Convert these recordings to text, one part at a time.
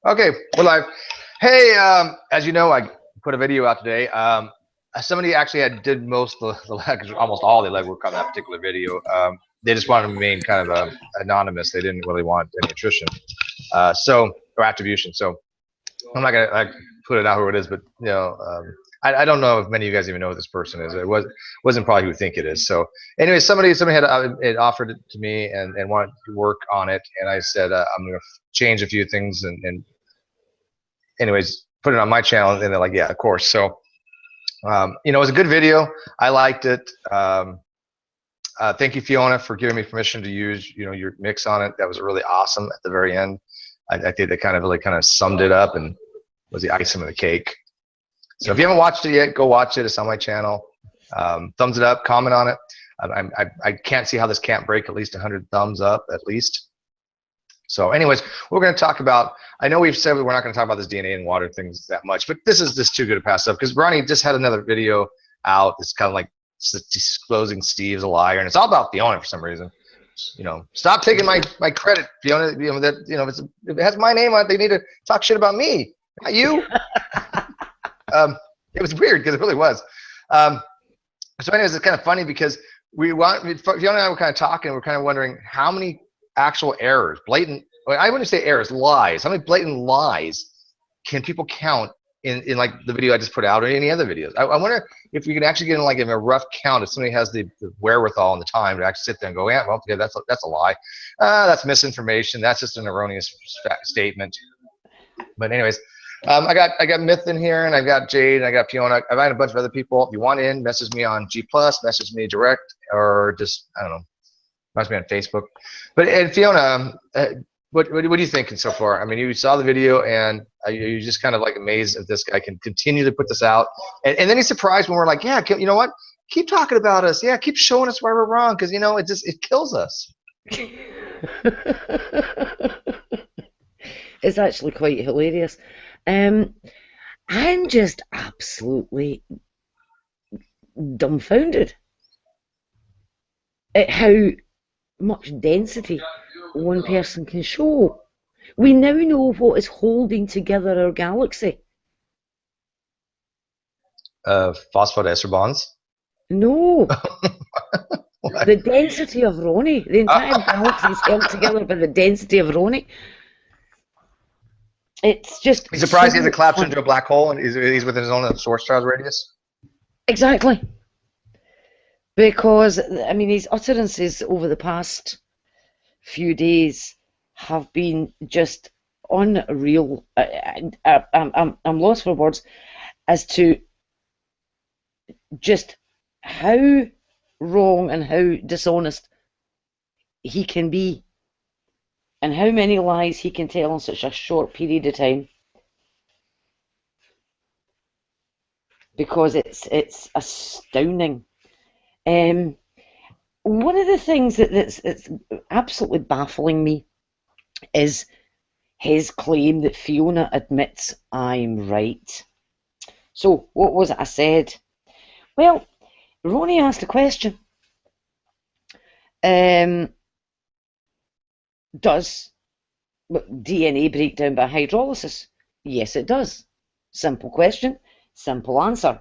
Okay, we're live. Hey, as you know, I put a video out today. Somebody actually did most of the almost all the legwork on that particular video. They just wanted to remain kind of anonymous. They didn't really want any attrition, or attribution. So I'm not gonna put it out who it is, but I don't know if many of you guys even know who this person is. It wasn't probably who you think it is. So anyway, somebody had it offered it to me and wanted to work on it, and I said I'm gonna change a few things and anyways, put it on my channel, and they're like, yeah, of course. So, it was a good video. I liked it. Thank you, Fiona, for giving me permission to use, your mix on it. That was really awesome at the very end. I think that kind of summed it up and was the icing on the cake. So if you haven't watched it yet, go watch it. It's on my channel. Thumbs it up, comment on it. I can't see how this can't break at least 100 thumbs up at least. So anyways, we're going to talk about, I know we've said we're not going to talk about this DNA and water things that much, but this is just too good to pass up because Ronnie just had another video out. It's kind of like disclosing Steve's a liar, and it's all about Fiona for some reason. Stop taking my credit, Fiona. If it has my name on it, they need to talk shit about me, not you. It was weird because it really was. So anyways, it's kind of funny because Fiona and I were kind of talking. We're kind of wondering how many actual errors, blatant, I wouldn't say errors, lies. How many blatant lies can people count in like the video I just put out or any other videos? I wonder if we can actually get in like a rough count if somebody has the wherewithal and the time to actually sit there and go, yeah, well, yeah, that's a lie. That's misinformation. That's just an erroneous statement. But anyways, I got Myth in here, and I got Jade, and I got Fiona. I've had a bunch of other people. If you want in, message me on G+, message me direct, or just, I don't know, must be on Facebook. But and Fiona, what are you thinking so far? I mean, you saw the video, and you're just kind of like amazed that this guy can continue to put this out, and then he's surprised when we're like, yeah, you know what? Keep talking about us. Yeah, keep showing us why we're wrong, because it kills us. It's actually quite hilarious. I'm just absolutely dumbfounded at how much density one person can show. We now know what is holding together our galaxy. Phosphodiester bonds? No. The density of Ronnie. The entire galaxy is held together by the density of Ronnie. It's just... He's surprised he hasn't collapsed into a black hole and he's within his own source charge radius? Exactly. Because, I mean, his utterances over the past few days have been just unreal. I'm lost for words as to just how wrong and how dishonest he can be, and how many lies he can tell in such a short period of time. Because it's astounding. One of the things that's absolutely baffling me is his claim that Fiona admits I'm right. So what was it I said? Well, Ronnie asked a question. Does DNA break down by hydrolysis? Yes, it does. Simple question, simple answer.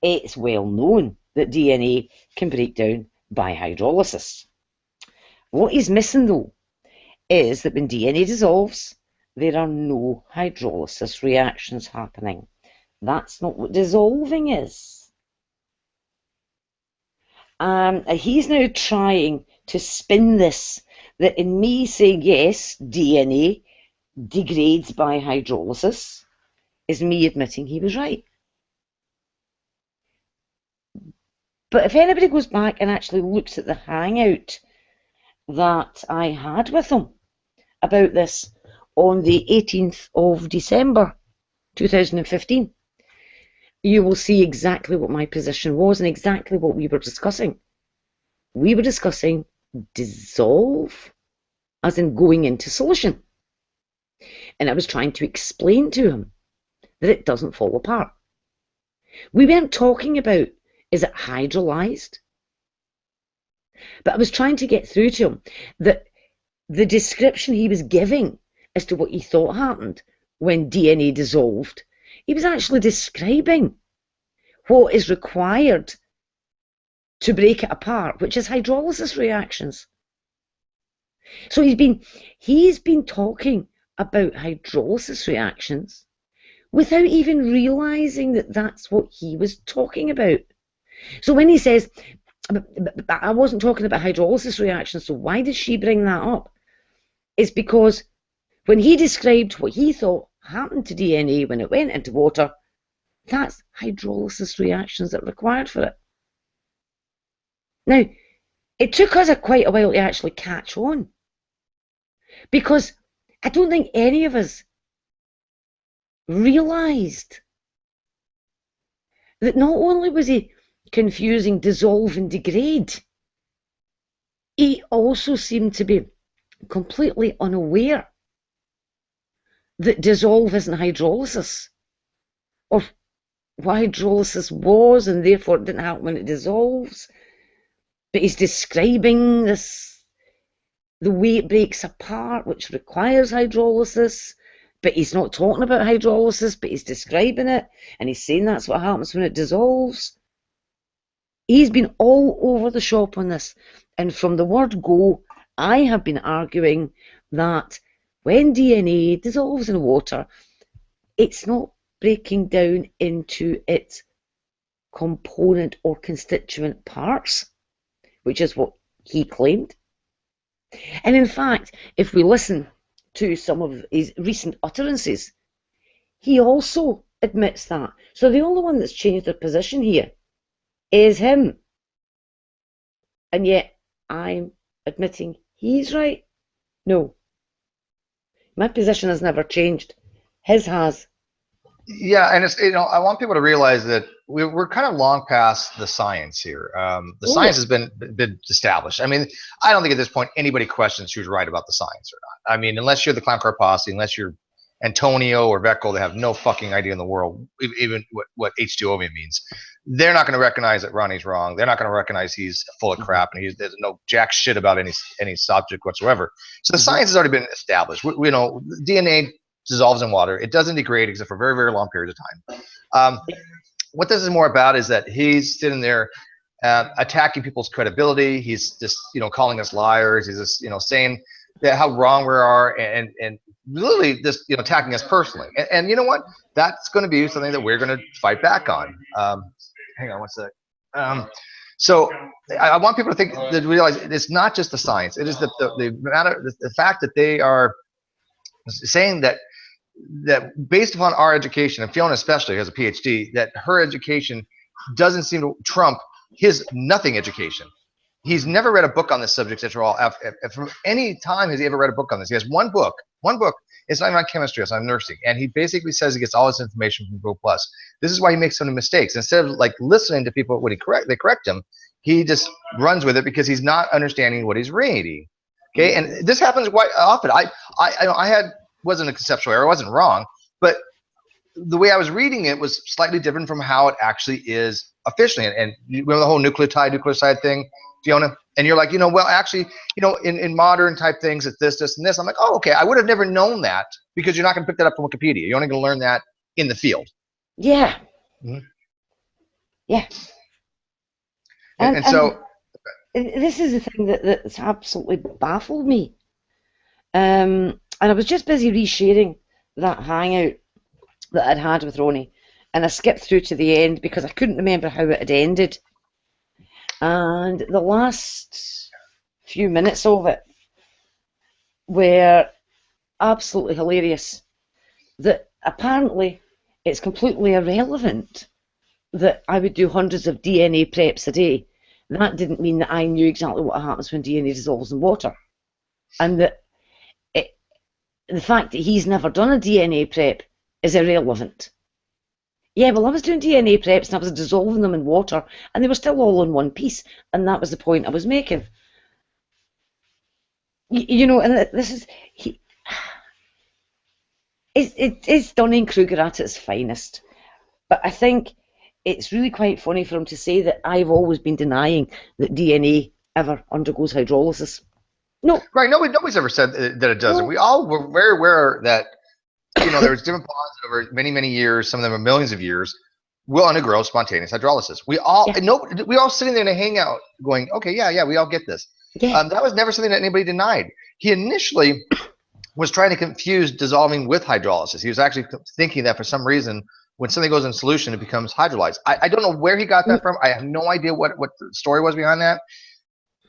It's well known that DNA can break down by hydrolysis. What he's missing, though, is that when DNA dissolves, there are no hydrolysis reactions happening. That's not what dissolving is. He's now trying to spin this, that in me saying yes, DNA degrades by hydrolysis, is me admitting he was right. But if anybody goes back and actually looks at the Hangout that I had with him about this on the 18th of December 2015, you will see exactly what my position was and exactly what we were discussing. We were discussing dissolve, as in going into solution. And I was trying to explain to him that it doesn't fall apart. We weren't talking about, is it hydrolyzed? But I was trying to get through to him that the description he was giving as to what he thought happened when DNA dissolved. He was actually describing what is required to break it apart, which is hydrolysis reactions. So he's been talking about hydrolysis reactions without even realizing that that's what he was talking about. So when he says, I wasn't talking about hydrolysis reactions, so why did she bring that up? It's because when he described what he thought happened to DNA when it went into water, that's hydrolysis reactions that are required for it. Now, it took us quite a while to actually catch on, because I don't think any of us realised that not only was he confusing dissolve and degrade, he also seemed to be completely unaware that dissolve isn't hydrolysis, or what hydrolysis was, and therefore it didn't happen when it dissolves. But he's describing this, the way it breaks apart, which requires hydrolysis, but he's not talking about hydrolysis, but he's describing it, and he's saying that's what happens when it dissolves. He's been all over the shop on this, and from the word go, I have been arguing that when DNA dissolves in water, it's not breaking down into its component or constituent parts, which is what he claimed. And in fact, if we listen to some of his recent utterances, he also admits that. So the only one that's changed their position here is him. And yet I'm admitting he's right. No. My position has never changed. His has. Yeah, and it's, I want people to realize that we're kind of long past the science here. The science has been established. I mean, I don't think at this point anybody questions who's right about the science or not. I mean, unless you're the Clown Car Posse, unless you're Antonio or Veckel, they have no fucking idea in the world, even what H2O means. They're not going to recognize that Ronnie's wrong. They're not going to recognize he's full of crap and there's no jack shit about any subject whatsoever. So the science has already been established. We know DNA dissolves in water. It doesn't degrade except for very, very long periods of time. What this is more about is that he's sitting there attacking people's credibility. He's just, calling us liars. He's just, saying that how wrong we are and literally just, attacking us personally. And you know what? That's going to be something that we're going to fight back on. Hang on one sec. So I want people to realize it's not just the science. It is the fact that they are saying that based upon our education, and Fiona especially has a PhD, that her education doesn't seem to trump his nothing education. He's never read a book on this subject at all. From any time has he ever read a book on this? He has one book. It's not even on chemistry, it's on nursing. And he basically says he gets all his information from Google+. This is why he makes so many mistakes. Instead of listening to people when they correct him, he just runs with it because he's not understanding what he's reading. Okay, and this happens quite often. I wasn't a conceptual error, I wasn't wrong, but the way I was reading it was slightly different from how it actually is officially. And you remember the whole nucleoside thing, Fiona? And you're like, well, actually, in modern type things, it's this, and this. I'm like, oh, okay. I would have never known that because you're not going to pick that up from Wikipedia. You're only going to learn that in the field. Yeah. Mm-hmm. Yeah. And so this is the thing that's absolutely baffled me. And I was just busy resharing that hangout that I'd had with Ronnie, and I skipped through to the end because I couldn't remember how it had ended. And the last few minutes of it were absolutely hilarious. That apparently it's completely irrelevant that I would do hundreds of DNA preps a day. That didn't mean that I knew exactly what happens when DNA dissolves in water. And that the fact that he's never done a DNA prep is irrelevant. Yeah, well, I was doing DNA preps and I was dissolving them in water and they were still all in one piece, and that was the point I was making. And this is... It's Dunning-Kruger at its finest. But I think it's really quite funny for him to say that I've always been denying that DNA ever undergoes hydrolysis. No. Right, nobody's ever said that it doesn't. No. We all were very aware that there was different bonds over many, many years. Some of them are millions of years. Will undergo spontaneous hydrolysis. We all sitting there in a hangout going, okay, yeah, we all get this. Yeah. That was never something that anybody denied. He initially was trying to confuse dissolving with hydrolysis. He was actually thinking that for some reason, when something goes in solution, it becomes hydrolyzed. I don't know where he got that from. I have no idea what the story was behind that.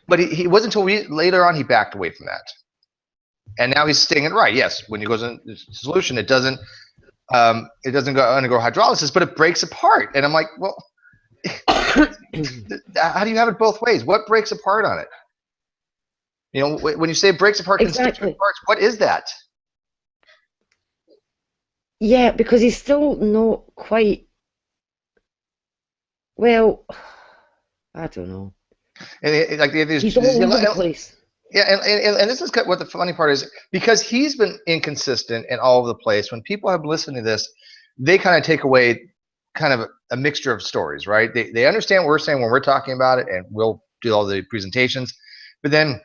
But he wasn't until later on he backed away from that. And now he's stating it right. Yes, when it goes in solution, it doesn't undergo hydrolysis, but it breaks apart. And I'm like, well, how do you have it both ways? What breaks apart on it? When you say it breaks apart constituent parts, what is that? Yeah, because he's still not quite. Well, I don't know. And he's all over the place. Yeah, and this is what the funny part is, because he's been inconsistent and all over the place. When people have listened to this, they kind of take away kind of a mixture of stories, right? They understand what we're saying when we're talking about it, and we'll do all the presentations. But then,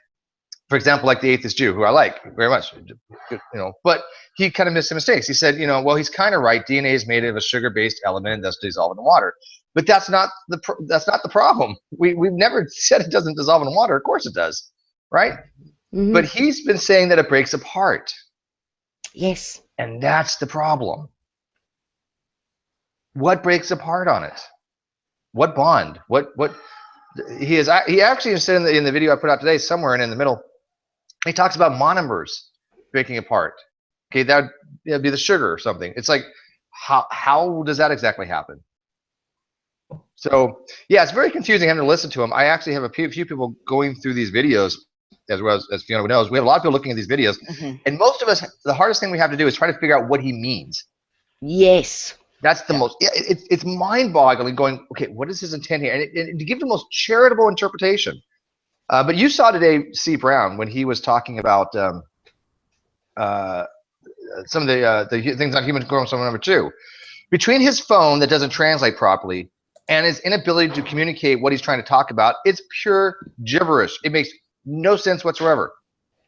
for example, like the atheist Jew, who I like very much, but he kind of missed some mistakes. He said, well, he's kind of right. DNA is made of a sugar-based element that's dissolved in water. But that's not the problem. We've never said it doesn't dissolve in water. Of course it does. Right? Mm-hmm. But he's been saying that it breaks apart. Yes. And that's the problem. What breaks apart on it? What bond? What he actually said in the video I put out today, somewhere in the middle, he talks about monomers breaking apart. Okay, that'd be the sugar or something. It's like, how does that exactly happen? So yeah, it's very confusing having to listen to him. I actually have a few people going through these videos. As well as Fiona knows, we have a lot of people looking at these videos, and most of us, the hardest thing we have to do is try to figure out what he means. Yes, that's the most. It's mind-boggling. Going, okay, what is his intent here? And to give the most charitable interpretation. But you saw today, C. Brown, when he was talking about some of the things on human chromosome number 2, between his phone that doesn't translate properly and his inability to communicate what he's trying to talk about, it's pure gibberish. It makes no sense whatsoever.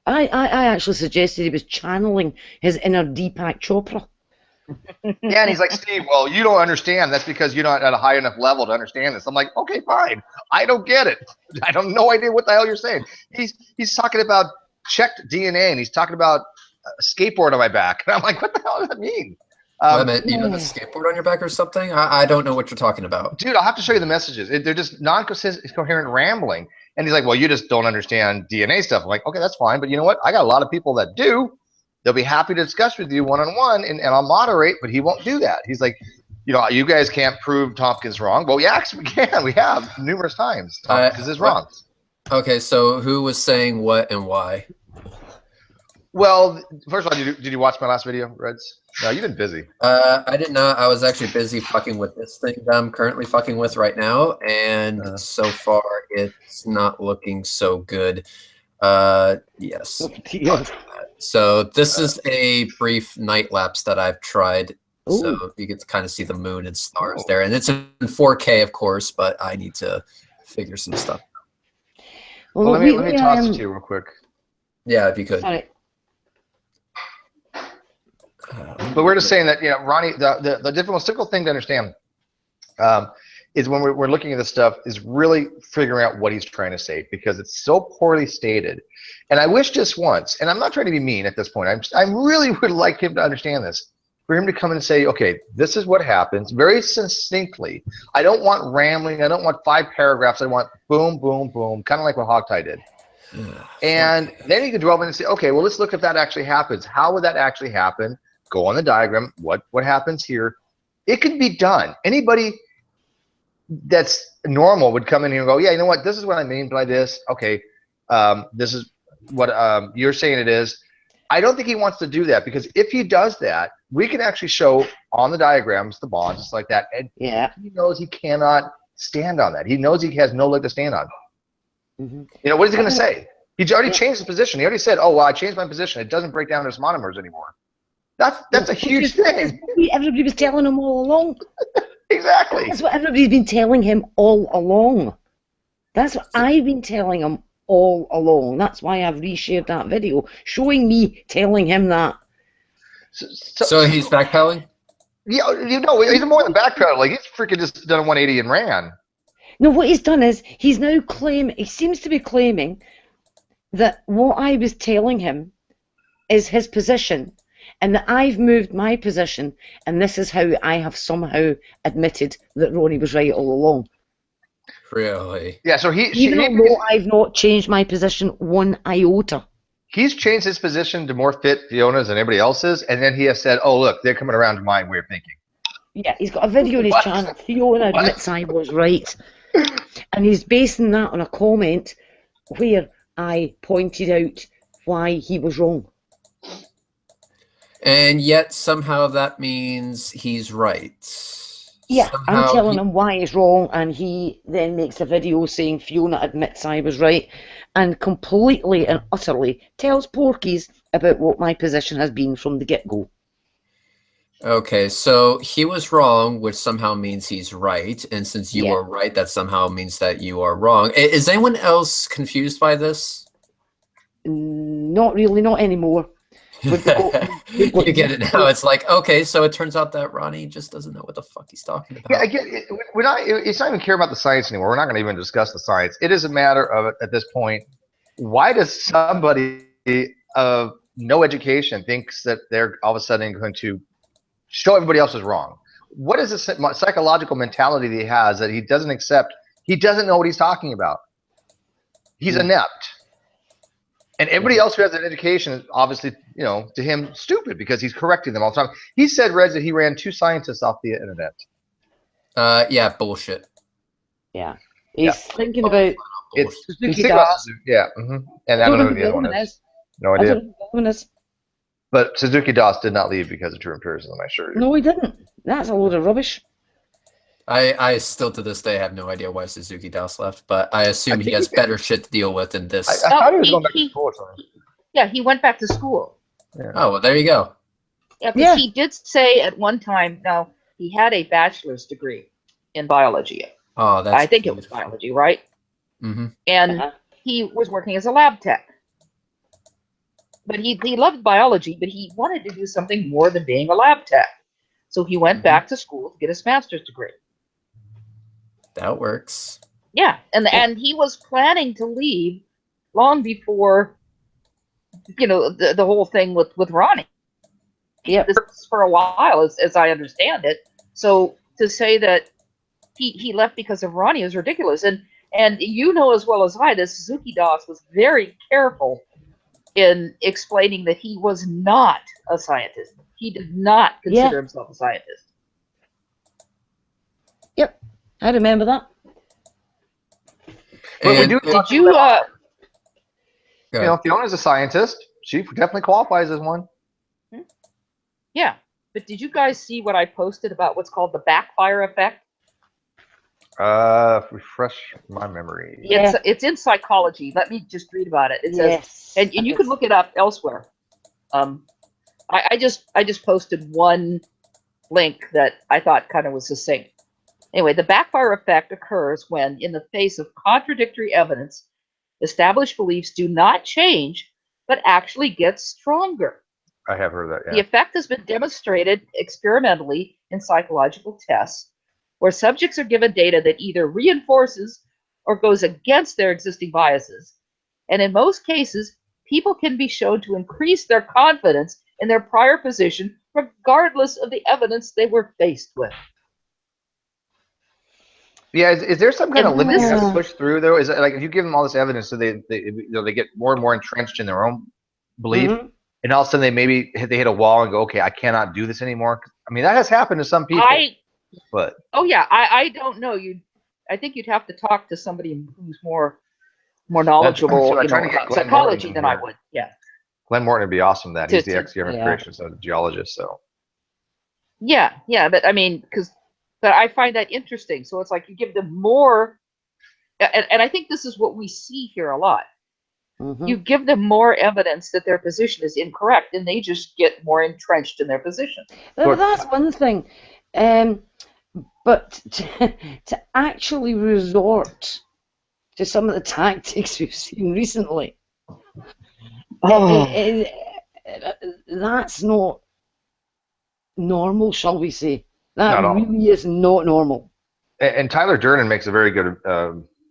I actually suggested he was channeling his inner Deepak Chopra. Yeah, and he's like, Steve, well, you don't understand. That's because you're not at a high enough level to understand this. I'm like, okay, fine. I don't get it. I have no idea what the hell you're saying. He's talking about checked DNA, and he's talking about a skateboard on my back. And I'm like, what the hell does that mean? Wait a minute, you have a skateboard on your back or something? I don't know what you're talking about. Dude, I'll have to show you the messages. They're just non-coherent rambling. And he's like, well, you just don't understand DNA stuff. I'm like, okay, that's fine. But you know what? I got a lot of people that do. They'll be happy to discuss with you one-on-one, and I'll moderate, but he won't do that. He's like, you guys can't prove Tompkins wrong. Well, yeah, actually we can. We have numerous times. Tompkins is wrong. Okay, so who was saying what and why? Well, first of all, did you watch my last video, Reds? No, you've been busy. I did not. I was actually busy fucking with this thing that I'm currently fucking with right now, and so far it's not looking so good. Yes. So this is a brief night lapse that I've tried. Ooh. So you get to kind of see the moon and stars there, and it's in 4K, of course, but I need to figure some stuff out. Well, let me toss it to you real quick. Yeah, if you could. Sorry. But we're just saying that, Ronnie, the most difficult thing to understand is when we're looking at this stuff is really figuring out what he's trying to say, because it's so poorly stated. And I wish just once, and I'm not trying to be mean at this point, I really would like him to understand this, for him to come in and say, okay, this is what happens very succinctly. I don't want rambling. I don't want 5 paragraphs. I want boom, boom, boom, kind of like what Hogtie did. And then you can delve in and say, okay, well, let's look if that actually happens. How would that actually happen? Go on the diagram. What happens here? It could be done. Anybody that's normal would come in here and go, yeah, you know what? This is what I mean by this. Okay, this is what you're saying it is. I don't think he wants to do that, because if he does that, we can actually show on the diagrams the bonds, just like that. And he knows he cannot stand on that. He knows he has no leg to stand on. Mm-hmm. What is he going to say? He's already changed his position. He already said, oh, well, I changed my position. It doesn't break down as monomers anymore. That's a huge thing. Everybody was telling him all along. Exactly. That's what everybody's been telling him all along. That's what I've been telling him all along. That's why I've reshared that video, showing me telling him that. So he's backpedaling? Yeah, you know, he's more than backpedaling. Like, he's freaking just done a 180 and ran. No, what he's done is he's now he seems to be claiming that what I was telling him is his position, and that I've moved my position, and this is how I have somehow admitted that Ronnie was right all along. Really? Yeah, so Even though I've not changed my position one iota. He's changed his position to more fit Fiona's than everybody else's, and then he has said, oh, look, they're coming around to my way of thinking. Yeah, he's got a video on his channel. Fiona admits I was right. And he's basing that on a comment where I pointed out why he was wrong. And yet somehow that means he's right. Yeah, somehow I'm telling him why he's wrong, and he then makes a video saying Fiona admits I was right, and completely and utterly tells Porkies about what my position has been from the get-go. Okay, so he was wrong, which somehow means he's right, and since you are right, that somehow means that you are wrong. Is anyone else confused by this? Not really, not anymore. You get it now. It's like, okay, so it turns out that Ronnie just doesn't know what the fuck he's talking about. Yeah, I get it. It's not even care about the science anymore. We're not going to even discuss the science. It is a matter of, at this point, why does somebody of no education thinks that they're all of a sudden going to show everybody else is wrong? What is the psychological mentality that he has that he doesn't accept? He doesn't know what he's talking about. He's inept. And everybody else who has an education is obviously, you know, to him, stupid because he's correcting them all the time. He said, Reg, that he ran 2 scientists off the internet. Yeah, bullshit. Yeah. He's thinking about Suzuki Das. Yeah. And I don't know who the other one is. No idea. I don't know who the other one is. But Suzuki Das did not leave because of true empiricism, I assure you. No, he didn't. That's a load of rubbish. I still to this day have no idea why Suzuki Das left, but I assume he has better shit to deal with than this. I thought he was going back to school. Yeah, he went back to school. Yeah. Oh, well, there you go. Yeah, because he did say at one time, now, he had a bachelor's degree in biology. Oh, that's I think it was biology, right? Mm-hmm. And he was working as a lab tech. But he loved biology, but he wanted to do something more than being a lab tech. So he went back to school to get his master's degree. That works. Yeah, and he was planning to leave long before, you know, the whole thing with Ronnie. Yeah, for a while, as I understand it. So to say that he left because of Ronnie is ridiculous. And you know as well as I that Suzuki Das was very careful in explaining that he was not a scientist. He did not consider himself a scientist. Yep, I remember that. But did you? You know, Fiona's a scientist. She definitely qualifies as one. Yeah, but did you guys see what I posted about what's called the backfire effect? Refresh my memory. It's in psychology. Let me just read about it. It says, and you can look it up elsewhere. I just posted one link that I thought kind of was succinct. Anyway, the backfire effect occurs when, in the face of contradictory evidence, established beliefs do not change, but actually get stronger. I have heard that, yeah. The effect has been demonstrated experimentally in psychological tests, where subjects are given data that either reinforces or goes against their existing biases. And in most cases, people can be shown to increase their confidence in their prior position, regardless of the evidence they were faced with. Yeah, is there some kind of limit you have to push through, though? Is it like if you give them all this evidence, so they get more and more entrenched in their own belief, and all of a sudden they hit a wall and go, okay, I cannot do this anymore? I mean, that has happened to some people. I don't know. I think you'd have to talk to somebody who's more knowledgeable in psychology than I would. Yeah. Glenn Morton would be awesome. He's the ex-creationist, a geologist. So. Yeah, but I mean, but I find that interesting. So it's like you give them more, and I think this is what we see here a lot. You give them more evidence that their position is incorrect, and they just get more entrenched in their position. Well, that's one thing. But to actually resort to some of the tactics we've seen recently, that's not normal, shall we say. That Not at all. really is not normal. And Tyler Durden makes a very good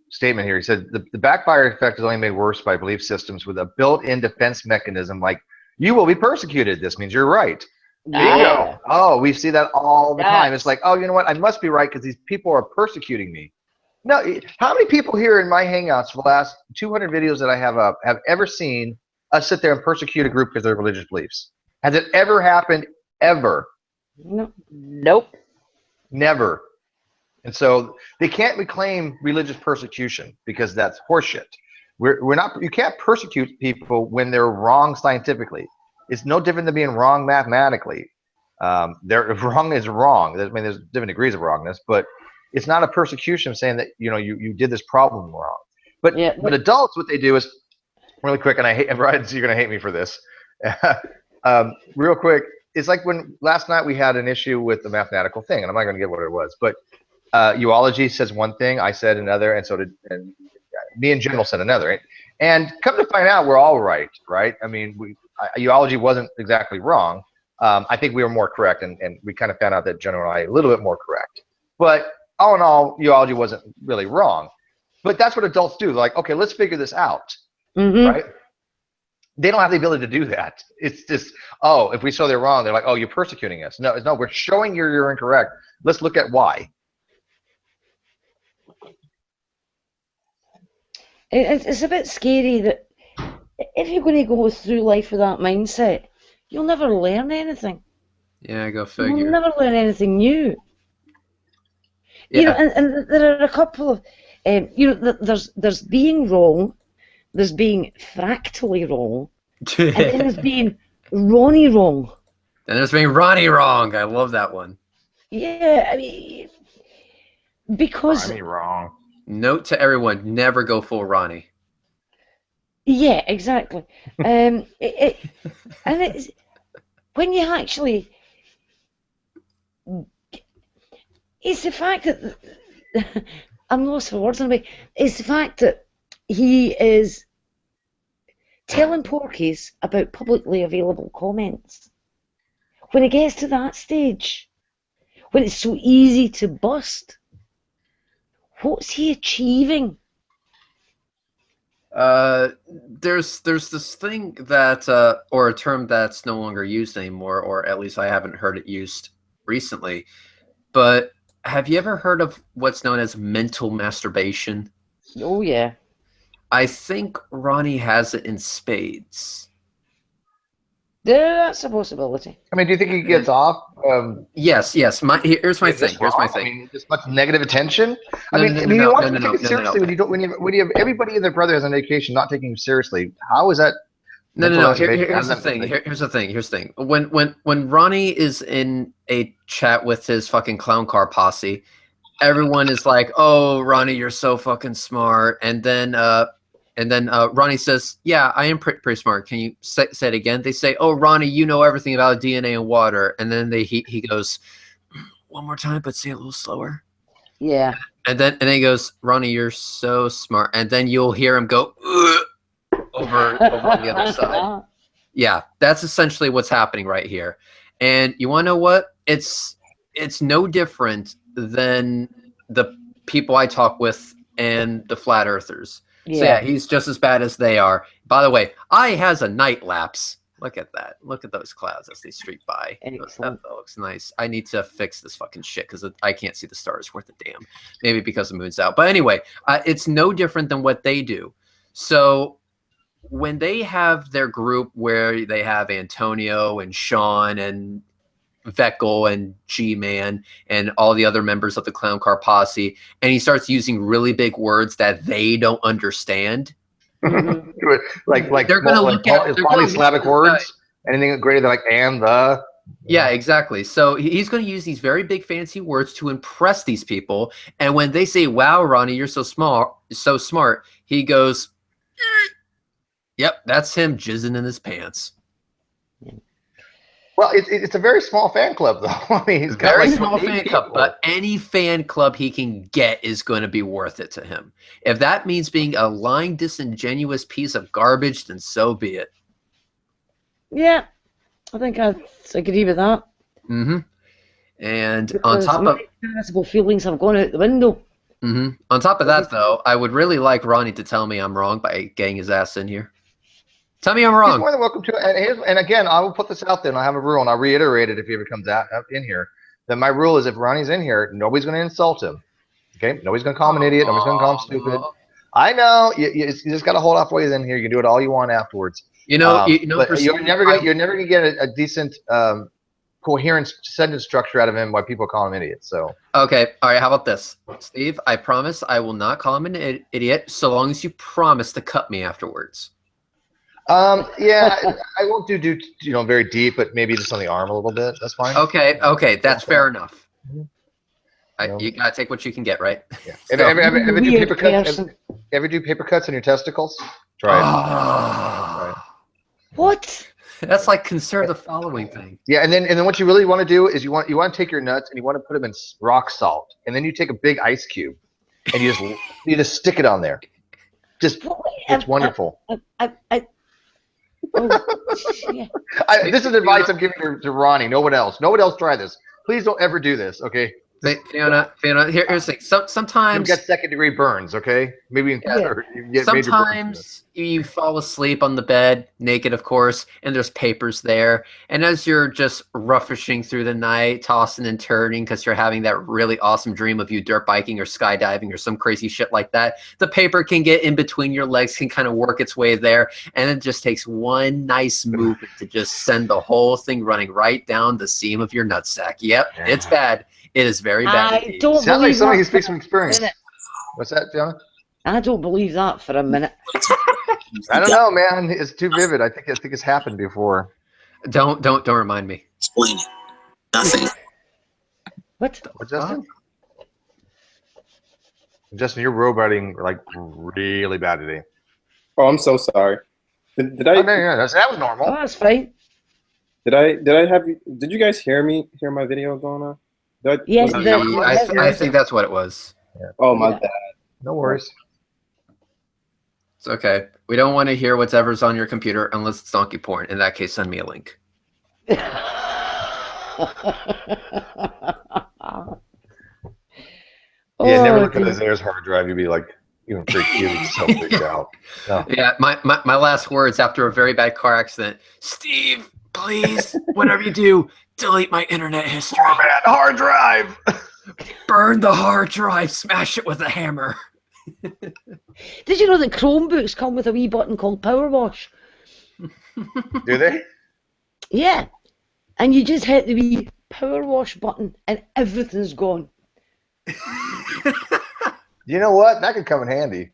statement here. He said the backfire effect is only made worse by belief systems with a built-in defense mechanism like, you will be persecuted. This means you're right. Bingo. Oh, we see that all the time. It's like, oh, you know what? I must be right because these people are persecuting me. No, how many people here in my Hangouts for the last 200 videos that I have up have ever seen us sit there and persecute a group because of their religious beliefs? Has it ever happened? Ever? No. Nope. Never. And so they can't reclaim religious persecution because that's horseshit. We're not. You can't persecute people when they're wrong scientifically. It's no different than being wrong mathematically. Wrong is wrong. I mean, there's different degrees of wrongness, but it's not a persecution saying that you did this problem wrong. But adults, what they do is really quick, and I hate Brian, so you're gonna hate me for this. Real quick, it's like when last night we had an issue with the mathematical thing, and I'm not gonna get what it was, but Uology says one thing, I said another, and so did me in general said another. And come to find out, we're all right? I mean, Uology wasn't exactly wrong. I think we were more correct, and we kind of found out that Genome and I a little bit more correct. But all in all, Uology wasn't really wrong. But that's what adults do. Like, okay, let's figure this out, right? They don't have the ability to do that. It's just, oh, if we show they're wrong, they're like, oh, you're persecuting us. No, we're showing you're incorrect. Let's look at why. It's a bit scary that if you're going to go through life with that mindset, you'll never learn anything. Yeah, go figure. You'll never learn anything new. Yeah. And there are a couple of, there's being wrong, there's being fractally wrong, and then there's being Ronnie wrong. And there's being Ronnie wrong. I love that one. Yeah, I mean, because Ronnie wrong. Note to everyone: never go full Ronnie. Yeah, exactly. And it's when you actually, it's the fact that I'm lost for words in a way. It's the fact that he is telling porkies about publicly available comments. When it gets to that stage, when it's so easy to bust, what's he achieving? There's this thing that or a term that's no longer used anymore, or at least I haven't heard it used recently. But have you ever heard of what's known as mental masturbation? Oh yeah. I think Ronnie has it in spades. That's a possibility. I mean, do you think he gets off? Yes. Here's my thing. Here's my thing. I mean, this much negative attention. You want to take it seriously when you have everybody and their brother has an education not taking you seriously. How is that? No. Here's the thing. Here's the thing. When Ronnie is in a chat with his fucking clown car posse, everyone is like, "Oh, Ronnie, you're so fucking smart," and then Ronnie says, "Yeah, I am pretty smart. Can you say it again?" They say, "Oh, Ronnie, you know everything about DNA and water." And then he goes, "One more time, but say it a little slower." Yeah. And then he goes, "Ronnie, you're so smart." And then you'll hear him go over on the other side. Yeah, that's essentially what's happening right here. And you want to know what? It's no different than the people I talk with and the flat earthers. Yeah. So yeah, he's just as bad as they are. By the way, I has a night lapse. Look at that. Look at those clouds as they streak by. That looks nice. I need to fix this fucking shit because I can't see the stars worth a damn. Maybe because the moon's out. But anyway, it's no different than what they do. So when they have their group where they have Antonio and Sean and Veckel and G-Man and all the other members of the Clown Car Posse, and he starts using really big words that they don't understand. like they're going to look at polysyllabic words. Anything greater than like and the. Yeah, exactly. So he's going to use these very big fancy words to impress these people. And when they say, "Wow, Ronnie, you're so smart," he goes, "Yep, that's him jizzing in his pants." Well, it's a very small fan club, though. I mean, he's got very small fan club, but any fan club he can get is going to be worth it to him. If that means being a lying, disingenuous piece of garbage, then so be it. Yeah, I think I agree with that. Mm-hmm. And Because on top of charitable feelings have gone out the window. on top of that, though, I would really like Ronnie to tell me I'm wrong by getting his ass in here. Tell me I'm He's wrong. more than welcome to. And again, I will put this out there, and I have a rule, and I'll reiterate it if he ever comes out in here. That my rule is, if Ronnie's in here, nobody's going to insult him. Okay, nobody's going to call him an idiot. Nobody's going to call him stupid. I know you just got to hold off while he's in here. You can do it all you want afterwards. But you're never gonna get a decent coherent sentence structure out of him. Why people call him idiots? So okay, all right. How about this, Steve? I promise I will not call him an idiot so long as you promise to cut me afterwards. Yeah, I won't do very deep, but maybe just on the arm a little bit. That's fine. Okay, that's fair enough. You gotta take what you can get, right? Yeah. Ever do paper cuts? Ever do paper cuts on your testicles? Try it. Try it. What? That's like consider the following thing. Yeah, and then what you really want to do is you want to take your nuts and you want to put them in rock salt, and then you take a big ice cube and you just stick it on there. It's wonderful. This is advice I'm giving to Ronnie. No one else try this. Please don't ever do this, okay? Fiona, here's the thing. Sometimes you get second-degree burns, okay? Maybe you get sometimes you fall asleep on the bed, naked, of course, and there's papers there. And as you're just roughishing through the night, tossing and turning because you're having that really awesome dream of you dirt biking or skydiving or some crazy shit like that, the paper can get in between your legs, can kind of work its way there, and it just takes one nice movement to just send the whole thing running right down the seam of your nutsack. Yep, it's bad. It is very bad. I don't Sounds like believe somebody who that speaks for from a experience. minute. What's that, Fiona? I don't believe that for a minute. I don't know, man. It's too vivid. I think it's happened before. Don't remind me. Explain it. Nothing. What? What, Justin? Justin, you're roboting like really bad today. Oh, I'm so sorry. Did I? Oh, no, that was normal. Oh, that's fine. Did you guys hear my video going on? Yes, I think that's what it was. Yeah. Oh, my bad. No worries. It's okay. We don't want to hear whatever's on your computer unless it's donkey porn. In that case, send me a link. Never look at Isaiah's hard drive. You'd be like, even freaked. You'd be so freaked out. No. Yeah, my last words after a very bad car accident. Steve, please, whatever you do, delete my internet history. Format hard drive. Burn the hard drive. Smash it with a hammer. Did you know that Chromebooks come with a wee button called Power Wash? Do they? Yeah. And you just hit the wee Power Wash button and everything's gone. You know what? That could come in handy.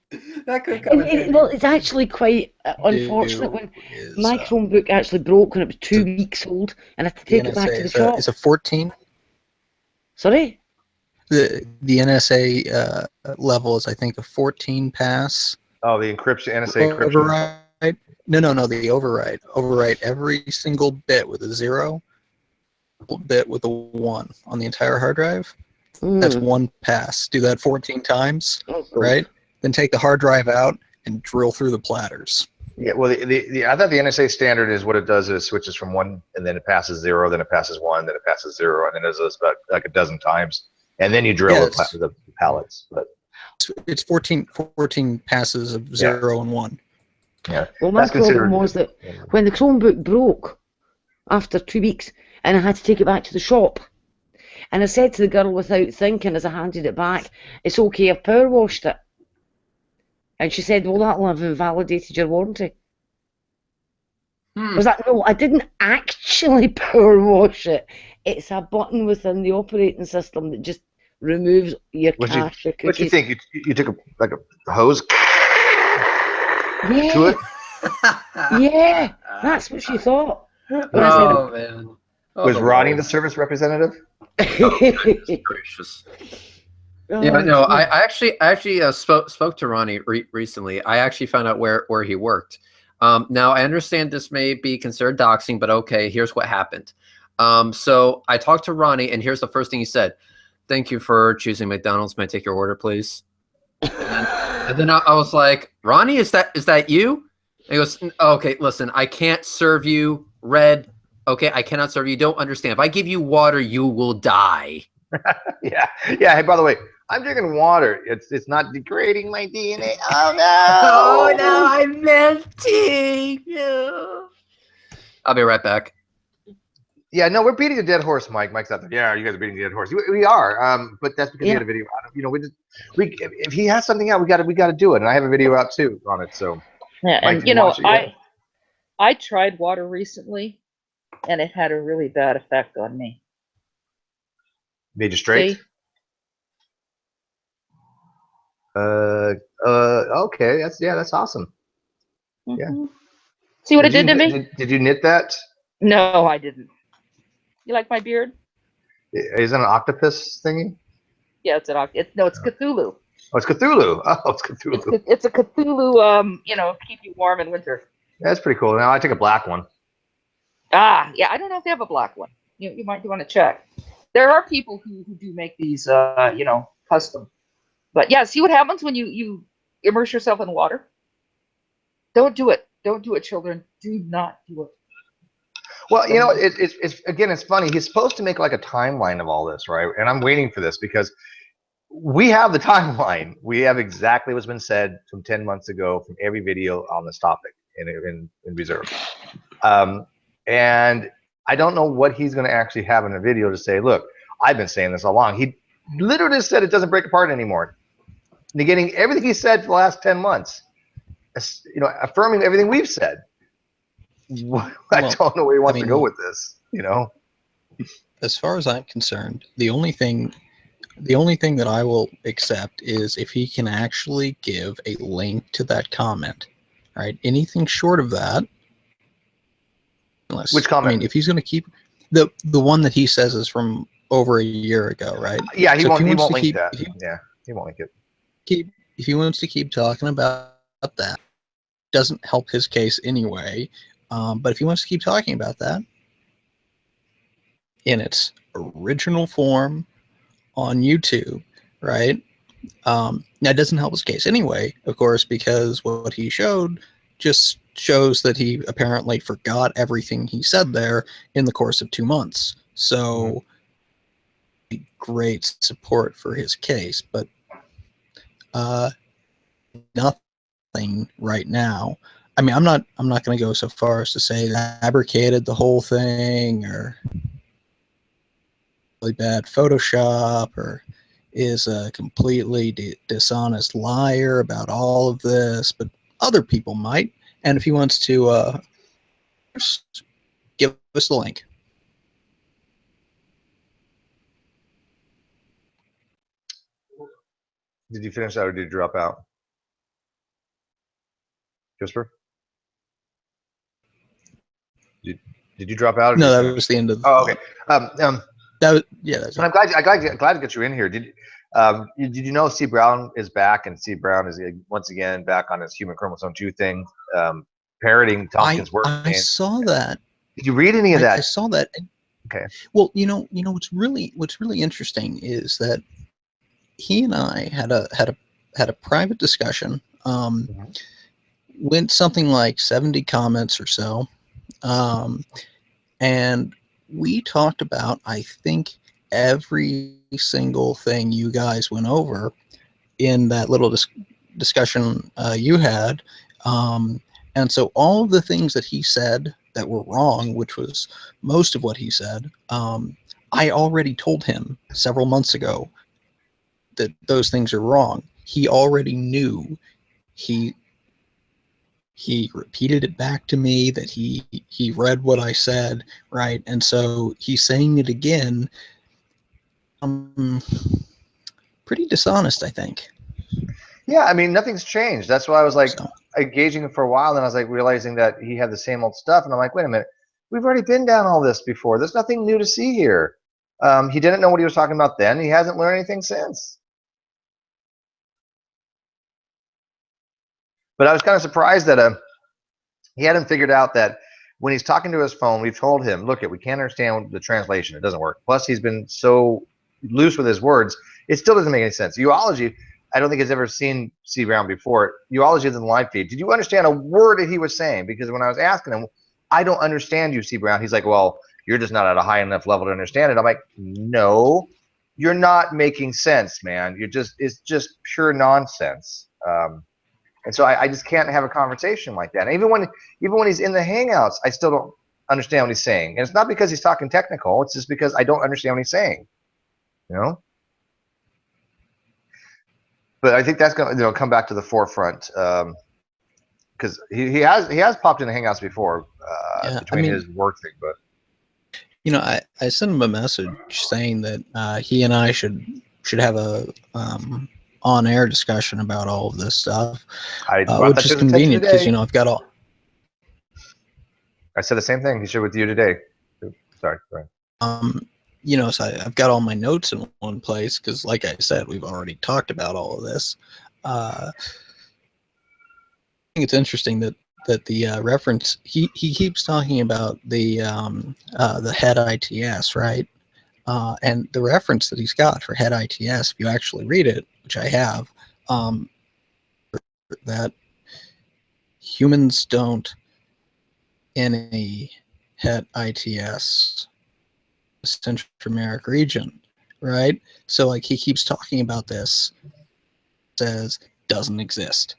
That could come in handy. Well, it's actually quite unfortunate when my Chromebook actually broke when it was 2 weeks old and I had to take it back to the shop. It's a 14. Sorry? The NSA level is, I think, a 14 pass. Oh, the encryption, NSA encryption. Override. No, the override. Overwrite every single bit with a 0, bit with a 1 on the entire hard drive. That's 1 pass. Do that 14 times, right? Then take the hard drive out and drill through the platters. Yeah, well, I thought the NSA standard is what it does is it switches from 1 and then it passes 0, then it passes 1, then it passes 0, and then it does this about like a dozen times. And then you drill the pallets. But it's 14 passes of 0 and 1. Yeah. Well, my problem was that when the Chromebook broke after 2 weeks and I had to take it back to the shop, and I said to the girl without thinking as I handed it back, it's okay, I've power washed it. And she said, well, that'll have invalidated your warranty. I was like, no, I didn't actually power wash it. It's a button within the operating system that just removes your cache. What do you think? You took a hose to it? Yeah, that's what she thought. Man. Was Ronnie the service representative? Gracious. Yeah, no, I actually spoke to Ronnie recently. I actually found out where he worked. Now, I understand this may be considered doxing, but okay, here's what happened. So I talked to Ronnie, and here's the first thing he said. Thank you for choosing McDonald's. May I take your order, please? And then I was like, Ronnie, is that you? And he goes, okay, listen, I can't serve you red Okay, I cannot serve you. You don't understand. If I give you water, you will die. Yeah. Hey, by the way, I'm drinking water. It's not degrading my DNA. Oh Oh no! no, I'm melting. No. I'll be right back. Yeah, no, we're beating a dead horse, Mike. Mike's out there. Yeah, you guys are beating a dead horse. We are. But that's because he had a video. You know, if he has something out, we got to do it. And I have a video out too on it. So Yeah, Mike, and you know, I tried water recently, and it had a really bad effect on me. made you straight. See? Okay. That's awesome. Mm-hmm. See what it did to me? Did you knit that? No, I didn't. You like my beard? Is that an octopus thingy? Yeah, it's Cthulhu. Oh, it's Cthulhu. Oh, it's Cthulhu. It's a Cthulhu. You know, keep you warm in winter. That's pretty cool. Now I take a black one. Ah, yeah. I don't know if they have a black one. You might want to check. There are people who do make these, you know, custom. But yeah, see what happens when you immerse yourself in water. Don't do it. Don't do it, children. Do not do it. Well, you know, it's funny. He's supposed to make like a timeline of all this, right? And I'm waiting for this because we have the timeline. We have exactly what's been said from 10 months ago from every video on this topic in reserve. And I don't know what he's going to actually have in a video to say, look, I've been saying this all along. He literally said it doesn't break apart anymore, negating everything he said for the last 10 months, you know, affirming everything we've said. I don't know where he wants to go with this, you know. As far as I'm concerned, the only thing that I will accept is if he can actually give a link to that comment. Right? Anything short of that, unless, which comment? I mean, if he's going to keep the one that he says is from over a year ago, right? Yeah, he so won't link that. Yeah, he won't link it. If he wants to keep talking about that, doesn't help his case anyway. But if he wants to keep talking about that in its original form on YouTube, right? Now, it doesn't help his case anyway, of course, because what he showed just shows that he apparently forgot everything he said there in the course of 2 months. So, great support for his case, but nothing right now. I mean, I'm not going to go so far as to say that I fabricated the whole thing or really bad Photoshop or is a completely dishonest liar about all of this, but other people might. And if he wants to give us the link. Did you finish that or did you drop out? Jasper? Did you drop out? No, that was the end of the okay. That was, yeah. That's I'm glad to get you in here. Did you know C. Brown is back, and C. Brown is once again back on his human chromosome 2 thing, parroting Tompkins' work. I saw that. Did you read any of that? I saw that. Okay. Well, you know what's really interesting is that he and I had a private discussion. Went something like 70 comments or so, and we talked about, I think, every single thing you guys went over in that little discussion you had. And so all of the things that he said that were wrong, which was most of what he said, I already told him several months ago that those things are wrong. He already knew. He repeated it back to me that he read what I said, right? And so he's saying it again. Pretty dishonest, I think. Yeah, I mean, nothing's changed. That's why I was like engaging him for a while, and I was like realizing that he had the same old stuff, and I'm like, wait a minute, we've already been down all this before. There's nothing new to see here. He didn't know what he was talking about then. He hasn't learned anything since. But I was kind of surprised that he hadn't figured out that when he's talking to his phone, we've told him, look, we can't understand the translation. It doesn't work. Plus, he's been so loose with his words, it still doesn't make any sense. Zoology, I don't think has ever seen C. Brown before. Zoology is in the live feed. Did you understand a word that he was saying? Because when I was asking him, I don't understand you, C. Brown. He's like, well, you're just not at a high enough level to understand it. I'm like, no, you're not making sense, man. It's just pure nonsense. And so I just can't have a conversation like that. And even when he's in the Hangouts, I still don't understand what he's saying. And it's not because he's talking technical. It's just because I don't understand what he's saying. You know. But I think that's going to come back to the forefront because he has popped in the Hangouts before between his work thing. But I sent him a message saying that he and I should have a on-air discussion about all of this stuff, which is convenient because I've got all. I said the same thing he shared with you today. Sorry. So I've got all my notes in one place because, like I said, we've already talked about all of this. I think it's interesting that the reference he keeps talking about the head ITS, right? And the reference that he's got for head ITS, if you actually read it, which I have, that humans don't in a head ITS centromeric region, right? So like he keeps talking about this, says doesn't exist.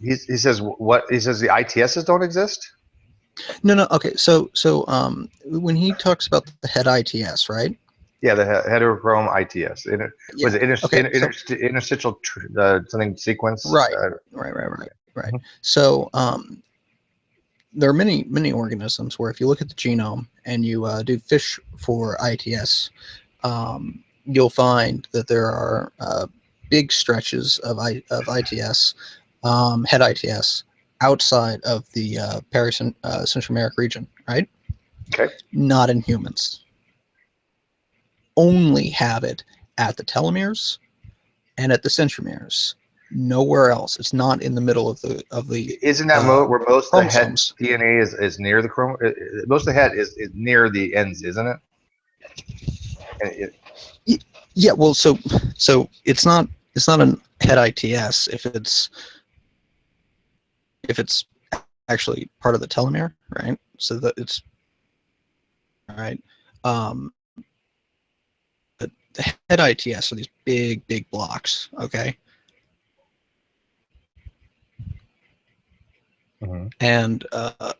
He says what? He says the ITSs don't exist? No. Okay. So when he talks about the head ITS, right? Yeah, the heterochrome ITS. Was it interstitial something sequence? Right. Right. So there are many organisms where if you look at the genome and you do fish for ITS, you'll find that there are big stretches of ITS, head ITS, outside of the centromeric region, right? Okay. Not in humans. Only have it at the telomeres and at the centromeres. Nowhere else. It's not in the middle of the. Isn't that where most of the head chromosomes. DNA is near the chromosome? Most of the head is near the ends, isn't it? Yeah. Well, so it's not an head ITS if it's actually part of the telomere, right? So that it's all right. The head ITS are these big blocks, okay? Mm-hmm. And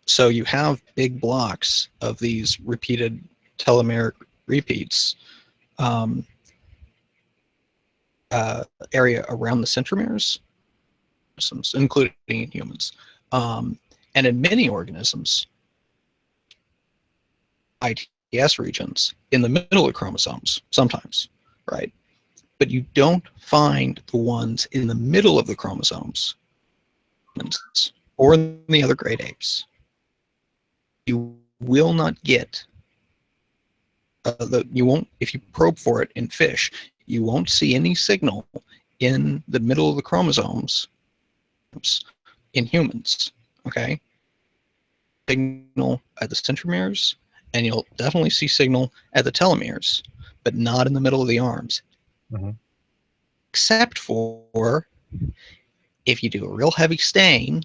so you have big blocks of these repeated telomeric repeats area around the centromeres, including in humans. And in many organisms, ITS regions in the middle of chromosomes sometimes, right? But you don't find the ones in the middle of the chromosomes or in the other great apes. You will not get you won't, if you probe for it in fish, you won't see any signal in the middle of the chromosomes in humans, okay? Signal at the centromeres, and you'll definitely see signal at the telomeres, but not in the middle of the arms. Mm-hmm. Except for if you do a real heavy stain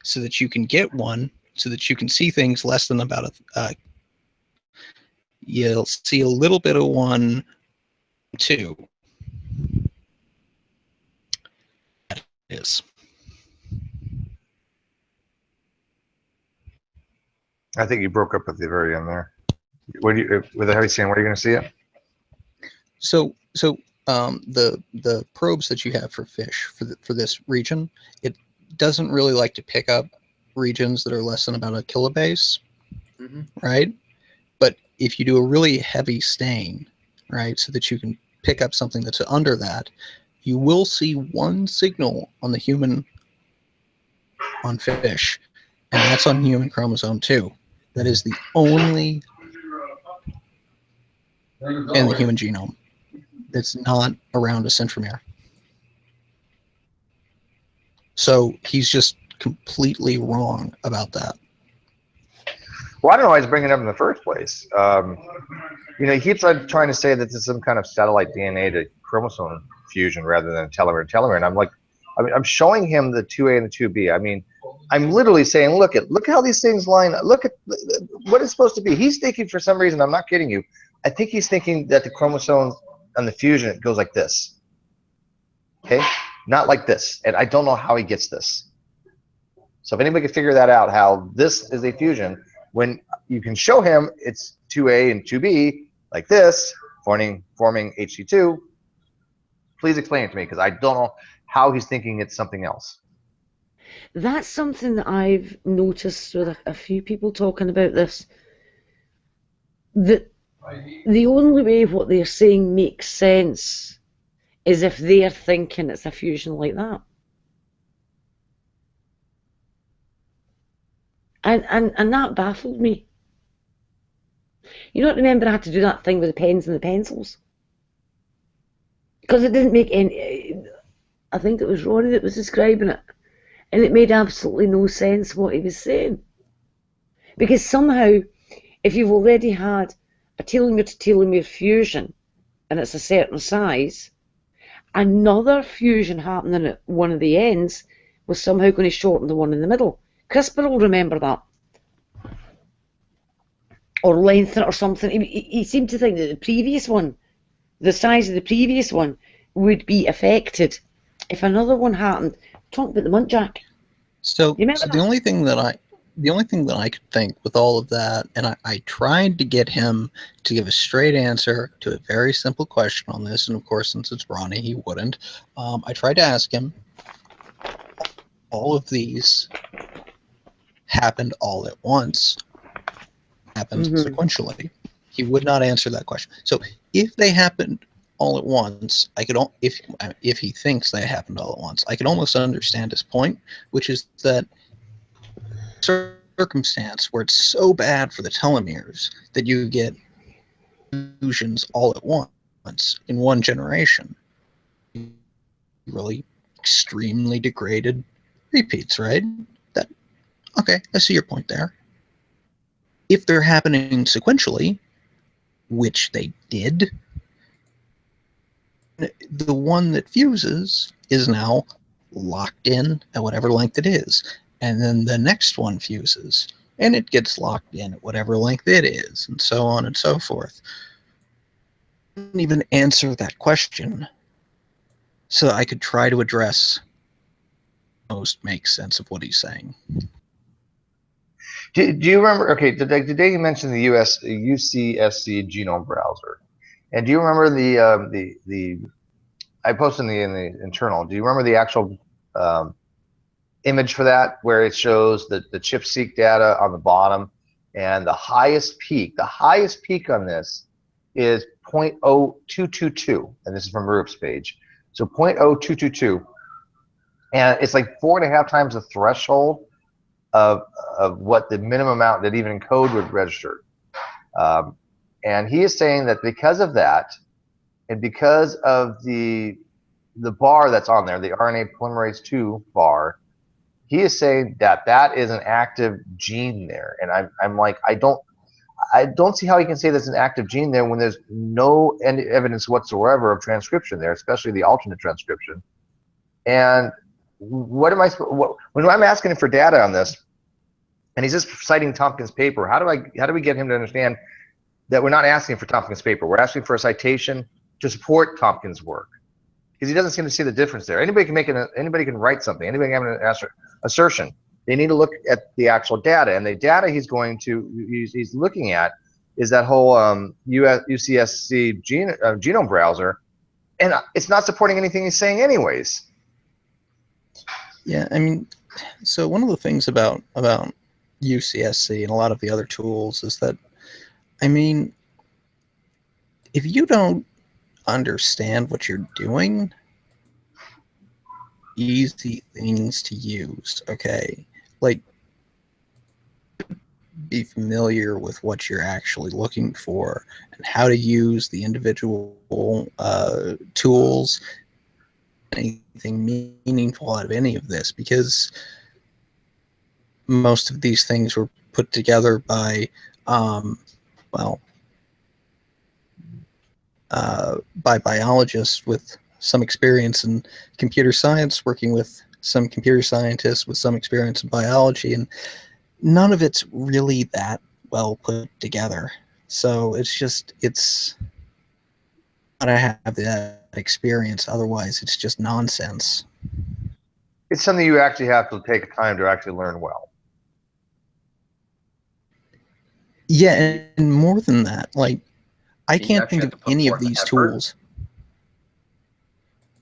so that you can get one, so that you can see things less than about you'll see a little bit of 1, 2. That is. I think you broke up at the very end there. With a heavy stain, where are you going to see it? So the probes that you have for fish for this region, it doesn't really like to pick up regions that are less than about a kilobase, right? But if you do a really heavy stain, right, so that you can pick up something that's under that, you will see one signal on the human, on fish, and that's on human chromosome 2. That is the only in the human genome that's not around a centromere. So he's just completely wrong about that. Well, I don't know why he's bringing it up in the first place. He keeps trying to say that this is some kind of satellite DNA to chromosome fusion rather than telomere. And I'm like, I'm showing him the 2A and the 2B. I mean, I'm literally saying, look how these things line up. Look at what it's supposed to be. He's thinking, for some reason, I'm not kidding you, I think he's thinking that the chromosome on the fusion goes like this. Okay, not like this. And I don't know how he gets this. So if anybody can figure that out, how this is a fusion, when you can show him it's 2A and 2B like this, forming HC2, please explain it to me, because I don't know how he's thinking it's something else. That's something that I've noticed with a few people talking about this. That the only way what they're saying makes sense is if they're thinking it's a fusion like that. And that baffled me. You know, remember I had to do that thing with the pens and the pencils? Because it didn't make any... I think it was Ronnie that was describing it. And it made absolutely no sense what he was saying. Because somehow, if you've already had a telomere-to-telomere fusion, and it's a certain size, another fusion happening at one of the ends was somehow going to shorten the one in the middle. CRISPR will remember that. Or lengthen it or something. He seemed to think that the previous one, the size of the previous one, would be affected if another one happened. Talk about the muntjac. So the only thing that I could think with all of that, and I tried to get him to give a straight answer to a very simple question on this, and of course, since it's Ronnie, he wouldn't. I tried to ask him, all of these happened all at once, happened sequentially. He would not answer that question. So if they happened all at once, I could, if he thinks they happened all at once, I could almost understand his point, which is that circumstance where it's so bad for the telomeres that you get fusions all at once in one generation, really extremely degraded repeats, right? That, okay, I see your point there. If they're happening sequentially, which they did, the one that fuses is now locked in at whatever length it is. And then the next one fuses, and it gets locked in at whatever length it is, and so on and so forth. I didn't even answer that question, so I could try to address most make sense of what he's saying. Do you remember? Okay, today you mentioned the UCSC Genome browser, and do you remember the I posted in the internal? Do you remember the actual image for that, where it shows the ChIP-seq data on the bottom, and the highest peak on this is 0.0222, and this is from Rup's page. So 0.0222, and it's like 4.5 times the threshold of what the minimum amount that even code would register. And he is saying that because of that, and because of the bar that's on there, the RNA polymerase II bar, he is saying that that is an active gene there. And I'm like, I don't see how he can say there's an active gene there when there's no evidence whatsoever of transcription there, especially the alternate transcription. And when I'm asking him for data on this, and he's just citing Tompkins' paper, how do we get him to understand that we're not asking for Tompkins' paper? We're asking for a citation to support Tompkins' work, because he doesn't seem to see the difference there. Anybody can write something. Anybody can have an assertion. They need to look at the actual data, and the data he's looking at is that whole UCSC genome browser, and it's not supporting anything he's saying anyways. Yeah, I mean, so one of the things about UCSC and a lot of the other tools is that, I mean, if you don't understand what you're doing, easy things to use, okay? Like, be familiar with what you're actually looking for and how to use the individual tools, anything meaningful out of any of this, because most of these things were put together by by biologists with some experience in computer science, working with some computer scientists with some experience in biology, and none of it's really that well put together. So it's gotta have that experience, otherwise it's just nonsense. It's something you actually have to take time to actually learn well. Yeah, and more than that, like, I can't think of any of these tools.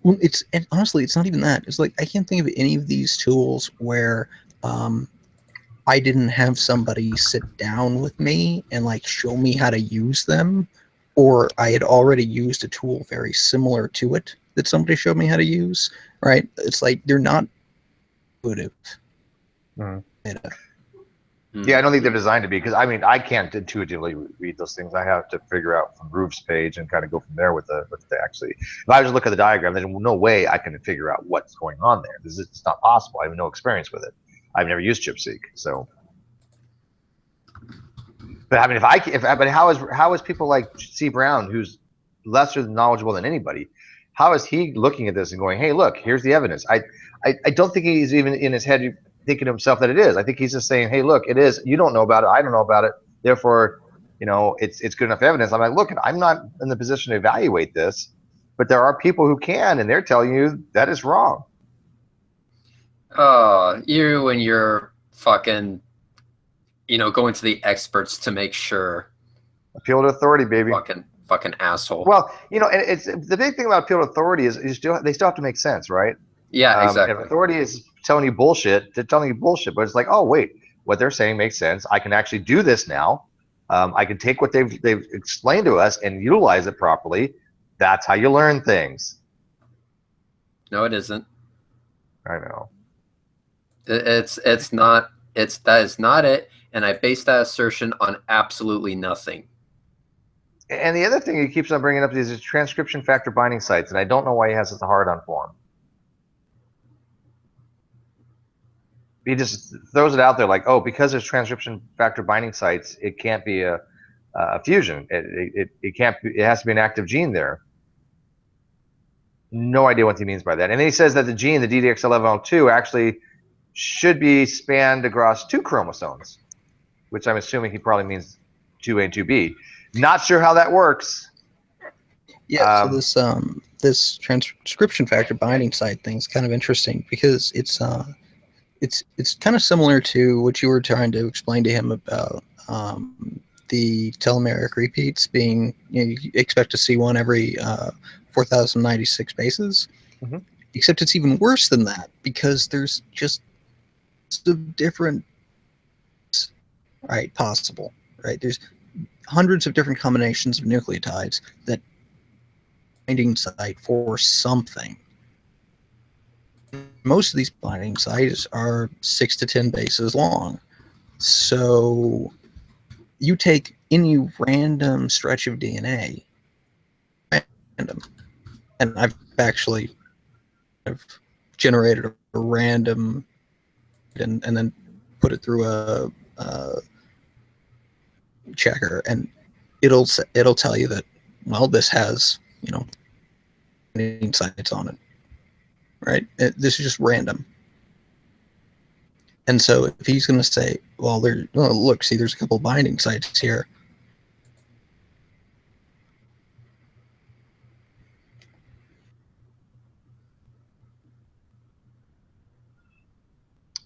Well, and honestly, it's not even that. It's like, I can't think of any of these tools where I didn't have somebody sit down with me and like show me how to use them, or I had already used a tool very similar to it that somebody showed me how to use, right? It's like, they're not intuitive. Yeah, I don't think they're designed to be, because I mean, I can't intuitively read those things. I have to figure out from Roof's page and kind of go from there with the actually. If I just look at the diagram, there's no way I can figure out what's going on there. It's not possible. I have no experience with it. I've never used ChipSeek, so. But I mean, but how is people like C. Brown, who's lesser knowledgeable than anybody, how is he looking at this and going, "Hey, look, here's the evidence"? I don't think he's even in his head thinking to himself that it is. I think he's just saying, "Hey, look, it is. You don't know about it. I don't know about it. Therefore, you know, it's good enough evidence." I'm like, look, I'm not in the position to evaluate this, but there are people who can, and they're telling you that is wrong. Oh, you and your fucking, going to the experts to make sure. Appeal to authority, baby. Fucking asshole. Well, and it's the big thing about appeal to authority is they still have to make sense, right? Yeah, exactly. If authority is telling you bullshit, they're telling you bullshit. But it's like, oh wait, what they're saying makes sense. I can actually do this now. I can take what they've explained to us and utilize it properly. That's how you learn things. No, it isn't. I know. That is not it, and I base that assertion on absolutely nothing. And the other thing he keeps on bringing up is his transcription factor binding sites, and I don't know why he has such a hard-on for him. He just throws it out there like, oh, because there's transcription factor binding sites, it can't be a fusion. It can't be, it has to be an active gene there. No idea what he means by that. And then he says that the gene, the DDX1102, actually should be spanned across 2 chromosomes, which I'm assuming he probably means 2A and 2B. Not sure how that works. Yeah, so this transcription factor binding site thing is kind of interesting because it's kind of similar to what you were trying to explain to him about the telomeric repeats being, you expect to see one every 4,096 bases. Mm-hmm. Except it's even worse than that because there's just some different, right, possible, right? There's hundreds of different combinations of nucleotides that binding site for something. Most of these binding sites are 6 to 10 bases long. So you take any random stretch of DNA, random, and I've generated a random and then put it through a checker, and it'll tell you that, well, this has, sites on it, right? This is just random. And so if he's going to say, well, look, see, there's a couple binding sites here.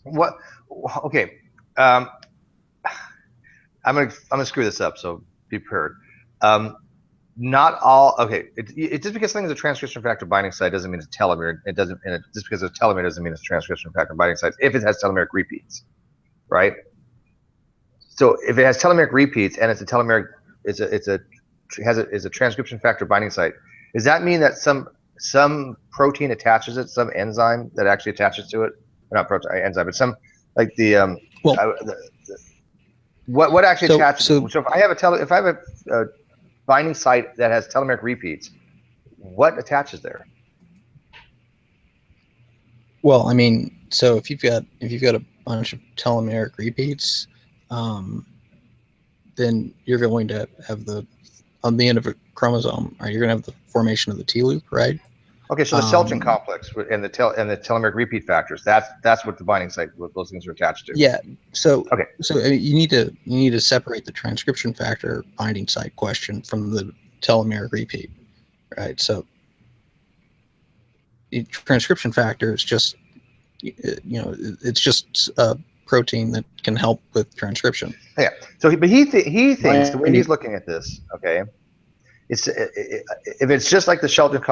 What? Okay. I'm gonna screw this up, so be prepared. Not all. Okay. It just because something is a transcription factor binding site doesn't mean it's telomere. It doesn't. And just because it's telomere doesn't mean it's transcription factor binding sites. If it has telomeric repeats, right? So if it has telomeric repeats and it's a telomeric, is a transcription factor binding site. Does that mean that some protein attaches it, some enzyme that actually attaches to it? Not protein enzyme, but some like the what actually attaches? So if I have a binding site that has telomeric repeats, what attaches there? Well, I mean, so if you've got a bunch of telomeric repeats, then you're going to have on the end of a chromosome, right? You're going to have the formation of the T loop, right? Okay, so the Shelton complex and the telomeric repeat factors, that's what the binding site, what those things are attached to. Yeah. So okay. So you need to separate the transcription factor binding site question from the telomeric repeat, right? So the transcription factor is just, it's just a protein that can help with transcription. Yeah. So, but he thinks the way he's looking at this, okay, it's if it's just like the Shelton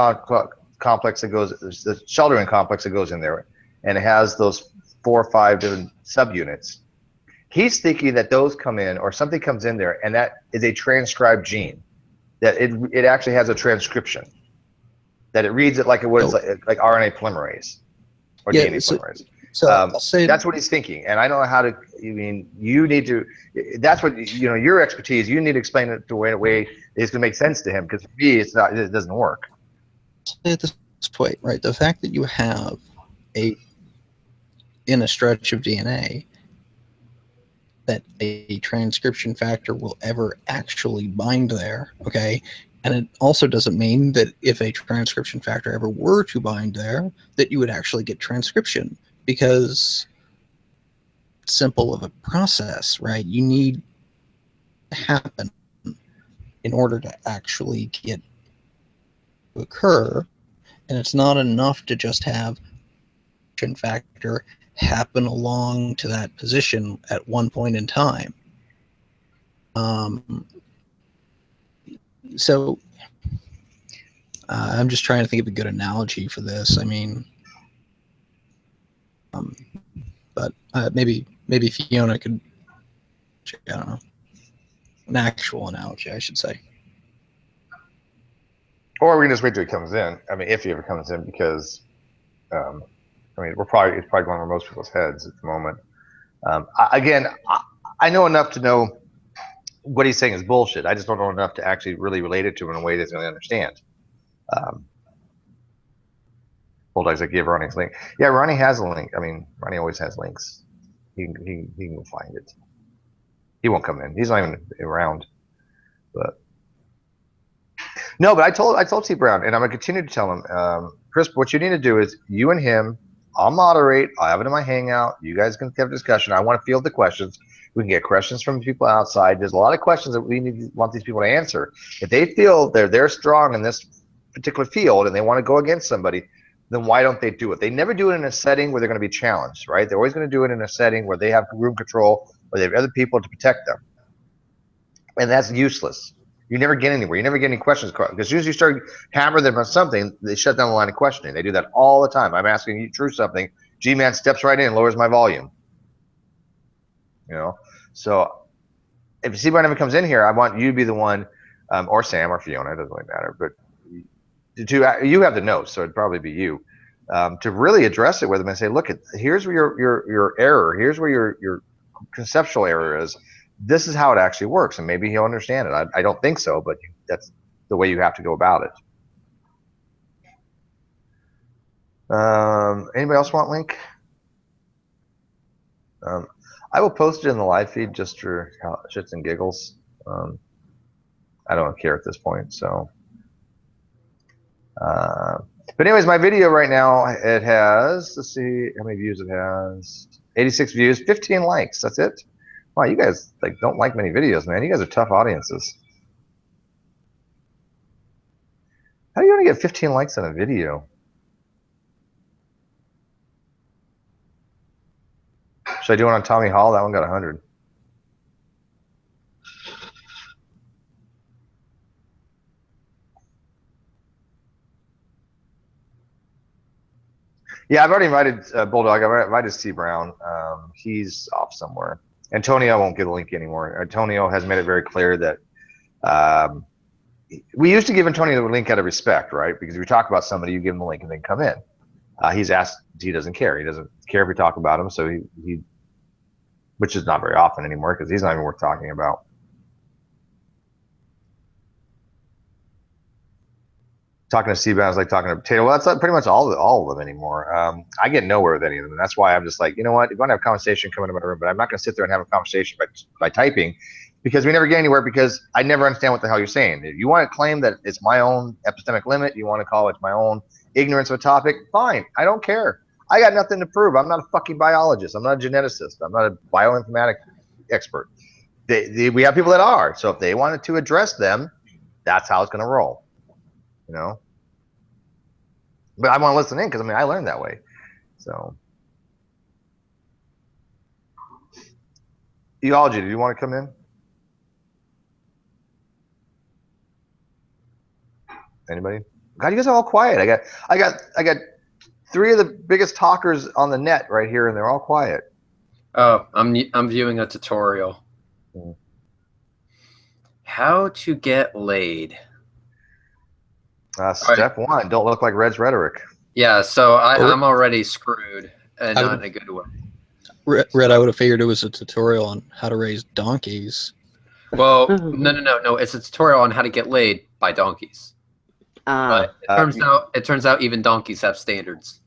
complex that goes, the Sheltering complex that goes in there, and it has those 4 or 5 different subunits. He's thinking that those come in, or something comes in there, and that is a transcribed gene, that it actually has a transcription, that it reads it like it was like RNA polymerase or DNA polymerase. So I'll say that's what he's thinking, and I don't know how to. I mean, you need to. That's what your expertise. You need to explain it the way it's going to make sense to him, because for me, it's not. It doesn't work. At this point, right? The fact that you have in a stretch of DNA that a transcription factor will ever actually bind there, okay? And it also doesn't mean that if a transcription factor ever were to bind there, that you would actually get transcription, because it's simple of a process, right? You need to happen in order to actually get to occur, and it's not enough to just have a factor happen along to that position at one point in time. So I'm just trying to think of a good analogy for this. I mean, but maybe Fiona could, I don't know, an actual analogy, I should say. Or we can just wait till he comes in. I mean, if he ever comes in, because I mean, it's probably going over most people's heads at the moment. I know enough to know what he's saying is bullshit. I just don't know enough to actually really relate it to him in a way that's going to understand. Hold on, I give Ronnie his link. Yeah, Ronnie has a link. I mean, Ronnie always has links. He can find it. He won't come in. He's not even around. But no, but I told T Brown, and I'm gonna continue to tell him, Chris, what you need to do is you and him. I'll moderate. I'll have it in my Hangout. You guys can have a discussion. I want to field the questions. We can get questions from people outside. There's a lot of questions that we want these people to answer. If they feel they're strong in this particular field and they want to go against somebody, then why don't they do it? They never do it in a setting where they're going to be challenged, right? They're always going to do it in a setting where they have room control, or they have other people to protect them. And that's useless. You never get anywhere. You never get any questions, because as soon as you start hammering them on something, they shut down the line of questioning. They do that all the time. I'm asking you True something. G-Man steps right in and lowers my volume. So if C-Brown ever comes in here, I want you to be the one, or Sam or Fiona, it doesn't really matter, but you have the notes, so it'd probably be you, to really address it with them and say, look, here's where your error, here's where your conceptual error is. This is how it actually works, and maybe he'll understand it. I don't think so, but that's the way you have to go about it. Anybody else want link? I will post it in the live feed just for shits and giggles. I don't care at this point, so. But anyways, my video right now, it has, let's see how many views it has. 86 views, 15 likes. That's it. Wow, you guys don't like many videos, man. You guys are tough audiences. How do you only get 15 likes on a video? Should I do it on Tommy Hall? That one got 100. Yeah, I've already invited Bulldog. I've invited Steve Brown. He's off somewhere. Antonio won't get a link anymore. Antonio has made it very clear that we used to give Antonio the link out of respect, right? Because if we talk about somebody, you give him the link and then come in. He's asked, he doesn't care. He doesn't care if we talk about him, so he which is not very often anymore, because he's not even worth talking about. Talking to Steve Brown is like talking to Potato. Well, that's not pretty much all of them anymore. I get nowhere with any of them, and that's why I'm just like, you know what? If you want to have a conversation, come into my room, but I'm not going to sit there and have a conversation by typing, because we never get anywhere, because I never understand what the hell you're saying. If you want to claim that it's my own epistemic limit, you want to call it my own ignorance of a topic, fine. I don't care. I got nothing to prove. I'm not a fucking biologist. I'm not a geneticist. I'm not a bioinformatic expert. We have people that are. So if they wanted to address them, that's how it's going to roll. You know? But I want to listen in because, I mean, I learned that way. So. Eology, do you want to come in? Anybody? God, you guys are all quiet. I got 3 of the biggest talkers on the net right here, and they're all quiet. Oh, I'm viewing a tutorial. How to get laid. Step 1: don't look like Red's rhetoric. Yeah, so I'm already screwed, and not in a good way. Red, I would have figured it was a tutorial on how to raise donkeys. Well, no. It's a tutorial on how to get laid by donkeys. But it turns out even donkeys have standards.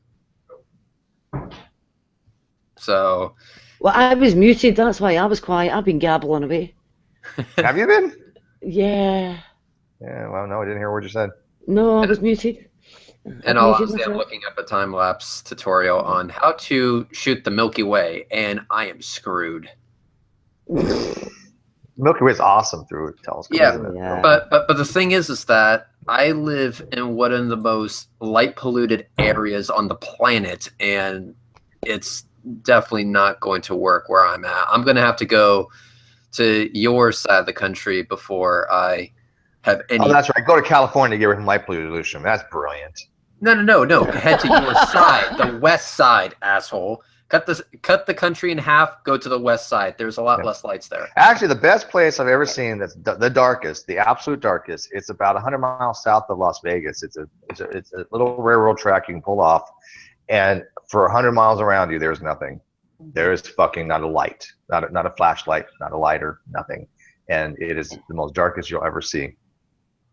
So. Well, I was muted. That's why I was quiet. I've been gabbling away. Have you been? Yeah. Yeah. Well, no, I didn't hear what you said. No, I was muted. And honestly, I'm looking up a time-lapse tutorial on how to shoot the Milky Way, and I am screwed. Milky Way is awesome through a telescope. Yeah. But the thing is that I live in one of the most light-polluted areas on the planet, and it's definitely not going to work where I'm at. I'm going to have to go to your side of the country before I have any. Oh, that's right. Go to California to get rid of light pollution. That's brilliant. No. Head to your side, the west side, asshole. Cut the country in half. Go to the west side. There's a lot less lights there. Actually, the best place I've ever seen that's the darkest, the absolute darkest. It's about 100 miles south of Las Vegas. It's a little railroad track you can pull off, and for 100 miles around you, there's nothing. There is fucking not a light, not a flashlight, not a lighter, nothing, and it is the most darkest you'll ever see.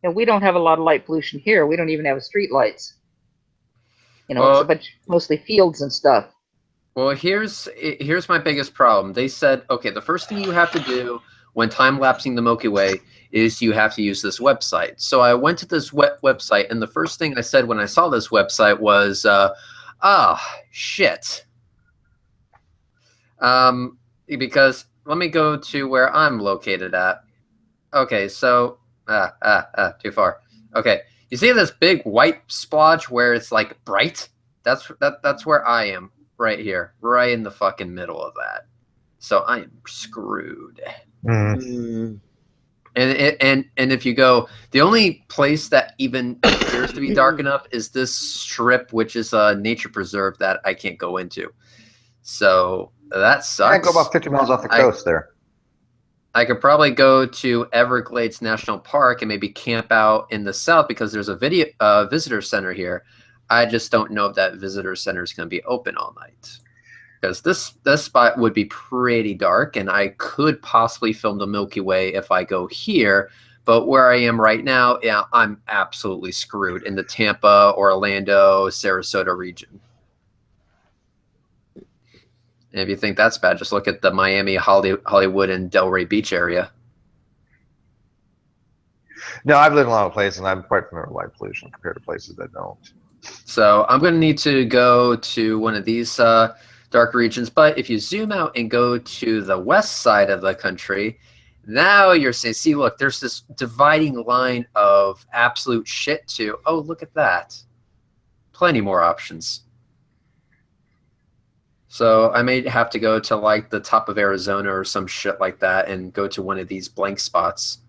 And we don't have a lot of light pollution here. We don't even have street lights. You know, it's a bunch, mostly fields and stuff. Well, here's my biggest problem. They said, okay, the first thing you have to do when time-lapsing the Milky Way is you have to use this website. So I went to this website, and the first thing I said when I saw this website was, shit. Because let me go to where I'm located at. Okay, so, too far. Okay. You see this big white splotch where it's like bright? That's where I am right here, right in the fucking middle of that. So I am screwed. And if you go, the only place that even appears to be dark enough is this strip, which is a nature preserve that I can't go into. So that sucks. I go about 50 miles off the coast there. I could probably go to Everglades National Park and maybe camp out in the south because there's a visitor center here. I just don't know if that visitor center is going to be open all night. Because this spot would be pretty dark, and I could possibly film the Milky Way if I go here. But where I am right now, yeah, I'm absolutely screwed in the Tampa, Orlando, Sarasota region. And if you think that's bad, just look at the Miami, Hollywood, and Delray Beach area. No, I've lived in a lot of places, and I'm quite familiar with light pollution compared to places that don't. So I'm going to need to go to one of these dark regions. But if you zoom out and go to the west side of the country, now you're saying, see, look, there's this dividing line of absolute shit to, oh, look at that. Plenty more options. So I may have to go to like the top of Arizona or some shit like that and go to one of these blank spots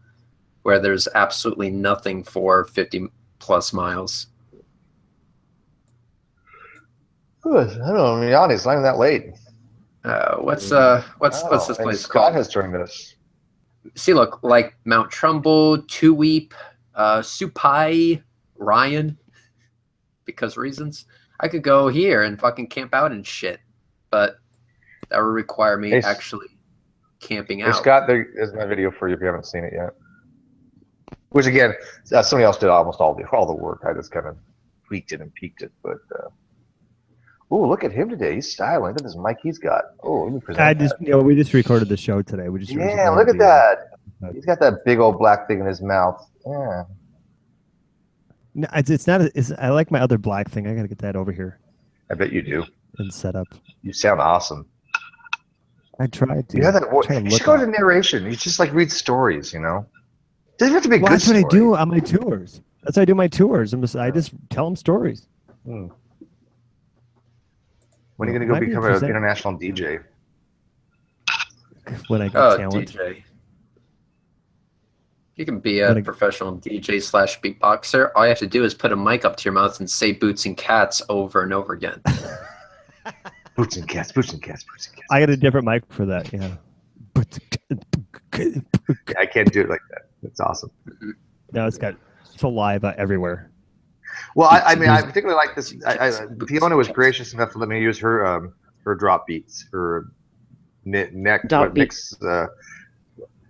where there's absolutely nothing for 50 plus miles. Good. I don't know. I mean, honestly, it's not even that late. What's this place Scott called? has 30 minutes. See, look, like Mount Trumbull, Tuweep, Supai, Ryan, because reasons. I could go here and fucking camp out and shit, but that would require me actually camping out. Scott, there's my video for you if you haven't seen it yet. Which again, somebody else did almost all the work. I just kind of tweaked it and peaked it, but. Oh, look at him today. He's styling. Look at this mic he's got. Oh, let me present that. We just recorded the show today. We just look at that. He's got that big old black thing in his mouth. Yeah. No, it's not. I like my other black thing. I gotta get that over here I bet you do. and set up. You sound awesome. I tried to. You have that voice. Try to You look should go to up. narration. You just like read stories, you know. Doesn't have to be a Well, good that's what story. I do on my tours. That's how I do my tours. I just tell them stories. When are you gonna go Might be become an interesting. international DJ? When I get Oh, talent. DJ. You can be a professional DJ / beatboxer. All you have to do is put a mic up to your mouth and say "boots and cats" over and over again. Boots and cats, boots and cats, boots and cats. I got a different mic for that. Yeah. I can't do it like that. That's awesome. No, it's got saliva everywhere. Well, I mean, I particularly like this. Fiona was gracious enough to let me use her drop beats, her dark beat.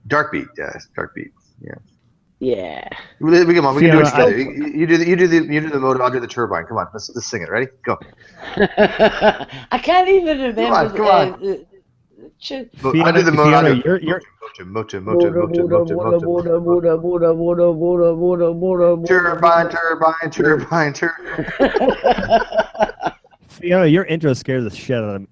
Dark beat, yes, dark beat. Yeah. Yeah. We come on. We can do it together. You do the motor. I'll do the turbine. Come on. Let's sing it. Ready? Go. I can't even remember. Come on. Fiona, I do the motor. You're turbine. Fiona, your intro scares the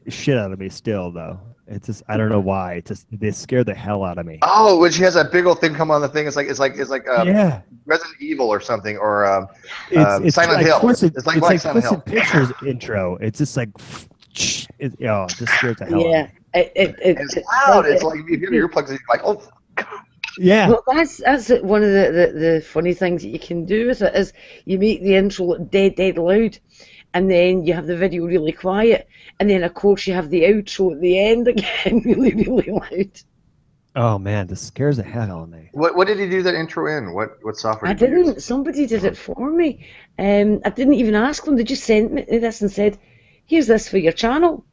shit out of me still, though. It's just, I don't know why. It's just, they scare the hell out of me. Oh, when she has that big old thing come on the thing, it's like yeah. Resident Evil or something, or it's Silent like Hill. Twisted, It's like Silent Hill. Pictures intro. It's just like, it just scares the hell out of me. It's loud. It's like if you have your earplugs, you're like, oh. God. Yeah. Well, that's one of the funny things that you can do with it is you make the intro look dead loud, and then you have the video really quiet, and then of course you have the outro at the end again really loud. Oh man, this scares the hell out of me. What did you do that intro in? What software? I didn't. Somebody did it for me. I didn't even ask them. They just sent me this and said, "Here's this for your channel."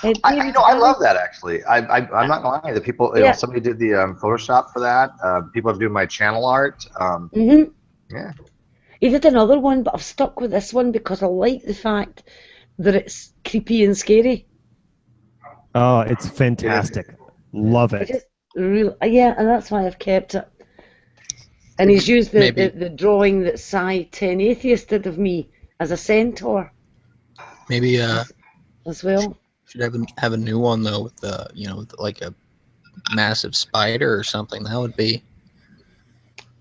I love that actually. I'm not gonna lie. The people, you know, somebody did the Photoshop for that. People do my channel art. Yeah. He did another one, but I've stuck with this one because I like the fact that it's creepy and scary. Oh, it's fantastic. Love it. Just really, yeah, and that's why I've kept it. And he's used the drawing that Cy10 Atheist did of me as a centaur. Maybe as well. Should have a new one though with with like a massive spider or something. That would be.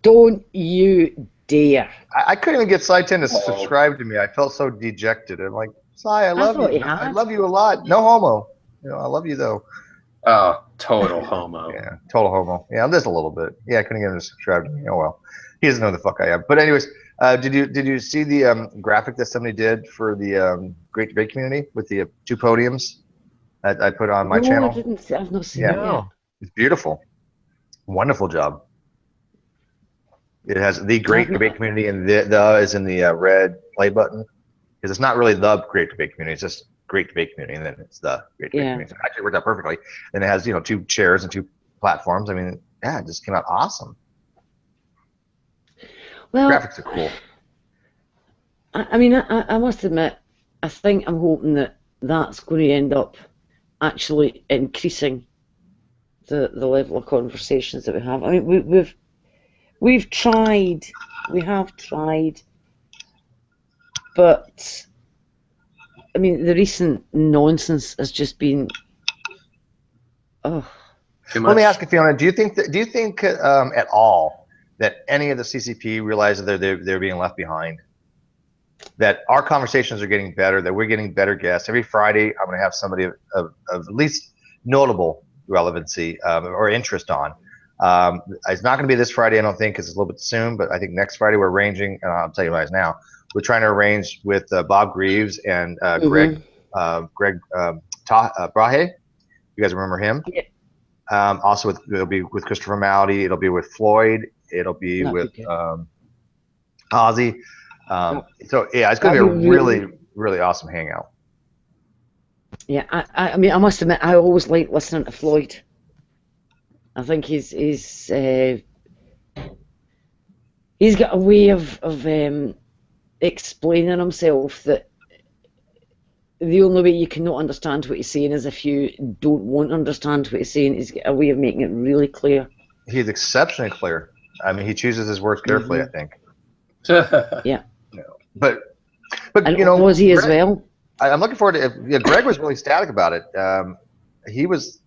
Don't you dare! I couldn't even get Cy10 to subscribe to me. I felt so dejected. I'm like, Cy, I love you. I love you a lot. No homo. You know, I love you though. Oh, total homo. Yeah, total homo. Yeah, just a little bit. Yeah, I couldn't get him to subscribe to me. Oh well, he doesn't know the fuck I am. But anyways, did you see the graphic that somebody did for the Great Debate community with the 2 podiums that I put on my channel? I didn't. I've not seen it yet. It's beautiful. Wonderful job. It has the Great Debate community, and the is in the red play button because it's not really the Great Debate community. It's just Great Debate community, and then it's the Great Debate community. So it actually worked out perfectly. And it has 2 chairs and 2 platforms. I mean, yeah, it just came out awesome. Well, graphics are cool. I mean, I must admit, I think I'm hoping that that's going to end up actually increasing the level of conversations that we have. I mean, we have tried, but I mean, the recent nonsense has just been, Let me ask you, Fiona, do you think at all that any of the CCP realize that they're being left behind? That our conversations are getting better, that we're getting better guests. Every Friday, I'm going to have somebody of at least notable relevancy or interest on. It's not going to be this Friday, I don't think, because it's a little bit soon, but I think next Friday we're arranging, and I'll tell you guys now, we're trying to arrange with Bob Greaves and Greg Brahe. You guys remember him? Yeah. Also, it'll be with Christopher Maldi. It'll be with Floyd. It'll be with Ozzy. So yeah, it's going to be a really, really awesome hangout. Yeah, I mean, I must admit, I always like listening to Floyd. I think he's got a way of explaining himself that the only way you cannot understand what he's saying is if you don't want to understand what he's saying. He's got a way of making it really clear. He's exceptionally clear. I mean, he chooses his words carefully, I think. Yeah. But And you know, was he as Greg, well? I'm looking forward to. Yeah, Greg was really static about it. He was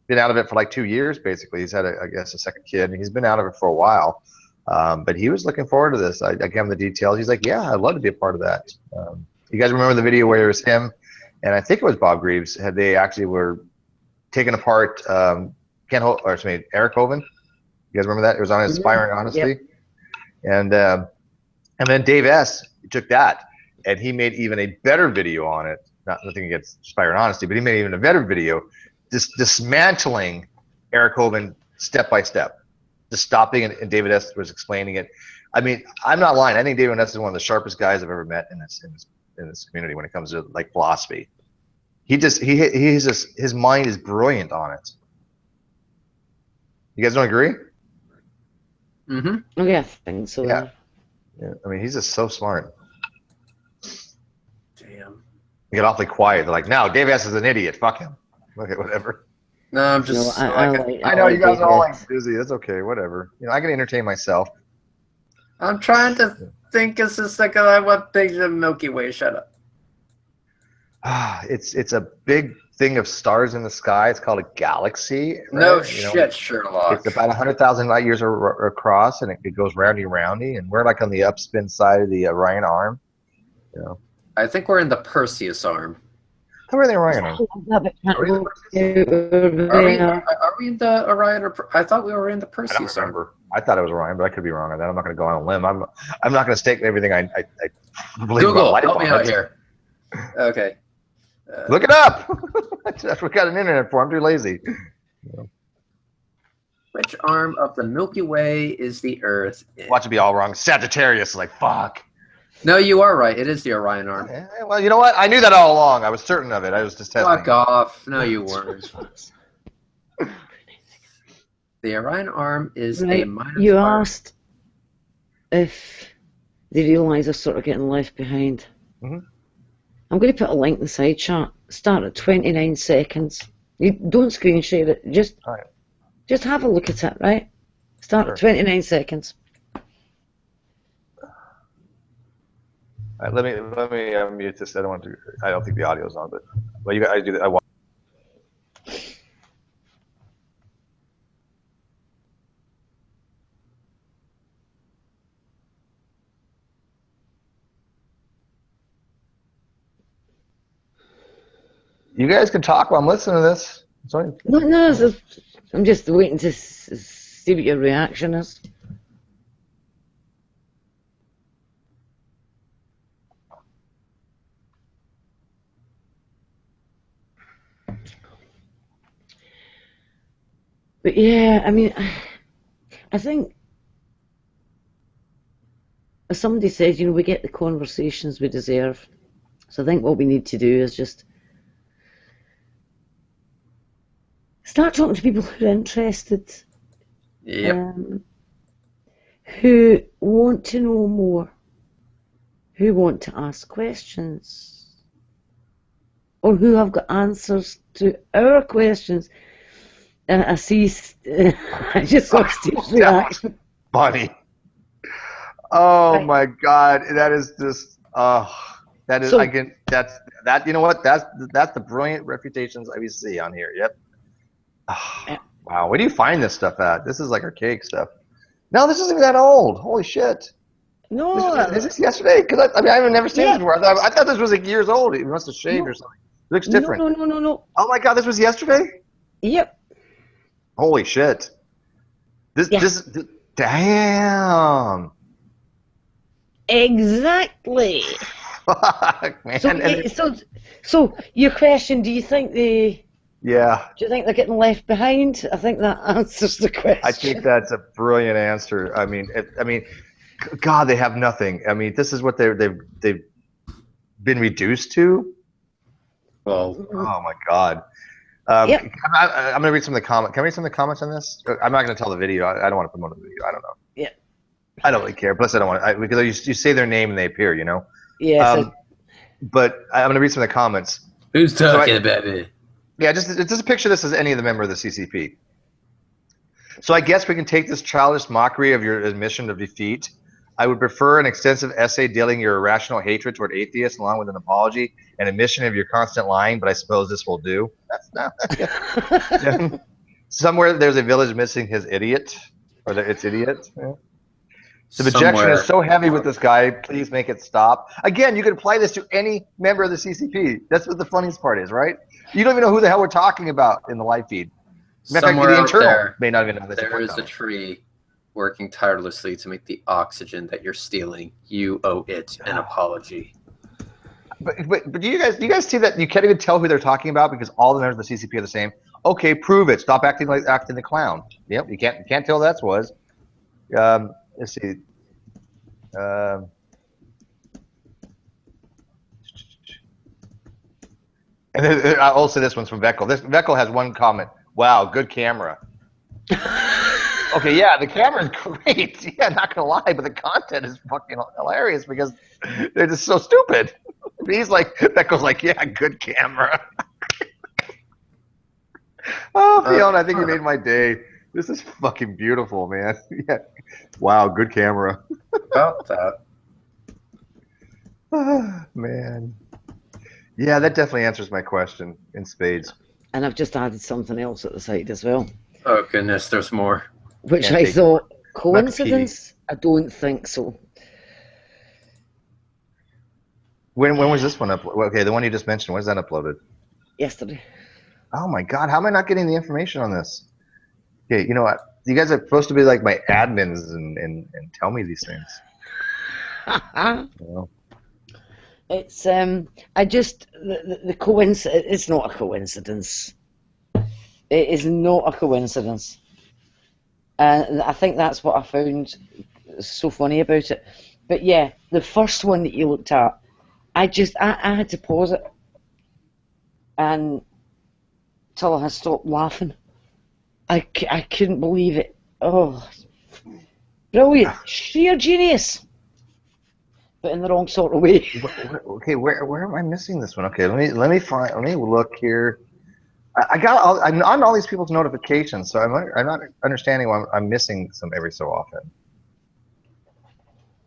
been out of it for like 2 years, basically. He's had, I guess, a second kid, and he's been out of it for a while. But he was looking forward to this. I gave him the details. He's like, "Yeah, I'd love to be a part of that." You guys remember the video where it was him, and I think it was Bob Greaves. Had they actually were taking apart Eric Hovind? You guys remember that? It was on Inspiring Honesty, and then Dave S. took that and he made even a better video on it. Nothing against Inspiring Honesty, but he made even a better video, dismantling Eric Hovind step by step, just stopping it, and David S. was explaining it. I mean, I'm not lying. I think David S. is one of the sharpest guys I've ever met in this community when it comes to like philosophy. His mind is brilliant on it. You guys don't agree? Mm-hmm. Okay, I think so. Yeah. I mean, he's just so smart. Damn. You get awfully quiet. They're like, "No, Dave S. is an idiot. Fuck him." Okay, whatever. No, I'm just. I know you guys are all like busy. That's okay. Whatever. You know, I can entertain myself. I'm trying to think. It's just like I want things in the Milky Way. Shut up. It's a big thing of stars in the sky. It's called a galaxy. Right? No shit, Sherlock. It's about 100,000 light years across, and it goes roundy, and we're like on the upspin side of the Orion arm. You know. I think we're in the Perseus arm. How are the Orion arm? Are we in the Orion? I thought we were in the Perseus I don't remember. arm. I thought it was Orion, but I could be wrong on that. I'm not going to go on a limb. I'm not going to stake everything I believe Google, about life help me on out it. here. Okay. Look it up. That's what we got an internet for. I'm too lazy. Which arm of the Milky Way is the Earth in? Watch it be all wrong. Sagittarius. Like, fuck. No, you are right. It is the Orion arm. Yeah, well, you know what? I knew that all along. I was certain of it. I was just testing. Fuck off. No, you weren't. The Orion arm is a minor You star. asked if they realise they're sort of getting left behind. Mm-hmm. I'm going to put a link in the side chat. Start at 29 seconds. You don't screen share it. Just have a look at it, right? Start at 29 seconds. All right, let me unmute this. I don't think the audio's on, but well, you guys do that. You guys can talk while I'm listening to this. No, I'm just waiting to see what your reaction is. But yeah, I mean, I think, as somebody said, you know, we get the conversations we deserve. So I think what we need to do is just start talking to people who are interested, who want to know more, who want to ask questions, or who have got answers to our questions. I see. I just saw Steve's reaction. Funny. Oh my God, that is just. That is. So, that. You know what? That's the brilliant refutations I see on here. Yep. Wow, where do you find this stuff at? This is like archaic stuff. No, this isn't even that old. Holy shit. No. Is this yesterday? Because I mean, I've never seen this before. I thought this was like years old. It must have shaved or something. It looks different. No. Oh my God, this was yesterday? Yep. Holy shit. This damn. Exactly. Fuck, man. So your question, do you think they're getting left behind? I think that answers the question. I think that's a brilliant answer. I mean, God, they have nothing. I mean, this is what they've been reduced to. Well, oh my God. I'm going to read some of the comments. Can I read some of the comments on this? I'm not going to tell the video. I don't want to promote the video. I don't know. Yeah. I don't really care. Plus, I don't want to, because you say their name and they appear, you know? Yeah. But I'm going to read some of the comments. Who's talking about me? Yeah, just picture this as any of the member of the CCP. So I guess we can take this childish mockery of your admission of defeat I would prefer an extensive essay dealing your irrational hatred toward atheists, along with an apology and admission of your constant lying. But I suppose this will do. That's not. Yeah. Somewhere there's a village missing his idiot, or its idiot. Yeah. The rejection is so heavy with this guy. Please make it stop. Again, you can apply this to any member of the CCP. That's what the funniest part is, right? You don't even know who the hell we're talking about in the live feed. Somewhere the out internal there, may not even know this. there is a tree working tirelessly to make the oxygen that you're stealing. You owe it an apology. But do you guys see that you can't even tell who they're talking about because all the members of the CCP are the same? Okay, prove it. Stop acting the clown. Yep, you can't tell that was. Let's see. And then I'll say this one's from Veckel. Veckel has one comment. Wow, good camera. Okay, yeah, the camera's great. Yeah, not gonna lie, but the content is fucking hilarious because they're just so stupid. He's like, Beckel's like, yeah, good camera. Oh, Fiona, I think you made my day. This is fucking beautiful, man. Yeah. Wow, good camera. About that. Man. Yeah, that definitely answers my question in spades. And I've just added something else at the site as well. Oh, goodness, there's more. Which I thought, coincidence? I don't think so. When was this one uploaded? Okay, the one you just mentioned, when was that uploaded? Yesterday. Oh my God, how am I not getting the information on this? Okay, you know what? You guys are supposed to be like my admins and tell me these things. Well. It's I just the coincidence. It's not a coincidence. It is not a coincidence, and I think that's what I found so funny about it. But yeah, the first one that you looked at, I had to pause it, and till I stopped laughing. I couldn't believe it. Oh, brilliant, sheer genius. But in the wrong sort of way. Okay, where am I missing this one? Okay, let me look here. I'm on all these people's notifications, so I'm not understanding why I'm missing some every so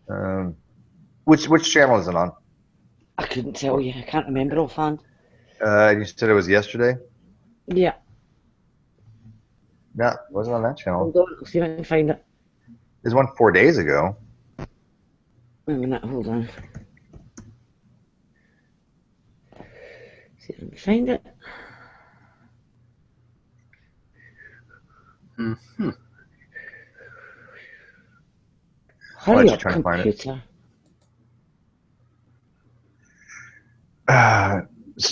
often. Which channel is it on? I couldn't tell you. I can't remember offhand. You said it was yesterday? Yeah. No, it wasn't on that channel. Hold on, I'll see if I can find it. There's one 4 days ago. Wait a minute, hold on. See if I can find it. Mm-hmm. Hurry up, computer.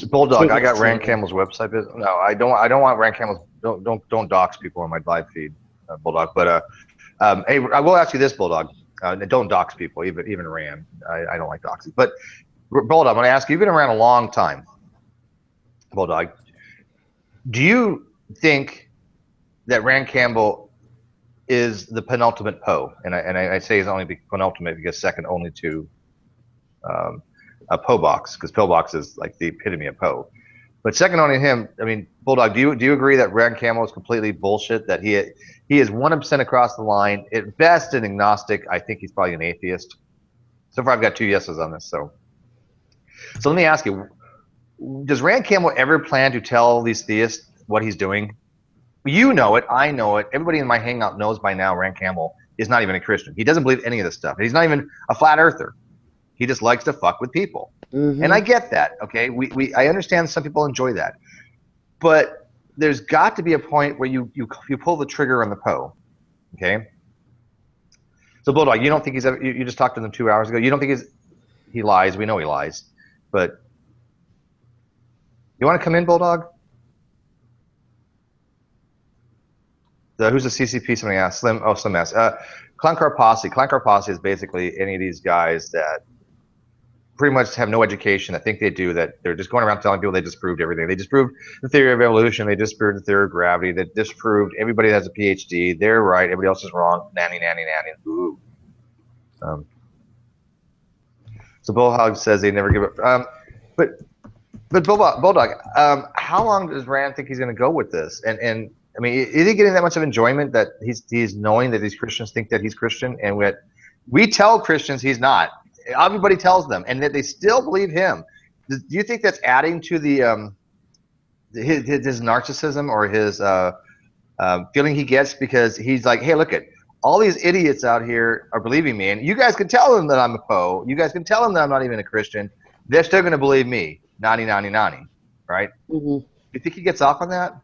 Bulldog, I got Rand Campbell's website. No, I don't want Rand Campbell's. Don't dox people on my live feed, Bulldog. But hey, I will ask you this, Bulldog. Don't dox people, even Rand. I don't like doxing. But Bulldog, I'm going to ask you. You've been around a long time, Bulldog. Do you think that Rand Campbell is the penultimate Poe? And I say he's only penultimate because second only to a Poe box, because Poe box is like the epitome of Poe. But second only to him, I mean, Bulldog, do you agree that Rand Campbell is completely bullshit? That he is 100% across the line. At best, an agnostic. I think he's probably an atheist. So far, I've got 2 yeses on this. So let me ask you: does Rand Campbell ever plan to tell these theists what he's doing? You know it. I know it. Everybody in my Hangout knows by now. Rand Campbell is not even a Christian. He doesn't believe any of this stuff. He's not even a flat earther. He just likes to fuck with people. Mm-hmm. And I get that, okay? I understand some people enjoy that. But there's got to be a point where you pull the trigger on the Poe, okay? So, Bulldog, you don't think he's ever, you just talked to them 2 hours ago. You don't think he lies. We know he lies. But you want to come in, Bulldog? Who's the CCP? Somebody asked. Slim asked. Clowncar Posse. Clowncar Posse is basically any of these guys that pretty much have no education, that think they do, that they're just going around telling people they disproved everything. They disproved the theory of evolution. They disproved the theory of gravity. They disproved everybody has a PhD. They're right. Everybody else is wrong. Nanny. Ooh. So Bullhog says they never give up. But Bulldog, how long does Rand think he's going to go with this? And I mean, is he getting that much of enjoyment that he's knowing that these Christians think that he's Christian, and that We tell Christians he's not. Everybody tells them, and that they still believe him. Do you think that's adding to the his narcissism or his feeling he gets because he's like, hey, look at all these idiots out here are believing me, and you guys can tell them that I'm a foe. You guys can tell them that I'm not even a Christian. They're still going to believe me. 90, right? Mm-hmm. Do you think he gets off on that?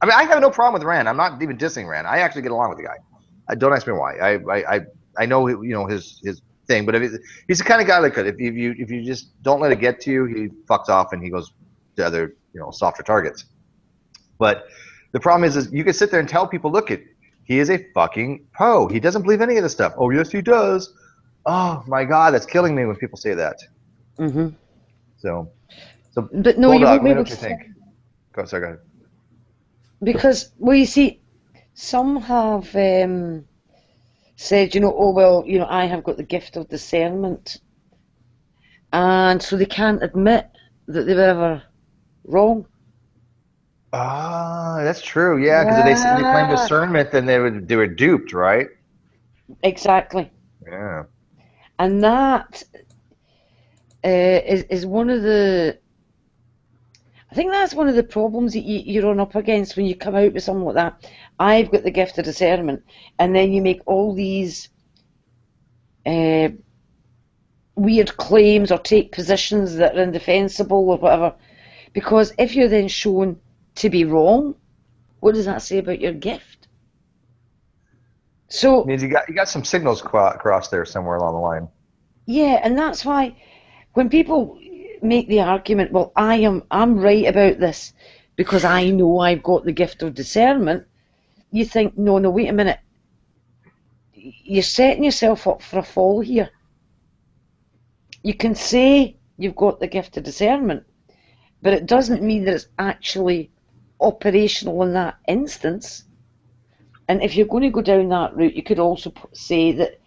I mean, I have no problem with Rand. I'm not even dissing Rand. I actually get along with the guy. Don't ask me why. I know his thing, but he's the kind of guy like that. If you just don't let it get to you, he fucks off and he goes to other softer targets. But the problem is you can sit there and tell people, look, he is a fucking Poe. He doesn't believe any of this stuff. Oh yes, he does. Oh my God, that's killing me when people say that. Mm-hmm. So but no, you won't be able to think. Go ahead. Because, well, you see, some have said, oh, well, I have got the gift of discernment. And so they can't admit that they were ever wrong. Ah, that's true. Yeah, because if they claim discernment, then they were duped, right? Exactly. Yeah. And that is one of the... I think that's one of the problems that you run up against when you come out with something like that. I've got the gift of discernment, and then you make all these weird claims or take positions that are indefensible or whatever. Because if you're then shown to be wrong, what does that say about your gift? So it means you got some signals crossed there somewhere along the line. Yeah, and that's why when people make the argument, well, I'm right about this because I know I've got the gift of discernment, you think, no, wait a minute. You're setting yourself up for a fall here. You can say you've got the gift of discernment, but it doesn't mean that it's actually operational in that instance. And if you're going to go down that route, you could also say that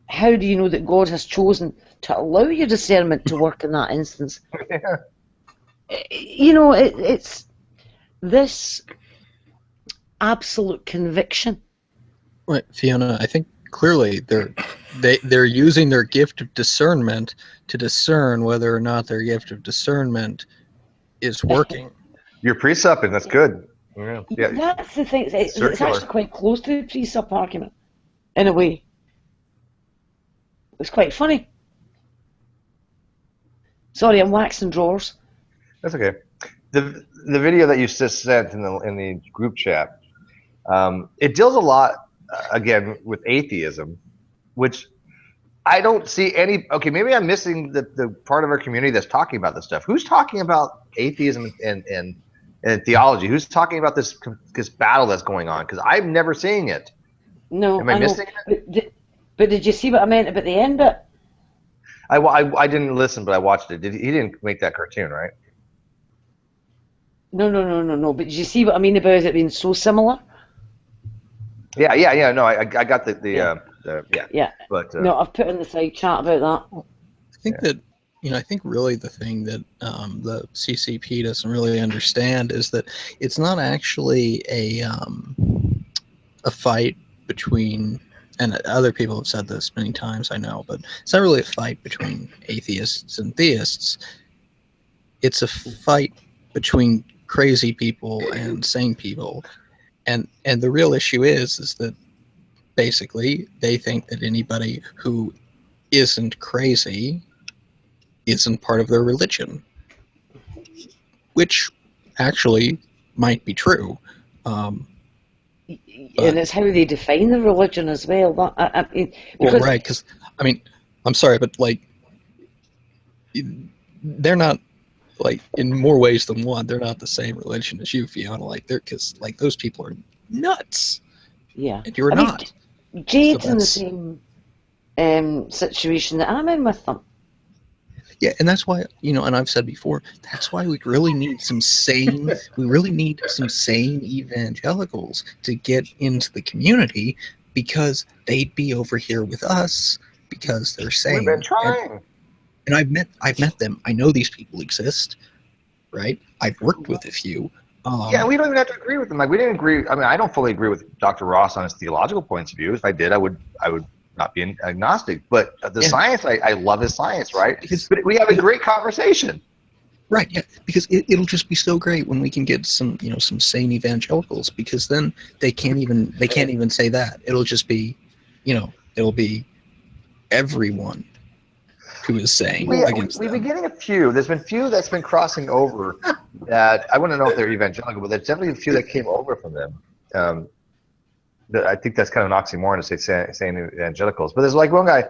how do you know that God has chosen to allow your discernment to work in that instance? Yeah. It's this absolute conviction. Right, Fiona, I think clearly they're using their gift of discernment to discern whether or not their gift of discernment is working. You're pre-supping, that's good. Yeah. That's the thing. It's actually quite close to the pre-sup argument, in a way. It's quite funny. Sorry, I'm waxing drawers. That's okay. The video that you just sent in the group chat, it deals a lot again with atheism, which I don't see any. Okay, maybe I'm missing the part of our community that's talking about this stuff. Who's talking about atheism and theology? Who's talking about this battle that's going on? Because I'm never seeing it. No, am I missing it? But did you see what I meant about the end bit? I didn't listen, but I watched it. He didn't make that cartoon, right? No. But did you see what I mean about it being so similar? Yeah. No, I got the. But no, I've put in the side chat about that. I think that I think really the thing that the CCP doesn't really understand is that it's not actually a fight between. And other people have said this many times, I know, but it's not really a fight between atheists and theists. It's a fight between crazy people and sane people. And the real issue is that basically they think that anybody who isn't crazy isn't part of their religion, which actually might be true. And it's how they define the religion as well. Right, because I'm sorry, but they're not in more ways than one. They're not the same religion as you, Fiona. Because those people are nuts. Yeah, and you're not. Jade's in the same situation that I'm in with them. Yeah, and that's why, and I've said before, that's why we really need some sane evangelicals to get into the community, because they'd be over here with us because they're sane. We've been trying. And I've met them. I know these people exist, right? I've worked with a few. Yeah, we don't even have to agree with them. We didn't agree. I mean, I don't fully agree with Dr. Ross on his theological points of view. If I did, I would not being agnostic, but the science, I love his science, right? But we have a great conversation. Right, yeah, because it'll just be so great when we can get some, some sane evangelicals, because then they can't even say that. It'll just be, it'll be everyone who is saying against them. We've been getting a few. There's been few that's been crossing over that I wouldn't know if they're evangelical, but there's definitely a few that came over from them. I think that's kind of an oxymoron to say saying evangelicals. But there's like one guy,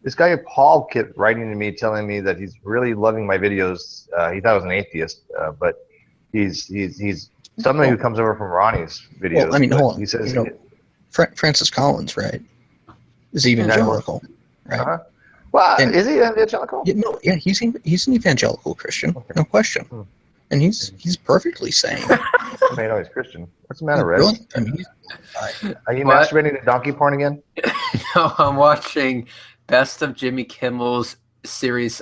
this guy Paul kept writing to me, telling me that he's really loving my videos. He thought I was an atheist, but he's somebody who comes over from Ronnie's videos. Well, I mean, hold on. He says, Francis Collins, right, is evangelical, right? Uh-huh. Well, And- is he evangelical? Yeah, he's an evangelical Christian, no question, and he's perfectly sane. I mean, he's Christian. What's the matter, Red? Really? I mean, Are you What? masturbating to donkey porn again? No, I'm watching Best of Jimmy Kimmel's series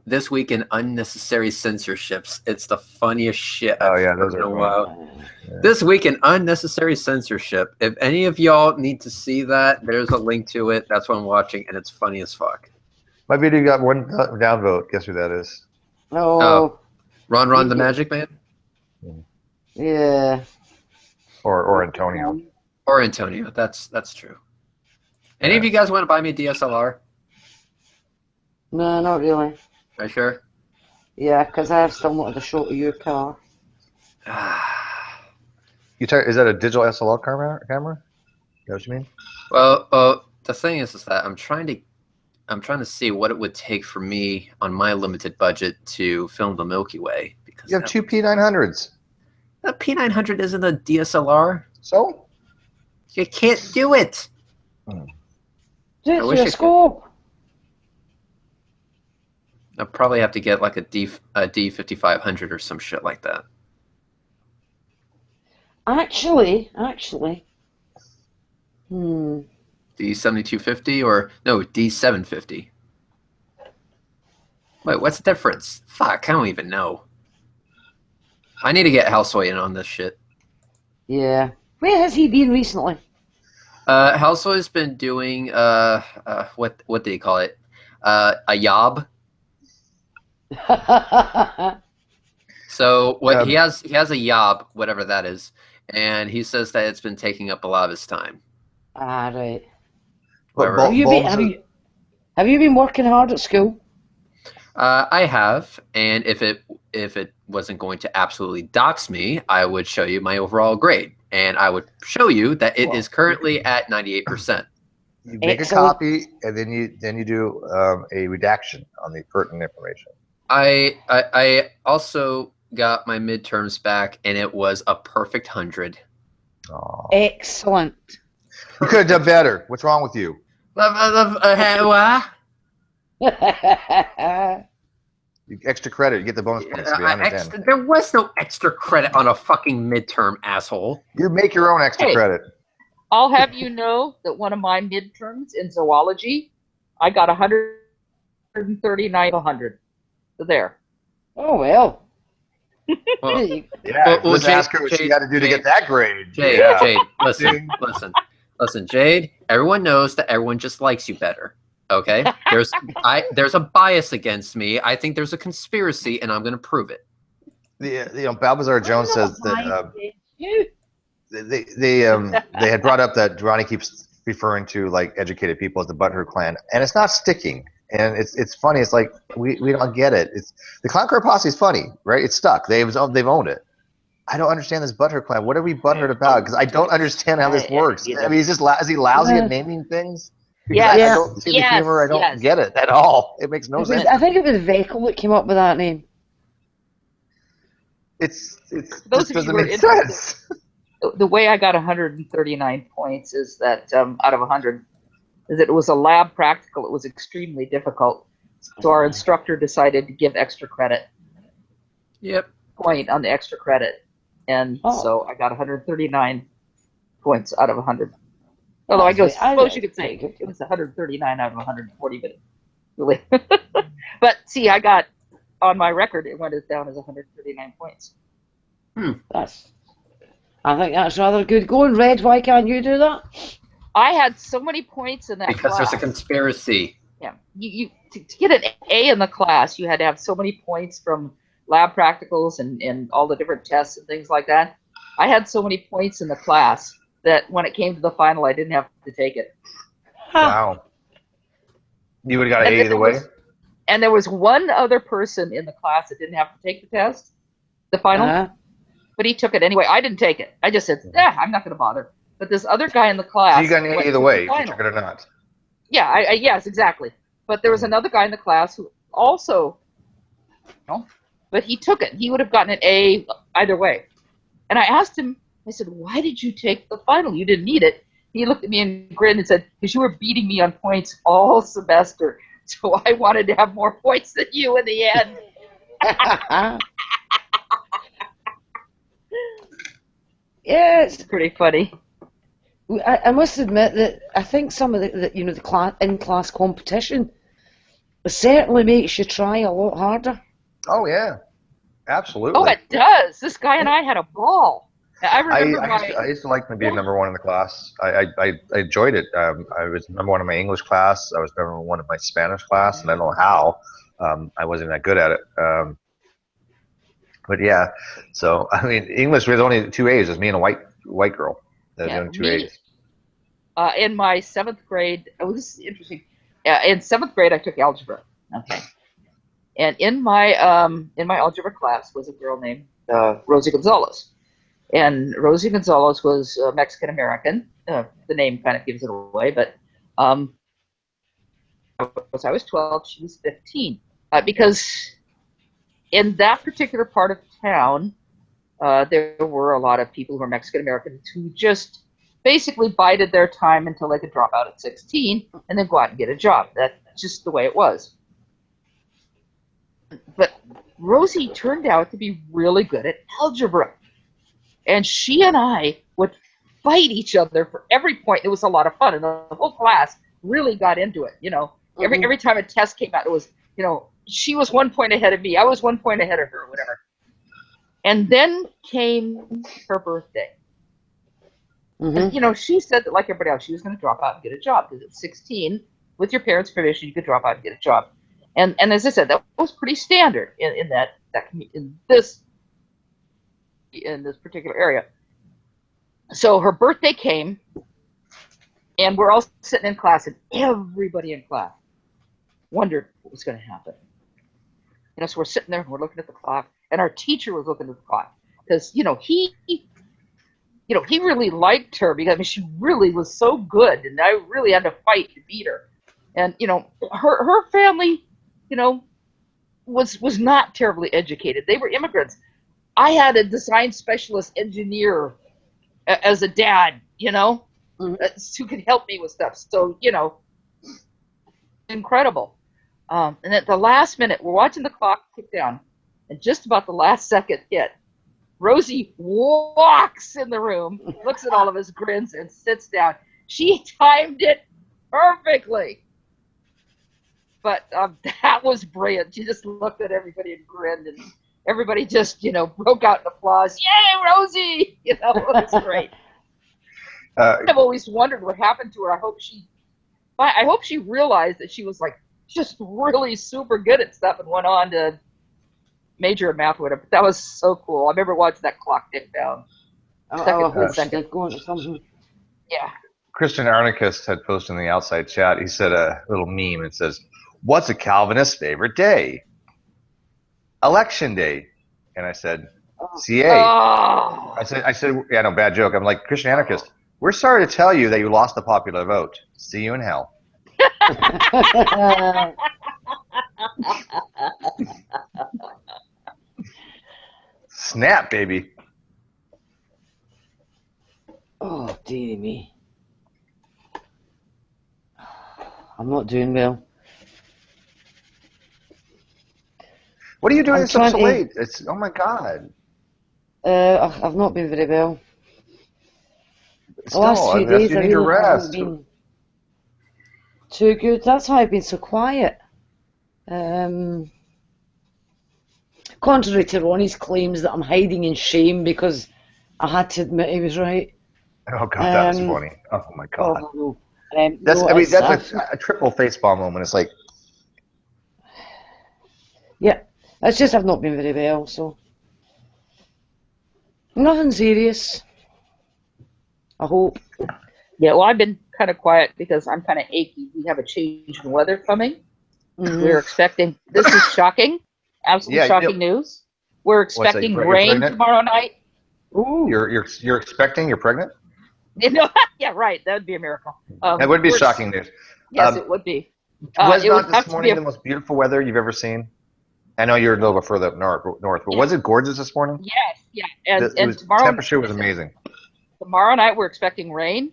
this week in Unnecessary Censorships. It's the funniest shit Oh, I've yeah, heard those in are a fun. while. This week in Unnecessary Censorship. If any of y'all need to see that, there's a link to it. That's what I'm watching, and it's funny as fuck. My video got one downvote. Guess who that is? Oh, Ron the Magic Man? yeah. Or Antonio. Or Antonio. That's true. Any of you guys want to buy me a DSLR? No, not really. Are you sure? Yeah, because I have still wanted to show to your car. Is that a digital SLR camera? Is that what you mean? Well, the thing is that I'm trying to see what it would take for me on my limited budget to film the Milky Way, because You have two P900s. that P900 isn't a DSLR. So? You can't do it. Do I it wish through I a could. scope. I'll probably have to get like a D5500 or some shit like that. Actually. D7250 or no, D750. Wait, what's the difference? Fuck, I don't even know. I need to get Housewife in on this shit. Yeah. Where has he been recently? Housewife's been doing what do you call it? A yob. So what he has a yob, whatever that is, and he says that it's been taking up a lot of his time. Ah, right. Whatever. Have you been working hard at school? I have, and if it wasn't going to absolutely dox me, I would show you my overall grade, and I would show you that it is currently at 98%. You make a copy, and then you do a redaction on the pertinent information. I also got my midterms back, and it was a perfect 100. Aww. Excellent. You could have done better. What's wrong with you? Extra credit. You get the bonus points. To be 110. There was no extra credit on a fucking midterm, asshole. You make your own extra credit. I'll have you know that one of my midterms in zoology, I got 139 of 100. So there. Oh, well. Well, Yeah, well, let's Jade- ask her what she Jade- got to do to get that grade. Jade, Yeah. Jade, listen, Jade. Everyone knows that everyone just likes you better. Okay, there's a bias against me. I think there's a conspiracy, and I'm going to prove it. Balthazar Jones says that they had brought up that Ronnie keeps referring to like educated people as the Butthurt Clan, and it's not sticking. And it's funny. It's like we don't get it. It's the Clown Car Posse is funny, right? It's stuck. They've owned it. I don't understand this Butthurt Clan. What are we butthurt about? Because I don't understand how this works. I mean, is he lousy at naming things? Yes. I don't see the humor. I don't get it at all. It makes no sense. I think it was Vekel that came up with that name. It Those just of you doesn't who are make sense. The way I got 139 points is that out of 100 is that it was a lab practical. It was extremely difficult. So our instructor decided to give extra credit. Yep. Point on the extra credit. And so I got 139 points out of 100. Although I suppose you could say it was 139 out of 140, but really. But see, I got on my record, it went down as 139 points. I think that's rather good going. Red, why can't you do that? I had so many points in that Because class. there's a conspiracy. Yeah, to get an A in the class, you had to have so many points from lab practicals and all the different tests and things like that. I had so many points in the class that when it came to the final, I didn't have to take it. Wow. You would have got an A either way? And there was one other person in the class that didn't have to take the test, the final, but he took it anyway. I didn't take it. I just said, I'm not going to bother. But this other guy in the class. So you got an A either way, if you took it or not. Yeah, yes, exactly. But there was another guy in the class who also, but he took it. He would have gotten an A either way. And I asked him, I said, why did you take the final? You didn't need it. He looked at me and grinned and said, because you were beating me on points all semester. So I wanted to have more points than you in the end. Yeah, it's pretty funny. I must admit that I think some of the in-class competition certainly makes you try a lot harder. Oh yeah, absolutely. Oh, it does. This guy and I had a ball. I remember I used to like to be number one in the class. I enjoyed it. I was number one in my English class. I was number one in my Spanish class, and I don't know how. I wasn't that good at it. But yeah, so I mean, English was only 2 A's. It was me and a white girl. The only 2 A's. In my 7th grade, this is interesting. In 7th grade, I took algebra. Okay. And in my algebra class was a girl named Rosie Gonzalez. And Rosie Gonzalez was Mexican American. The name kind of gives it away, but I was 12, she was 15. Because in that particular part of town, there were a lot of people who were Mexican Americans who just basically bided their time until they could drop out at 16 and then go out and get a job. That's just the way it was. But Rosie turned out to be really good at algebra. And she and I would fight each other for every point. It was a lot of fun. And the whole class really got into it. Every time a test came out, it was, she was 1 point ahead of me. I was 1 point ahead of her, whatever. And then came her birthday. And, she said that, like everybody else, she was going to drop out and get a job because at 16, with your parents' permission, you could drop out and get a job. And as I said, that was pretty standard in this particular area. So her birthday came, and we're all sitting in class, and everybody in class wondered what was going to happen. So we're sitting there and we're looking at the clock, and our teacher was looking at the clock because he really liked her because she really was so good, and I really had to fight to beat her. And her family, was not terribly educated. They were immigrants. I had a design specialist engineer as a dad, who could help me with stuff. So incredible. And at the last minute, we're watching the clock tick down, and just about the last second hit, Rosie walks in the room, looks at all of us, grins, and sits down. She timed it perfectly. But that was brilliant. She just looked at everybody and grinned, and everybody just, broke out in applause. Yay, Rosie! It was great. I've always wondered what happened to her. I hope she realized that she was just really super good at stuff and went on to major in math or whatever. That was so cool. I remember watching that clock tick down. Second. Going to something. Yeah. Christian Arnicus had posted in the outside chat. He said a little meme. It says, "What's a Calvinist's favorite day?" Election day. And I said, CA. Oh. I said, yeah, no, bad joke. I'm like, Christian Anarchist, we're sorry to tell you that you lost the popular vote. See you in hell. Snap, baby. Oh, dearie me. I'm not doing well. What are you doing so late? It's, oh my God. I've not been very well. The last 2 days, I really haven't been too good. That's why I've been so quiet. Contrary to Ronnie's claims that I'm hiding in shame because I had to admit he was right. Oh god, that's funny. Oh my god. Oh, That's no, I mean it's, that's a triple facepalm moment. It's like yeah, it's just I've not been very well, so nothing serious. I hope. Yeah, well, I've been kind of quiet because I'm kind of achy. We have a change in weather coming. We're expecting, this is shocking, absolutely shocking news. We're expecting rain tomorrow night. Ooh. You're expecting? You're pregnant? Yeah, right. That would be a miracle. That would be shocking news. Yes, it would be. Was not this morning the most beautiful weather you've ever seen? I know you're a little bit further up north, but was it gorgeous this morning? Yes, yeah. And tomorrow, temperature was amazing. Tomorrow night we're expecting rain.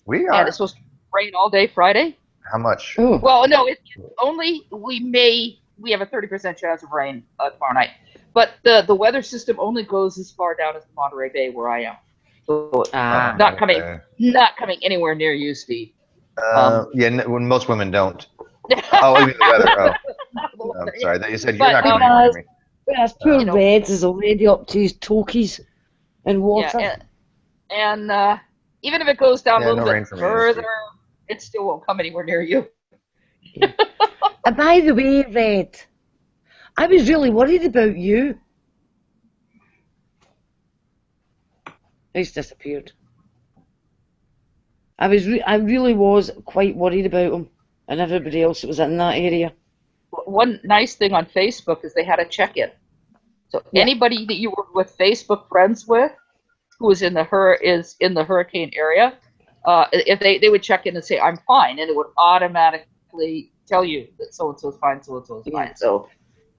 We are. And it's supposed to rain all day Friday. How much? Ooh. Well, no, it's only we have a 30% chance of rain tomorrow night. But the weather system only goes as far down as Monterey Bay where I am. So not coming anywhere near you, Steve. Yeah, when most women don't. Oh, even the weather. Oh, I'm sorry. You said you're not coming near me. Whereas poor Reds is already up to his tokies in water. Yeah, and even if it goes down a little bit further, it still won't come anywhere near you. And by the way, Red, I was really worried about you. He's disappeared. I really was quite worried about him and everybody else that was in that area. One nice thing on Facebook is they had a check-in. So anybody that you were with Facebook friends with who is in the hurricane area, if they would check in and say, I'm fine, and it would automatically tell you that so-and-so is fine, so-and-so is fine. So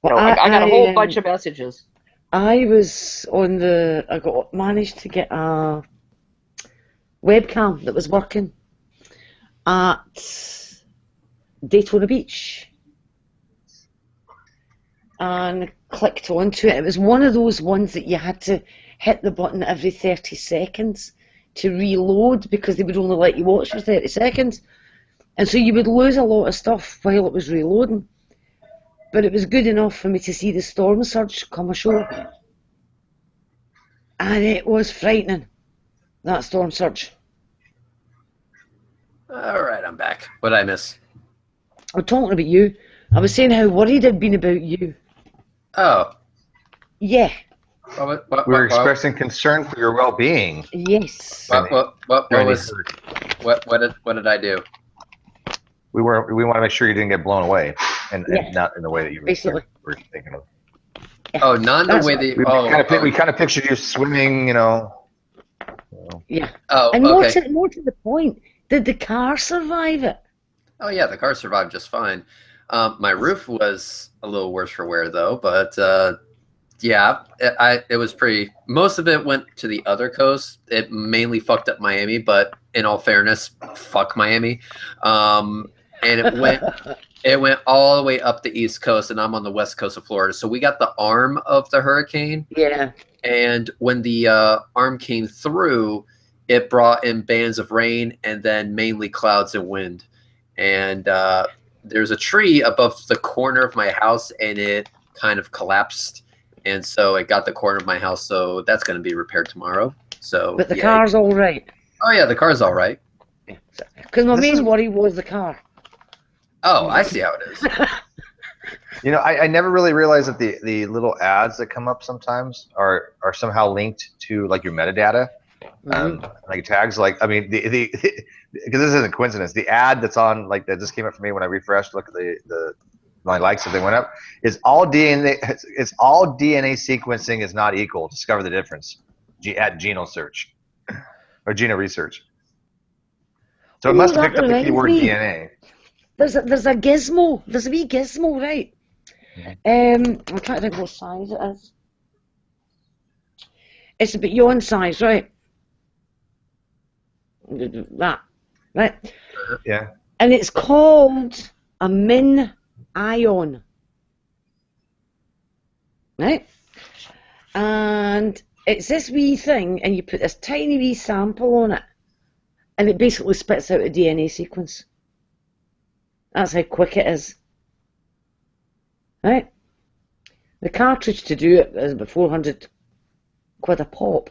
I got a whole bunch of messages. I was managed to get a webcam that was working at Daytona Beach and clicked onto it. It was one of those ones that you had to hit the button every 30 seconds to reload because they would only let you watch for 30 seconds. And so you would lose a lot of stuff while it was reloading. But it was good enough for me to see the storm surge come ashore. And it was frightening, that storm surge. All right, I'm back. What did I miss? I'm talking about you. I was saying how worried I'd been about you. Oh. Yeah. We're expressing concern for your well-being. Yes. What did I do? We want to make sure you didn't get blown away, and not in the way that you were thinking of. Yeah. Oh, not in the way that we kind of pictured you swimming, Yeah. Oh, and okay. more to the point, did the car survive it? Oh yeah, the car survived just fine. My roof was a little worse for wear though, but yeah, it was pretty. Most of it went to the other coast. It mainly fucked up Miami, but in all fairness, fuck Miami. And it went all the way up the East Coast, and I'm on the West Coast of Florida. So we got the arm of the hurricane. Yeah. And when the arm came through, it brought in bands of rain and then mainly clouds and wind. And there's a tree above the corner of my house, and it kind of collapsed. And so it got the corner of my house, so that's going to be repaired tomorrow. So, but the car's all right. Oh, yeah, the car's all right. Because my main worry was the car. Oh, I see how it is. I never really realized that the little ads that come up sometimes are somehow linked to like your metadata, like tags. Like because this isn't a coincidence. The ad that's on that just came up for me when I refreshed. Look at my likes if they went up. Is all DNA. It's all DNA sequencing is not equal. Discover the difference. At Genome search or Genome research. So it must have picked up the keyword DNA. There's a gizmo. There's a wee gizmo, right? I'm trying to think what size it is. It's a bit beyond size, right? That, right? Yeah. And it's called a min ion, right? And it's this wee thing, and you put this tiny wee sample on it, and it basically spits out a DNA sequence. That's how quick it is. Right? The cartridge to do it is about 400 quid a pop.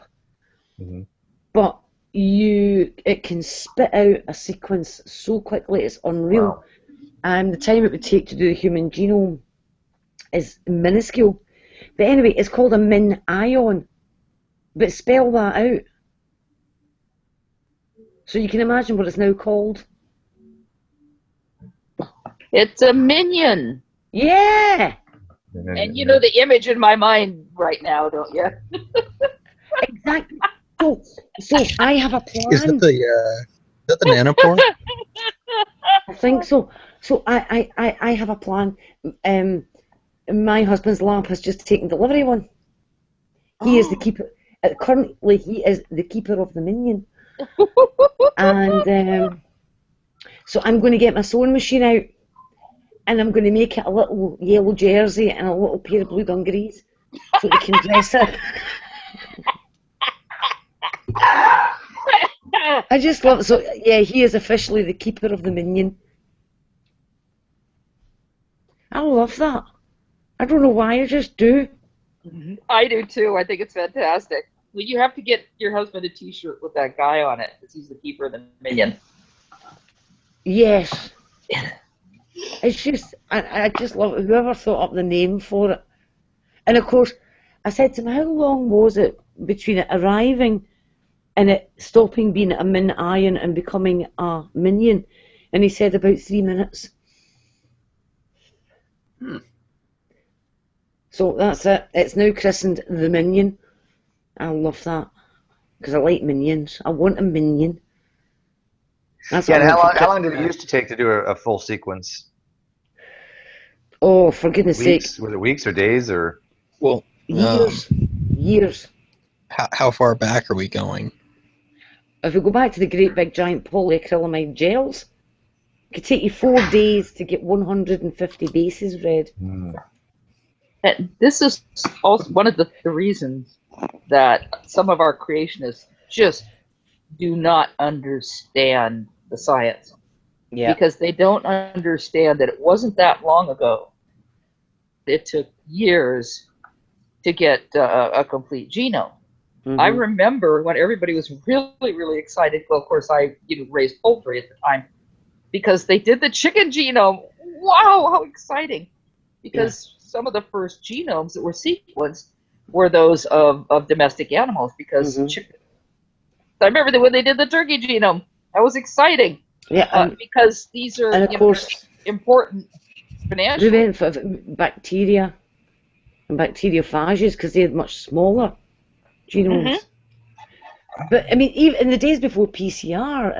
But it can spit out a sequence so quickly, it's unreal. Wow. And the time it would take to do the human genome is minuscule. But anyway, it's called a min-ion. But spell that out. So you can imagine what it's now called. It's a minion. Yeah! And you know the image in my mind right now, don't you? Exactly. So I have a plan. Is that the nanopore? I think so. So I have a plan. My husband's lab has just taken delivery of one. He is the keeper. Currently, he is the keeper of the minion. And so I'm going to get my sewing machine out, and I'm going to make it a little yellow jersey and a little pair of blue dungarees, so they can dress it. I just love it. So yeah, he is officially the keeper of the minion. I love that. I don't know why, I just do. I do too. I think it's fantastic. Well, you have to get your husband a T-shirt with that guy on it, because he's the keeper of the minion. Yes. It's just, I just love it. Whoever thought up the name for it. And of course, I said to him, how long was it between it arriving and it stopping being a min-ion and becoming a minion? And he said about 3 minutes. So that's it. It's now christened the Minion. I love that. Because I like minions. I want a minion. That's Yeah, and what how long did it used to take to do a full sequence? Oh, for goodness Weeks? sake. Was it weeks or days or? Well, Years. Years. How far back are we going? If we go back to the great big giant polyacrylamide gels, it could take you 4 days to get 150 bases read. And this is also one of the reasons that some of our creationists just do not understand the science. Yeah. Because they don't understand that it wasn't that long ago. It took years to get a complete genome. I remember when everybody was really, really excited. Well, of course, I raised poultry at the time, because they did the chicken genome. Wow, how exciting! Because some of the first genomes that were sequenced were those of domestic animals, because chicken. I remember that when they did the turkey genome, that was exciting. Yeah, because these are and of course, important financially. We went for bacteria and bacteriophages because they had much smaller genomes. But I mean, even in the days before PCR,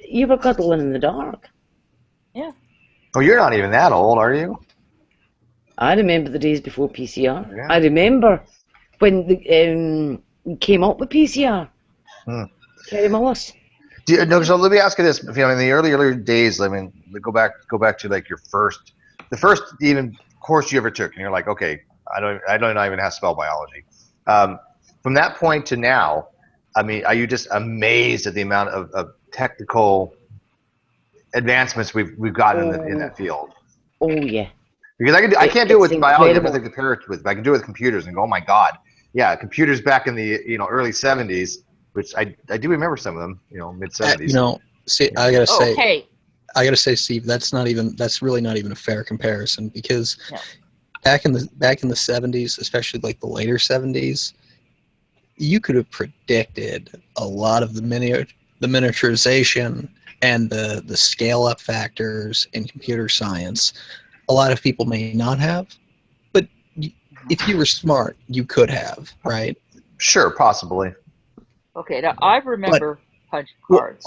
you were cuddling in the dark. Yeah. Oh, you're not even that old, are you? I remember the days before PCR. Yeah. I remember when the came up with PCR. Kerry Mullis. No, so let me ask you this: in the early days, I mean, go back to like the first even course you ever took, and you're like, okay, I don't even have to spell biology. From that point to now, I mean, are you just amazed at the amount of technical advancements we've gotten in that field? Oh yeah. Because I can't do it with biology. I have to compare it with. I can do it with computers and go, oh my god, yeah, computers back in the early '70s. Which I do remember some of them, mid '70s. See, I gotta say, Steve, that's really not even a fair comparison, because back in the '70s, especially like the later '70s, you could have predicted a lot of the miniaturization and the scale up factors in computer science. A lot of people may not have, but if you were smart, you could have, right? Sure, possibly. Okay, now I remember punch cards.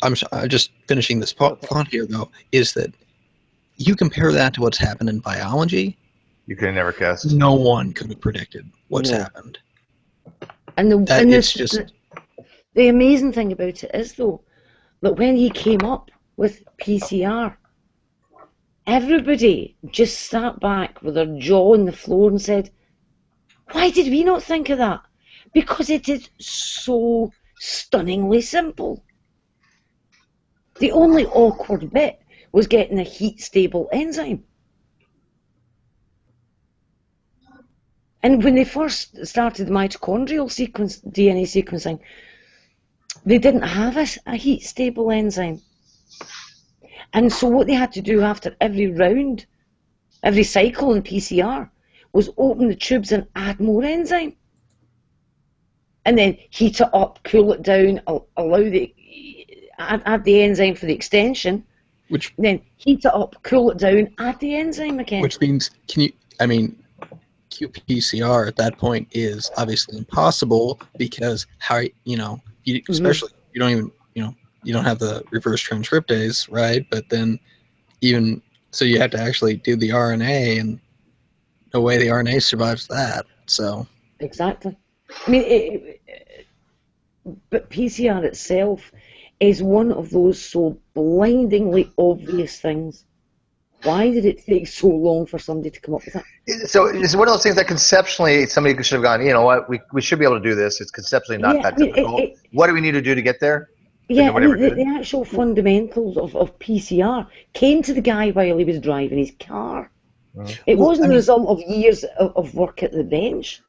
I'm just finishing this thought here, though, is that you compare that to what's happened in biology. You could have never guessed. No one could have predicted what's happened. And the amazing thing about it is, though, that when he came up with PCR, everybody just sat back with their jaw on the floor and said, why did we not think of that? Because it is so stunningly simple. The only awkward bit was getting a heat-stable enzyme. And when they first started the mitochondrial DNA sequencing, they didn't have a heat-stable enzyme. And so what they had to do after every round, every cycle in PCR, was open the tubes and add more enzyme. And then heat it up, cool it down, add the enzyme for the extension. Then heat it up, cool it down, add the enzyme again. Which means, qPCR at that point is obviously impossible because especially you don't even, you don't have the reverse transcriptase, right? But then so you have to actually do the RNA, and no way the RNA survives that. So exactly. I mean, but PCR itself is one of those so blindingly obvious things. Why did it take so long for somebody to come up with that? So it's one of those things that conceptually somebody should have gone, you know what, we should be able to do this. It's conceptually not that difficult. What do we need to do to get there? Yeah, the actual fundamentals of PCR came to the guy while he was driving his car. It wasn't the result of years of work at the bench.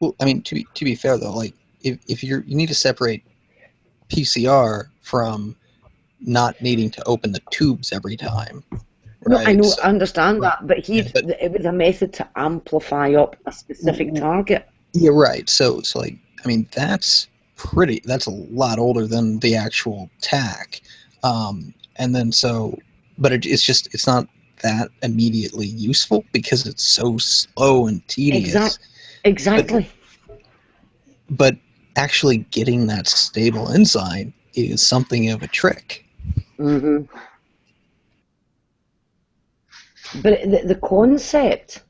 Well, I mean, to be fair though, like if you need to separate PCR from not needing to open the tubes every time. Right? No, I know, I understand that, but it was a method to amplify up a specific target. Yeah, right. So like, I mean, that's a lot older than the actual TAC. And then but it's not that immediately useful because it's so slow and tedious. Exactly. But actually getting that stable enzyme is something of a trick. Mm-hmm. But the concept,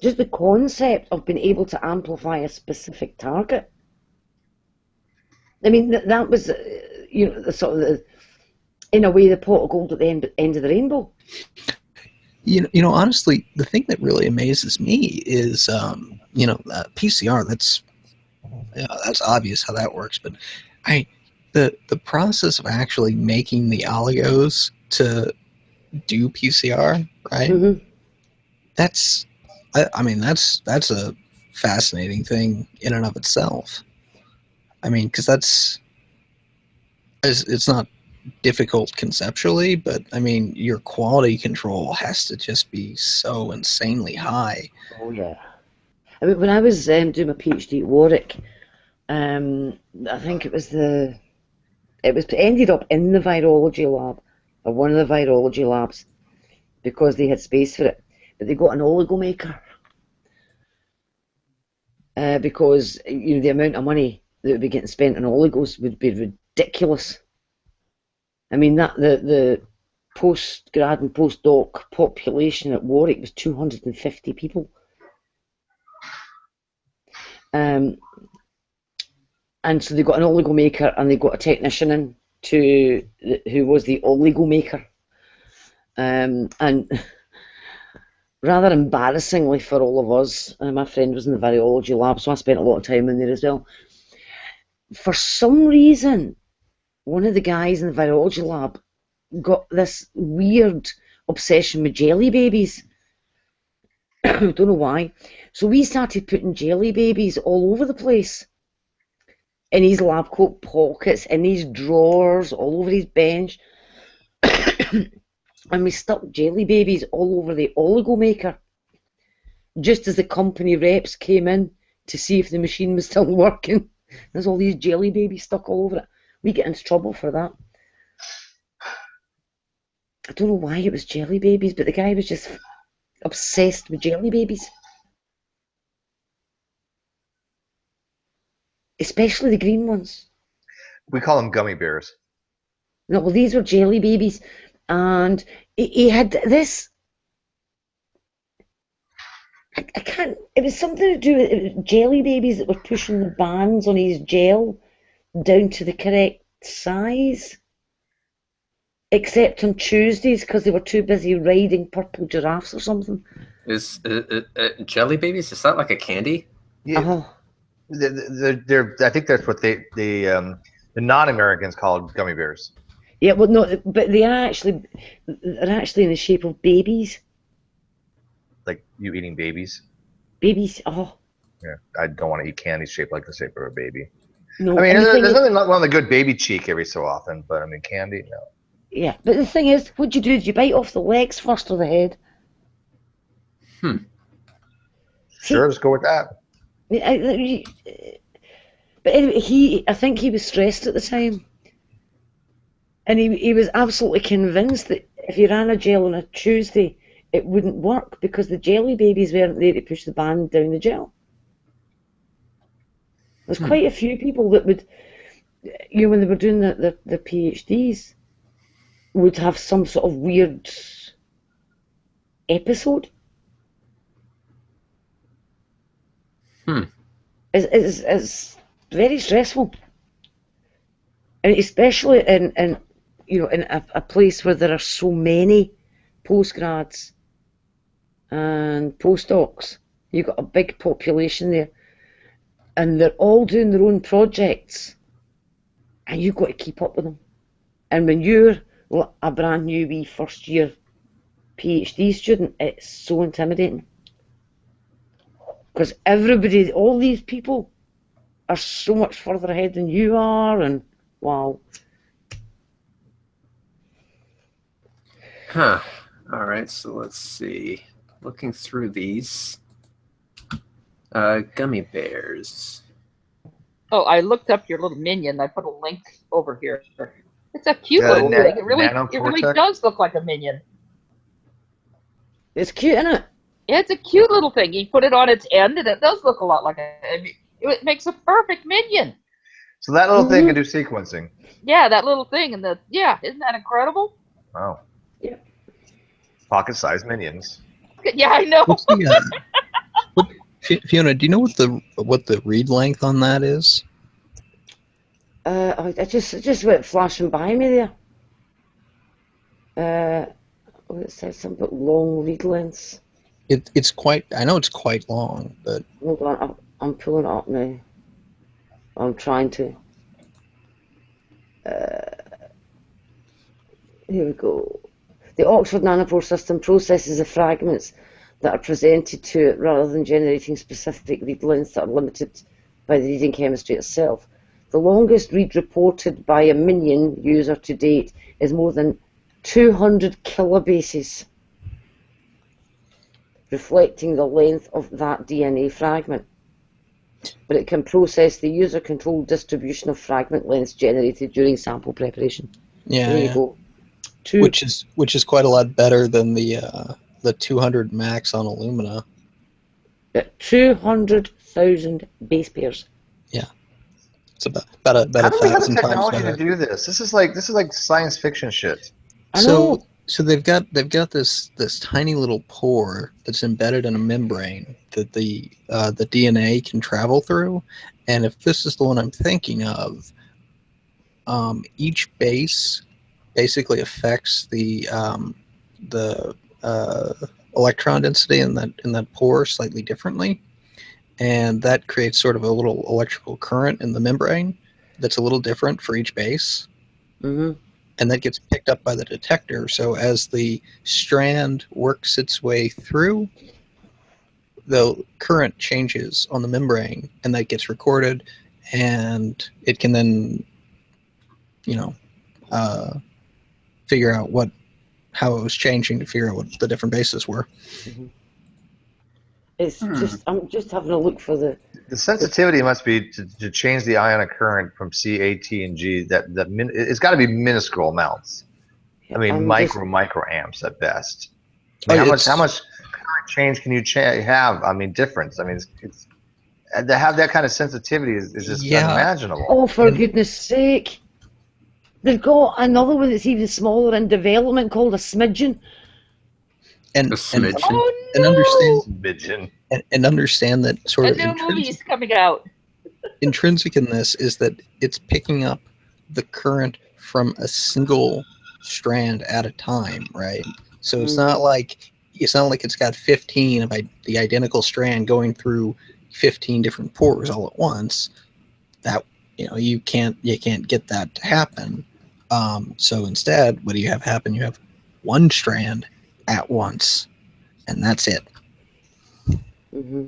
just the concept of being able to amplify a specific target, I mean, that was, in a way, the pot of gold at the end of the rainbow. Honestly, the thing that really amazes me is, PCR. That's obvious how that works. But the process of actually making the oligos to do PCR, right? Mm-hmm. That's a fascinating thing in and of itself. I mean, because it's not difficult conceptually, but I mean, your quality control has to just be so insanely high. Oh yeah. I mean, when I was doing my PhD at Warwick, I think it ended up in the virology lab, or one of the virology labs, because they had space for it. But they got an oligo maker because the amount of money that would be getting spent on oligos would be ridiculous. I mean, that the postgrad and postdoc population at Warwick was 250 people. And so they got an oligo maker and they got a technician in who was the oligo maker. And rather embarrassingly for all of us, my friend was in the virology lab, so I spent a lot of time in there as well. For some reason, one of the guys in the virology lab got this weird obsession with jelly babies. I don't know why. So we started putting jelly babies all over the place. In his lab coat pockets, in his drawers, all over his bench. And we stuck jelly babies all over the oligo maker. Just as the company reps came in to see if the machine was still working. There's all these jelly babies stuck all over it. We get into trouble for that. I don't know why it was jelly babies, but the guy was just obsessed with jelly babies. Especially the green ones. We call them gummy bears. No, well, these were jelly babies. And he had this... I can't... It was something to do with jelly babies that were pushing the bands on his gel down to the correct size. Except on Tuesdays, because they were too busy riding purple giraffes or something. Is jelly babies? Is that like a candy? Yeah. I think that's what the non-Americans call gummy bears. Yeah, well, no, but they're actually in the shape of babies. Like you eating babies? Babies, oh. Yeah, I don't want to eat candy shaped like the shape of a baby. No, I mean, and the there's thing is, nothing wrong with a good baby cheek every so often, but I mean, candy, no. yeah, but the thing is, what do? Do you bite off the legs first or the head? Sure, let's go with that. But anyway, I think he was stressed at the time. And he was absolutely convinced that if he ran a gel on a Tuesday, it wouldn't work because the jelly babies weren't there to push the band down the gel. There's quite a few people that would, when they were doing the PhDs, would have some sort of weird episode. It's very stressful. And especially in a place where there are so many postgrads and postdocs. You've got a big population there, and they're all doing their own projects, and you've got to keep up with them. And when you're a brand new wee first year PhD student, it's so intimidating because everybody, all these people, are so much further ahead than you are, and wow. Huh. All right, so let's see. Looking through these. Gummy bears. Oh, I looked up your little minion. I put a link over here. It's a cute little thing. It really does look like a minion. It's cute, isn't it? Yeah, it's a cute little thing. You put it on its end, and it does look a lot like it makes a perfect minion. So that little thing can do sequencing. Yeah, that little thing, and isn't that incredible? Wow. Yeah. Pocket-sized minions. Yeah, I know. What's the, Fiona, do you know what the read length on that is? It just went flashing by me there. It says something about long read lengths. It's quite. I know it's quite long, but hold on, I'm pulling it up now. I'm trying to. Here we go. The Oxford nanopore system processes the fragments that are presented to it rather than generating specific read lengths that are limited by the reading chemistry itself. The longest read reported by a minion user to date is more than 200 kilobases, reflecting the length of that DNA fragment. But it can process the user-controlled distribution of fragment lengths generated during sample preparation. Yeah, there you go. Which is quite a lot better than the 200 max on Illumina. 200,000 base pairs. Yeah, it's about 1,000 times better. How do we have the technology to do this? This is like science fiction shit. So they've got this tiny little pore that's embedded in a membrane that the DNA can travel through, and if this is the one I'm thinking of, each base basically affects the electron density in that pore slightly differently, and that creates sort of a little electrical current in the membrane that's a little different for each base. Mm-hmm. And that gets picked up by the detector. So as the strand works its way through, the current changes on the membrane, and that gets recorded, and it can then, figure out how it was changing to figure out what the different bases were. Mm-hmm. It's just, I'm just having a look for the sensitivity must be to change the ionic current from C, A, T, and G. It's got to be minuscule amounts. I mean, microamps at best. I mean, how much current change can you have? I mean, difference. I mean, it's to have that kind of sensitivity is just unimaginable. Oh, for goodness sake! They've got another one that's even smaller in development called a smidgen. And smidgen. Understand that sort of new movie's coming out. Intrinsic in this is that it's picking up the current from a single strand at a time, right? So it's not like it's got 15 of the identical strand going through 15 different pores all at once. That you can't get that to happen. So instead, what do you have happen? You have one strand at once, and that's it. Mm-hmm.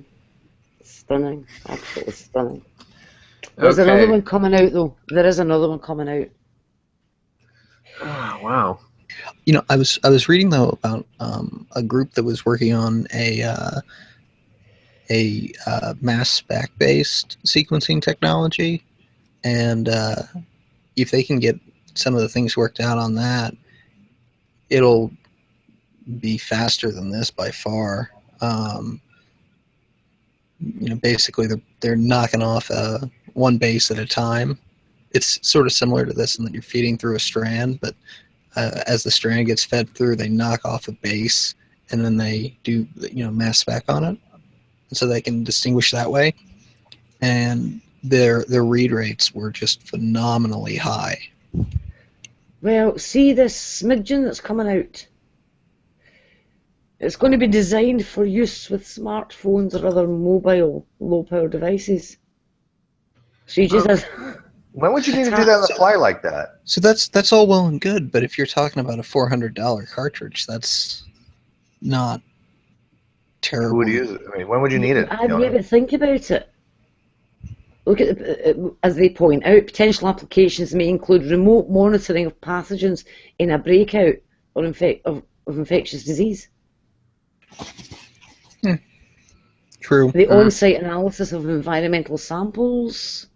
Stunning, absolutely stunning. There's another one coming out, though. There is another one coming out. Oh, wow. You know, I was reading though about a group that was working on a mass spec based sequencing technology, and if they can get some of the things worked out on that, it'll be faster than this by far. You know, basically they're knocking off one base at a time. It's sort of similar to this in that you're feeding through a strand, but as the strand gets fed through, they knock off a base, and then they do, you know, mass spec on it, so they can distinguish that way. And their read rates were just phenomenally high. Well, see this smidgen that's coming out. It's going to be designed for use with smartphones or other mobile low-power devices. So you just has. When would you need to do that on the fly like that? So that's all well and good, but if you're talking about a $400 cartridge, that's not terrible. Who would use it? I mean, when would you need it? I'd maybe think about it. Look at as they point out, potential applications may include remote monitoring of pathogens in a breakout or of infectious disease. True. The on-site analysis of environmental samples.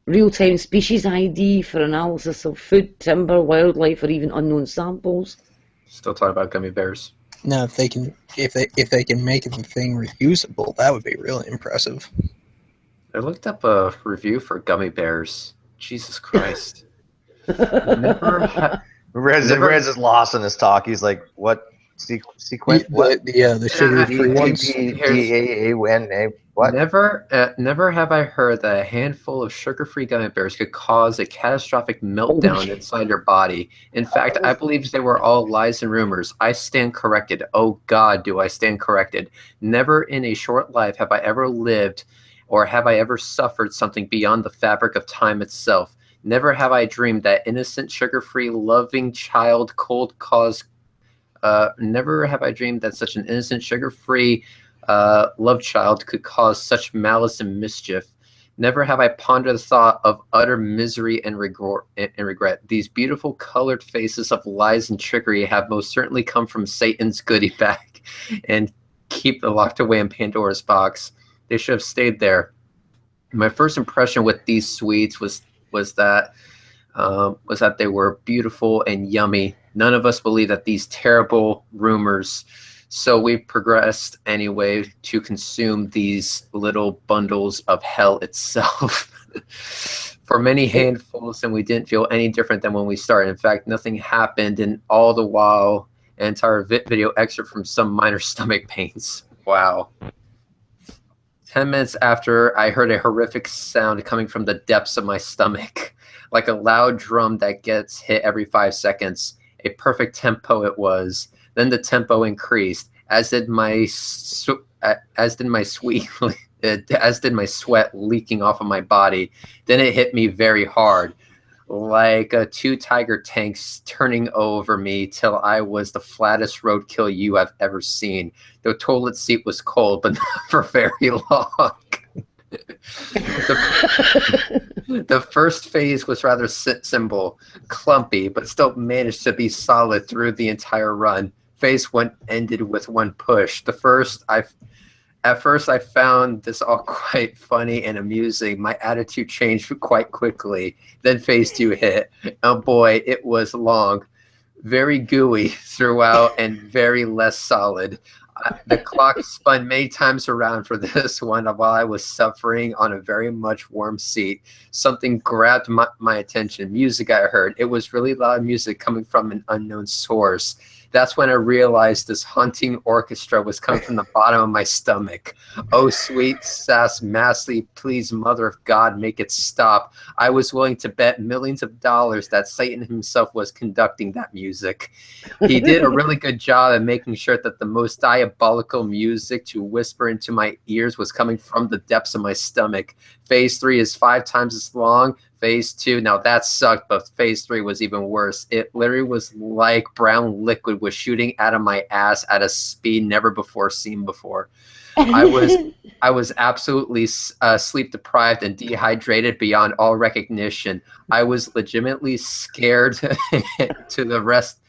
Real-time species ID for analysis of food, timber, wildlife, or even unknown samples. Still talking about gummy bears. Now, if they can make the thing reusable, that would be really impressive. I looked up a review for gummy bears. Jesus Christ! Rez is lost in his talk. He's like, "What sequence? What? The sugar-free ones. DAANA. What? Never have I heard that a handful of sugar-free gummy bears could cause a catastrophic meltdown inside your body. In fact, I believe they were all lies and rumors. I stand corrected. Oh God, do I stand corrected. Never in a short life have I ever lived or have I ever suffered something beyond the fabric of time itself. Never have I dreamed that innocent, sugar-free, loving child cold cause. Never have I dreamed that such an innocent, sugar-free love child could cause such malice and mischief. Never have I pondered the thought of utter misery and regret. These beautiful colored faces of lies and trickery have most certainly come from Satan's goodie bag and keep locked away in Pandora's box. They should have stayed there. My first impression with these sweets was that they were beautiful and yummy. None of us believed that these terrible rumors. So we progressed anyway to consume these little bundles of hell itself for many handfuls, and we didn't feel any different than when we started. In fact, nothing happened, and all the while, an entire video excerpt from some minor stomach pains. Wow. 10 minutes after, I heard a horrific sound coming from the depths of my stomach, like a loud drum that gets hit every 5 seconds. A perfect tempo it was. Then the tempo increased, as did my sweat leaking off of my body. Then it hit me very hard, like 2 tiger tanks turning over me till I was the flattest roadkill you have ever seen. The toilet seat was cold, but not for very long. The first phase was rather simple, clumpy, but still managed to be solid through the entire run. Phase 1 ended with one push. At first I found this all quite funny and amusing. My attitude changed quite quickly. Then phase 2 hit. Oh boy, it was long, very gooey throughout, and very less solid. The clock spun many times around for this one while I was suffering on a very much warm seat. Something grabbed my attention. Music I heard. It was really loud music coming from an unknown source. That's when I realized this haunting orchestra was coming from the bottom of my stomach. Oh, sweet sass Massey, please, mother of God, make it stop. I was willing to bet millions of dollars that Satan himself was conducting that music. He did a really good job at making sure that the most diabolical music to whisper into my ears was coming from the depths of my stomach. Phase 3 is 5 times as long. Phase 2, now that sucked, but phase 3 was even worse. It literally was like brown liquid was shooting out of my ass at a speed never before seen before. I was absolutely sleep deprived and dehydrated beyond all recognition. I was legitimately scared to the rest.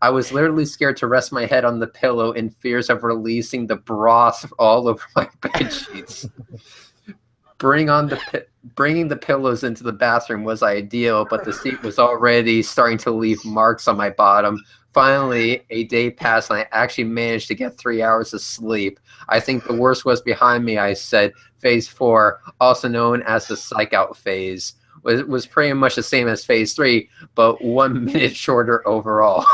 I was literally scared to rest my head on the pillow in fears of releasing the broth all over my bed sheets. Bringing the pillows into the bathroom was ideal, but the seat was already starting to leave marks on my bottom. Finally, a day passed and I actually managed to get 3 hours of sleep. I think the worst was behind me, I said. Phase 4, also known as the psych out phase, was pretty much the same as phase 3, but 1 minute shorter overall.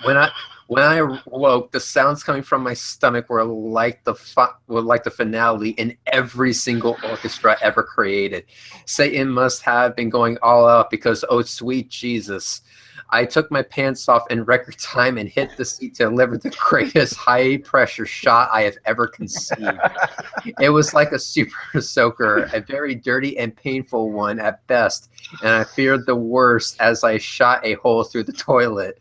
When I woke, the sounds coming from my stomach were like the finale in every single orchestra ever created. Satan must have been going all out because, oh sweet Jesus. I took my pants off in record time and hit the seat to deliver the greatest high-pressure shot I have ever conceived. It was like a super soaker, a very dirty and painful one at best, and I feared the worst as I shot a hole through the toilet.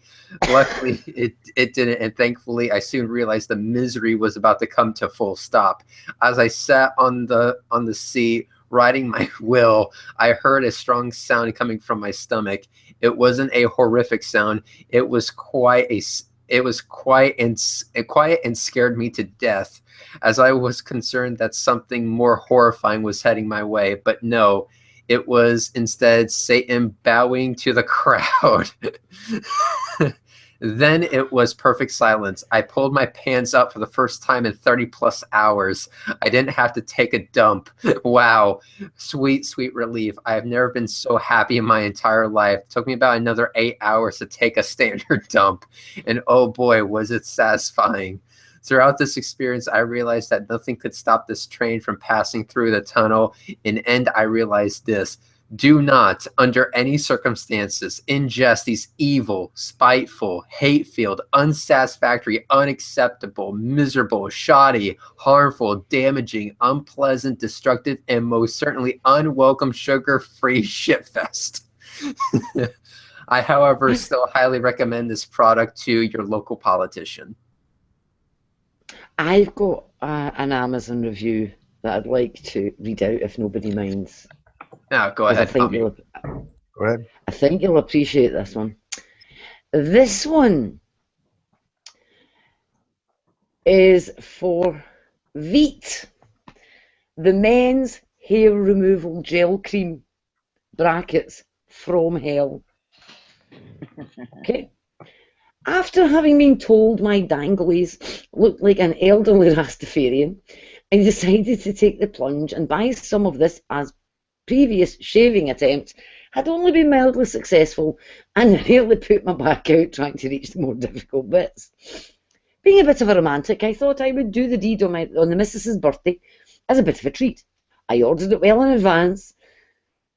Luckily, it didn't, and thankfully, I soon realized the misery was about to come to full stop. As I sat on the seat, riding my will, I heard a strong sound coming from my stomach. It wasn't a horrific sound. It was quiet and scared me to death, as I was concerned that something more horrifying was heading my way. But no, it was instead Satan bowing to the crowd. Then it was perfect silence. I pulled my pants up for the first time in 30+ hours. I didn't have to take a dump. Wow. Sweet, sweet relief. I have never been so happy in my entire life. It took me about another 8 hours to take a standard dump. And oh boy, was it satisfying. Throughout this experience, I realized that nothing could stop this train from passing through the tunnel. In the end, I realized this. Do not, under any circumstances, ingest these evil, spiteful, hate-filled, unsatisfactory, unacceptable, miserable, shoddy, harmful, damaging, unpleasant, destructive, and most certainly unwelcome sugar-free shitfest. I, however, still highly recommend this product to your local politician. I've got an Amazon review that I'd like to read out if nobody minds. No, go ahead. Go ahead. I think you'll appreciate this one. This one is for Veet, the men's hair removal gel cream, brackets, from hell. Okay. After having been told my danglies looked like an elderly Rastafarian, I decided to take the plunge and buy some of this, as previous shaving attempts had only been mildly successful and nearly put my back out trying to reach the more difficult bits. Being a bit of a romantic, I thought I would do the deed on the missus's birthday as a bit of a treat. I ordered it well in advance,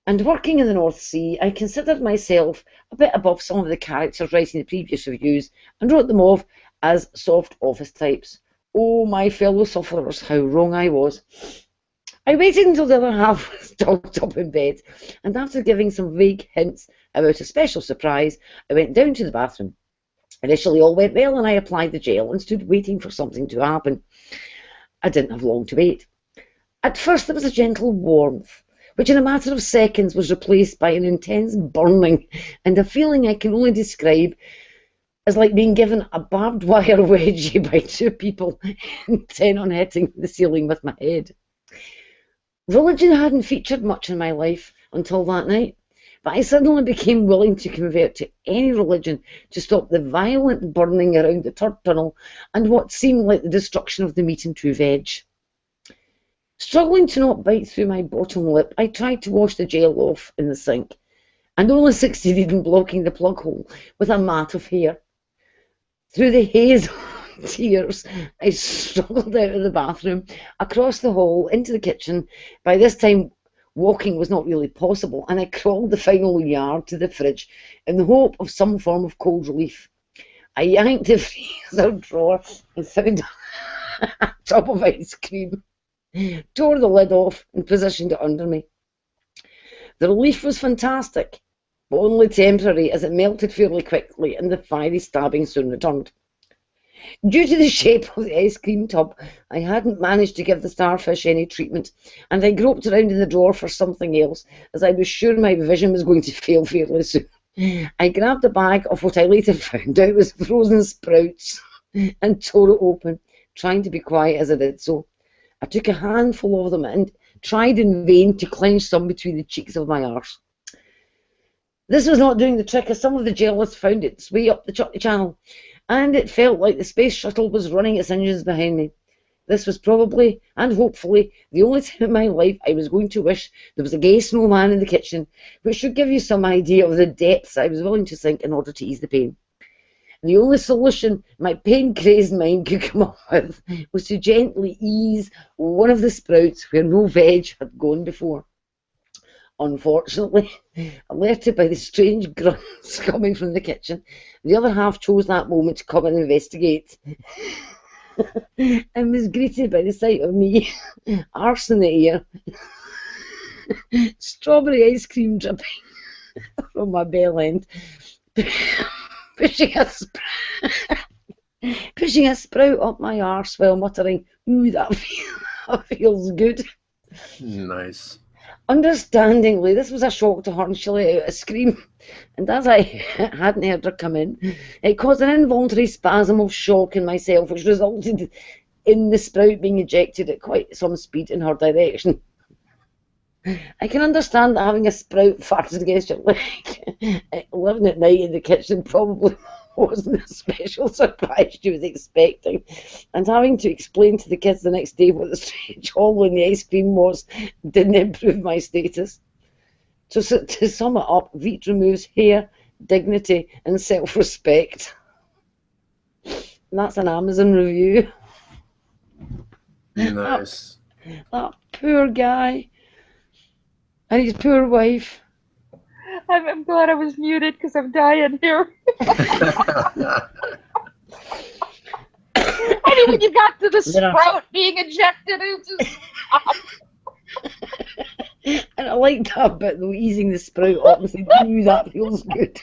and working in the North Sea, I considered myself a bit above some of the characters writing the previous reviews and wrote them off as soft office types. Oh, my fellow sufferers, how wrong I was. I waited until the other half was tucked up in bed, and after giving some vague hints about a special surprise, I went down to the bathroom. Initially all went well, and I applied the gel and stood waiting for something to happen. I didn't have long to wait. At first there was a gentle warmth, which in a matter of seconds was replaced by an intense burning and a feeling I can only describe as like being given a barbed wire wedgie by two people intent on hitting the ceiling with my head. Religion hadn't featured much in my life until that night, but I suddenly became willing to convert to any religion to stop the violent burning around the third tunnel and what seemed like the destruction of the meat and true veg. Struggling to not bite through my bottom lip, I tried to wash the gel off in the sink, and only succeeded in blocking the plug hole with a mat of hair. Through the haze of tears, I struggled out of the bathroom, across the hall, into the kitchen. By this time, walking was not really possible, and I crawled the final yard to the fridge in the hope of some form of cold relief. I yanked the freezer drawer and found a tub of ice cream, tore the lid off and positioned it under me. The relief was fantastic, but only temporary, as it melted fairly quickly and the fiery stabbing soon returned. Due to the shape of the ice cream tub, I hadn't managed to give the starfish any treatment, and I groped around in the drawer for something else, as I was sure my vision was going to fail fairly soon. I grabbed a bag of what I later found out was frozen sprouts and tore it open, trying to be quiet as I did so. I took a handful of them and tried in vain to clench some between the cheeks of my arse. This was not doing the trick, as some of the gel found its way up the chocolate channel, and it felt like the space shuttle was running its engines behind me. This was probably, and hopefully, the only time in my life I was going to wish there was a gay snowman in the kitchen, which should give you some idea of the depths I was willing to sink in order to ease the pain. The only solution my pain-crazed mind could come up with was to gently ease one of the sprouts where no veg had gone before. Unfortunately, alerted by the strange grunts coming from the kitchen, the other half chose that moment to come and investigate, and was greeted by the sight of me, arse in the air, strawberry ice cream dripping from my bell end, pushing a sprout up my arse while muttering, "Ooh, that feels good." Nice. Understandingly, this was a shock to her, and she let out a scream, and as I hadn't heard her come in, it caused an involuntary spasm of shock in myself, which resulted in the sprout being ejected at quite some speed in her direction. I can understand that having a sprout farted against your leg living at night in the kitchen probably wasn't a special surprise she was expecting, and having to explain to the kids the next day what the strange hollow in the ice cream was didn't improve my status. So to sum it up, Veet removes hair, dignity and self-respect. And that's an Amazon review. Nice. That poor guy and his poor wife. I'm glad I was muted because I'm dying here. I mean, when you got to the sprout being ejected, it just And I like that bit though, easing the sprout up and saying, "Ooh, that feels good."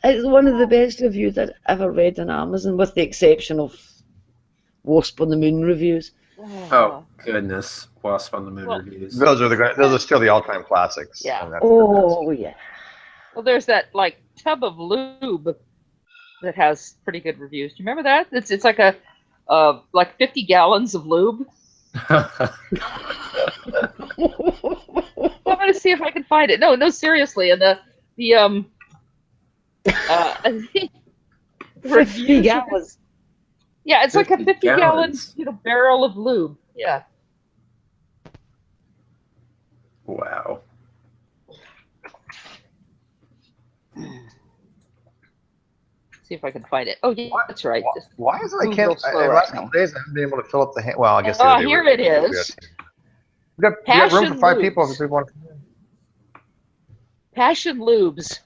It's one of the best reviews I've ever read on Amazon, with the exception of Wasp on the Moon reviews. Oh goodness, Wasp on the Moon reviews. Those are still the all-time classics. Yeah. Oh yeah. Well, there's that like tub of lube that has pretty good reviews. Do you remember that? It's like a like 50 gallons of lube. I'm gonna see if I can find it. No, seriously. And the 50 gallons. Yeah, it's like a 50 gallon, gallons. Barrel of lube. Yeah. Wow. See if I can find it. Oh, yeah, that's right. Why is it I can't? In the last couple days, I haven't been able to fill up the. Well, I guess. Here it is. We got room for 5 people if people want to. Passion Lubes,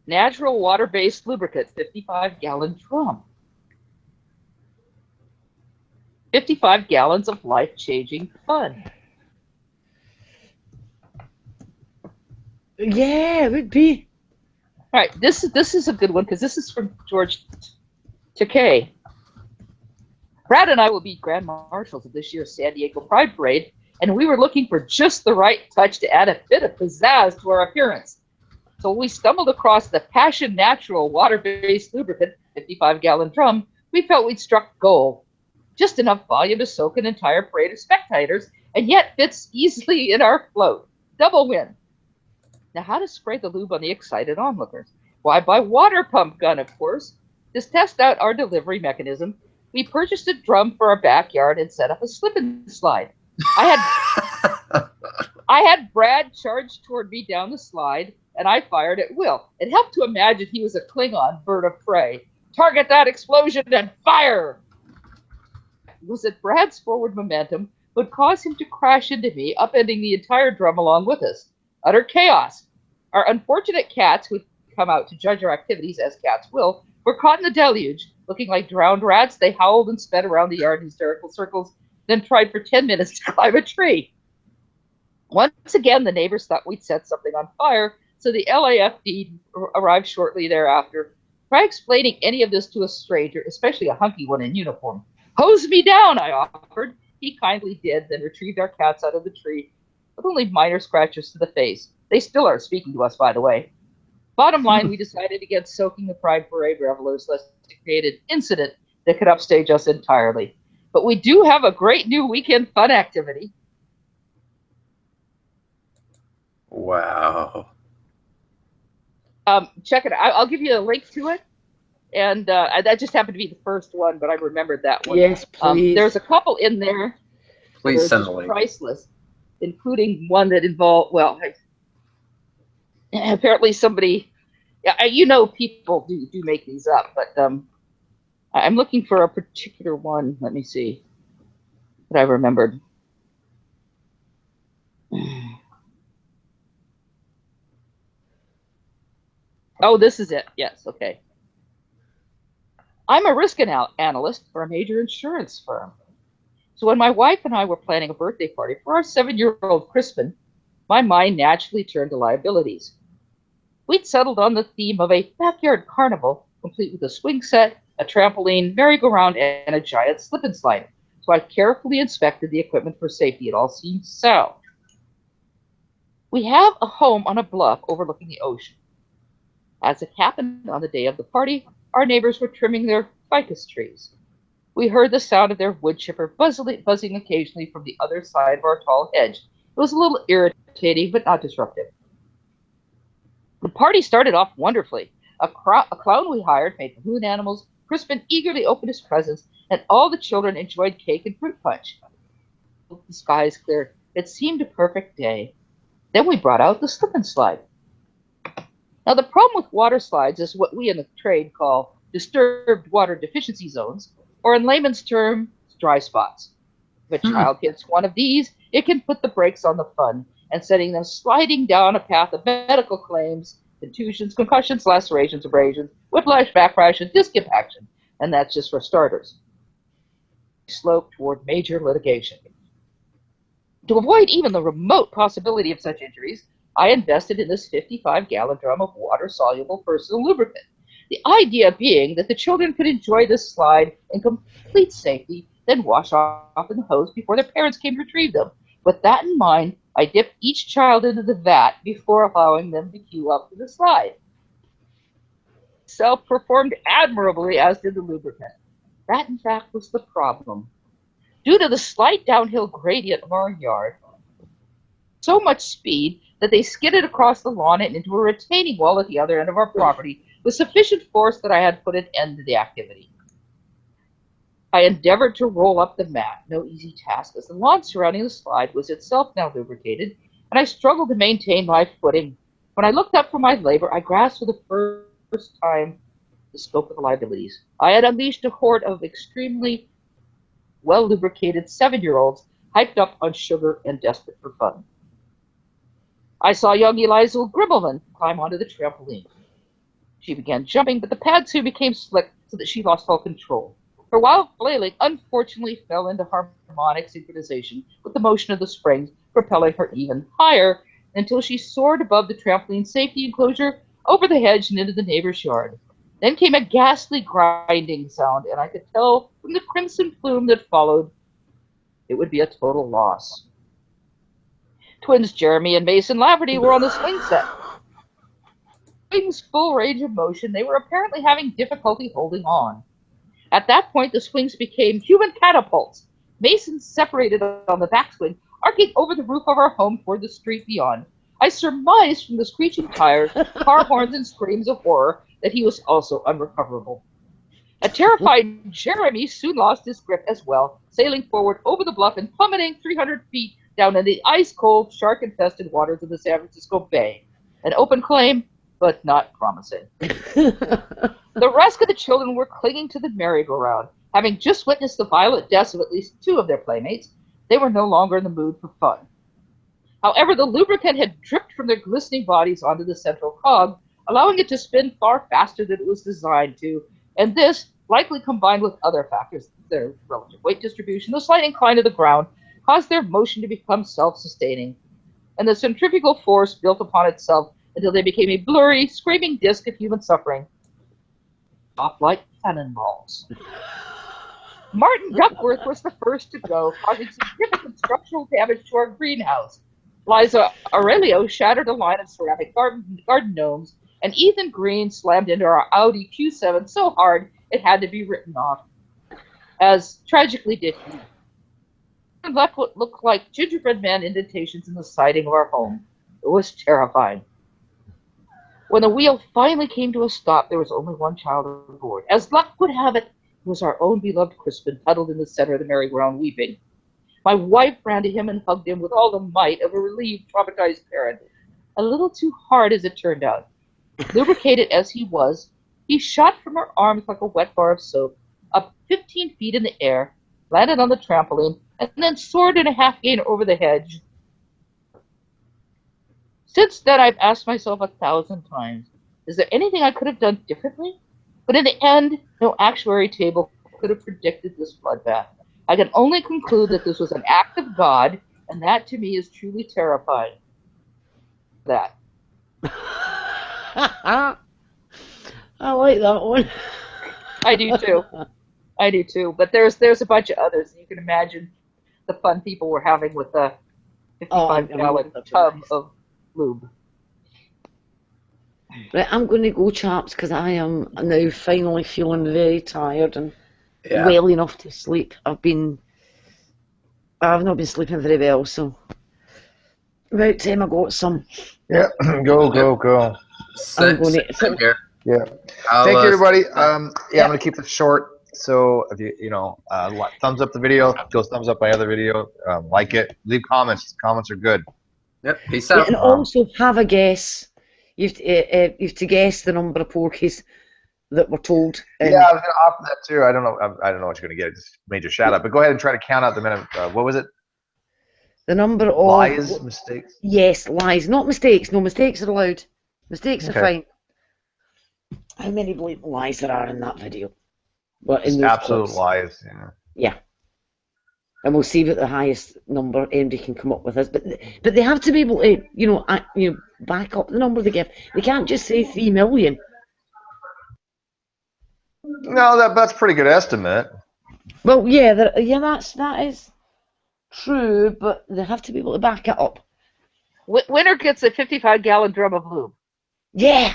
natural water-based lubricant, 55-gallon drum. 55 gallons of life-changing fun. Yeah, it would be. All right, this is a good one because this is from George Takei. Brad and I will be Grand Marshals of this year's San Diego Pride Parade, and we were looking for just the right touch to add a bit of pizzazz to our appearance. So we stumbled across the Passion Natural water-based lubricant 55-gallon drum. We felt we'd struck gold. Just enough volume to soak an entire parade of spectators, and yet fits easily in our float. Double win. Now, how to spray the lube on the excited onlookers? Why, by water pump gun, of course. To test out our delivery mechanism, we purchased a drum for our backyard and set up a slip and slide. I had Brad charge toward me down the slide, and I fired at will. It helped to imagine he was a Klingon bird of prey. Target that explosion and fire! It was that Brad's forward momentum would cause him to crash into me, upending the entire drum along with us. Utter chaos. Our unfortunate cats, who had come out to judge our activities, as cats will, were caught in the deluge. Looking like drowned rats, they howled and sped around the yard in hysterical circles, then tried for 10 minutes to climb a tree. Once again, the neighbors thought we'd set something on fire, so the LAFD arrived shortly thereafter. Try explaining any of this to a stranger, especially a hunky one in uniform. Hose me down, I offered. He kindly did, then retrieved our cats out of the tree with only minor scratches to the face. They still are speaking to us, by the way. Bottom line, we decided against soaking the Pride Parade revelers lest it create an incident that could upstage us entirely. But we do have a great new weekend fun activity. Wow. Check it out. I'll give you a link to it. And that just happened to be the first one, but I remembered that one. Yes, please. There's a couple in there. Please send the link. Priceless, including one that involved, well, apparently somebody, you know, people do make these up, but I'm looking for a particular one. Let me see that I remembered. Oh, this is it. Yes, okay. I'm a risk analyst for a major insurance firm. So when my wife and I were planning a birthday party for our 7-year-old Crispin, my mind naturally turned to liabilities. We'd settled on the theme of a backyard carnival, complete with a swing set, a trampoline, merry-go-round, and a giant slip-and-slide. So I carefully inspected the equipment for safety. It all seemed sound. We have a home on a bluff overlooking the ocean. As it happened on the day of the party, our neighbors were trimming their ficus trees. We heard the sound of their wood chipper buzzing occasionally from the other side of our tall hedge. It was a little irritating, but not disruptive. The party started off wonderfully. A clown we hired made balloon animals. Crispin eagerly opened his presents, and all the children enjoyed cake and fruit punch. The skies cleared. It seemed a perfect day. Then we brought out the slip and slide. Now, the problem with water slides is what we in the trade call disturbed water deficiency zones, or in layman's terms, dry spots. If a child hits one of these, it can put the brakes on the fun and setting them sliding down a path of medical claims, contusions, concussions, lacerations, abrasions, whiplash, backfire, and disc impaction. And that's just for starters. Slope toward major litigation. To avoid even the remote possibility of such injuries, I invested in this 55-gallon drum of water-soluble personal lubricant. The idea being that the children could enjoy this slide in complete safety, then wash off in the hose before their parents came to retrieve them. With that in mind, I dipped each child into the vat before allowing them to queue up for the slide. Self-performed admirably, as did the lubricant. That, in fact, was the problem. Due to the slight downhill gradient of our yard, so much speed that they skidded across the lawn and into a retaining wall at the other end of our property with sufficient force that I had put an end to the activity. I endeavored to roll up the mat, no easy task, as the lawn surrounding the slide was itself now lubricated, and I struggled to maintain my footing. When I looked up from my labor, I grasped for the first time the scope of the liabilities. I had unleashed a horde of extremely well-lubricated 7-year-olds hyped up on sugar and desperate for fun. I saw young Eliza Gribbleman climb onto the trampoline. She began jumping, but the pad soon became slick so that she lost all control. Her wild flailing unfortunately fell into harmonic synchronization with the motion of the springs, propelling her even higher until she soared above the trampoline safety enclosure, over the hedge and into the neighbor's yard. Then came a ghastly grinding sound, and I could tell from the crimson plume that followed it would be a total loss. Twins Jeremy and Mason Lafferty were on the swing set. Swing's full range of motion, they were apparently having difficulty holding on. At that point, the swings became human catapults. Mason separated on the backswing, arcing over the roof of our home toward the street beyond. I surmised from the screeching tires, car horns, and screams of horror that he was also unrecoverable. A terrified Jeremy soon lost his grip as well, sailing forward over the bluff and plummeting 300 feet down in the ice-cold, shark-infested waters of the San Francisco Bay. An open claim, but not promising. The rest of the children were clinging to the merry-go-round. Having just witnessed the violent deaths of at least 2 of their playmates, they were no longer in the mood for fun. However, the lubricant had dripped from their glistening bodies onto the central cog, allowing it to spin far faster than it was designed to, and this, likely combined with other factors, their relative weight distribution, the slight incline of the ground, caused their motion to become self-sustaining, and the centrifugal force built upon itself until they became a blurry, screaming disk of human suffering. off like cannonballs. Martin Duckworth was the first to go, causing significant structural damage to our greenhouse. Liza Aurelio shattered a line of ceramic garden gnomes, and Ethan Green slammed into our Audi Q7 so hard it had to be written off. As tragically did he. And left what looked like gingerbread man indentations in the siding of our home. It was terrifying. When the wheel finally came to a stop, there was only one child on board. As luck would have it, it was our own beloved Crispin, huddled in the center of the merry-go-round weeping. My wife ran to him and hugged him with all the might of a relieved, traumatized parent. A little too hard, as it turned out. Lubricated as he was, he shot from her arms like a wet bar of soap, up 15 feet in the air, landed on the trampoline, and then soared in a half-gain over the hedge. Since then, I've asked myself 1,000 times, is there anything I could have done differently? But in the end, no actuary table could have predicted this bloodbath. I can only conclude that this was an act of God, and that to me is truly terrifying. That. I like that one. I do too. I do too. But there's a bunch of others. You can imagine the fun people were having with the 55-gallon tub of lube. Right, I'm going to go, chaps, because I am now finally feeling very tired and well enough to sleep. I've not been sleeping very well, so about time I got some. Yeah, go. Same here. Yeah. Thank you, everybody. I'm going to keep it short. So if you thumbs up the video, go thumbs up my other video, like it, leave comments. Comments are good. Yep. Peace out. And also have a guess. You've to guess the number of porkies that were told. Yeah, I was going to offer that too. I don't know what you're going to get. I just made your shout out. But go ahead and try to count out the minute. What was it? The number of lies, mistakes. Yes, lies, not mistakes. No, mistakes are allowed. Mistakes are fine. How many blatant lies there are in that video? Well, in those absolute clips. lies. Yeah. And we'll see what the highest number anybody can come up with is. But they have to be able to, back up the number they give. They can't just say 3 million. No, that's a pretty good estimate. Well, yeah, that is true, but they have to be able to back it up. Winner gets a 55-gallon drum of lube. Yeah.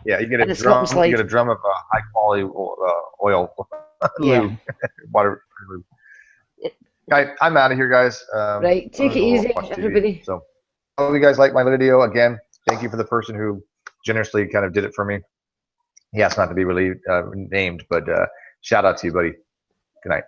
Yeah, you get a drum. You get a drum of high quality oil, lube, water lube. Guys, I'm out of here, guys. Right, take it easy, everybody. So, I hope you guys like my video. Again, thank you for the person who generously kind of did it for me. He asked not to be really named, but shout out to you, buddy. Good night.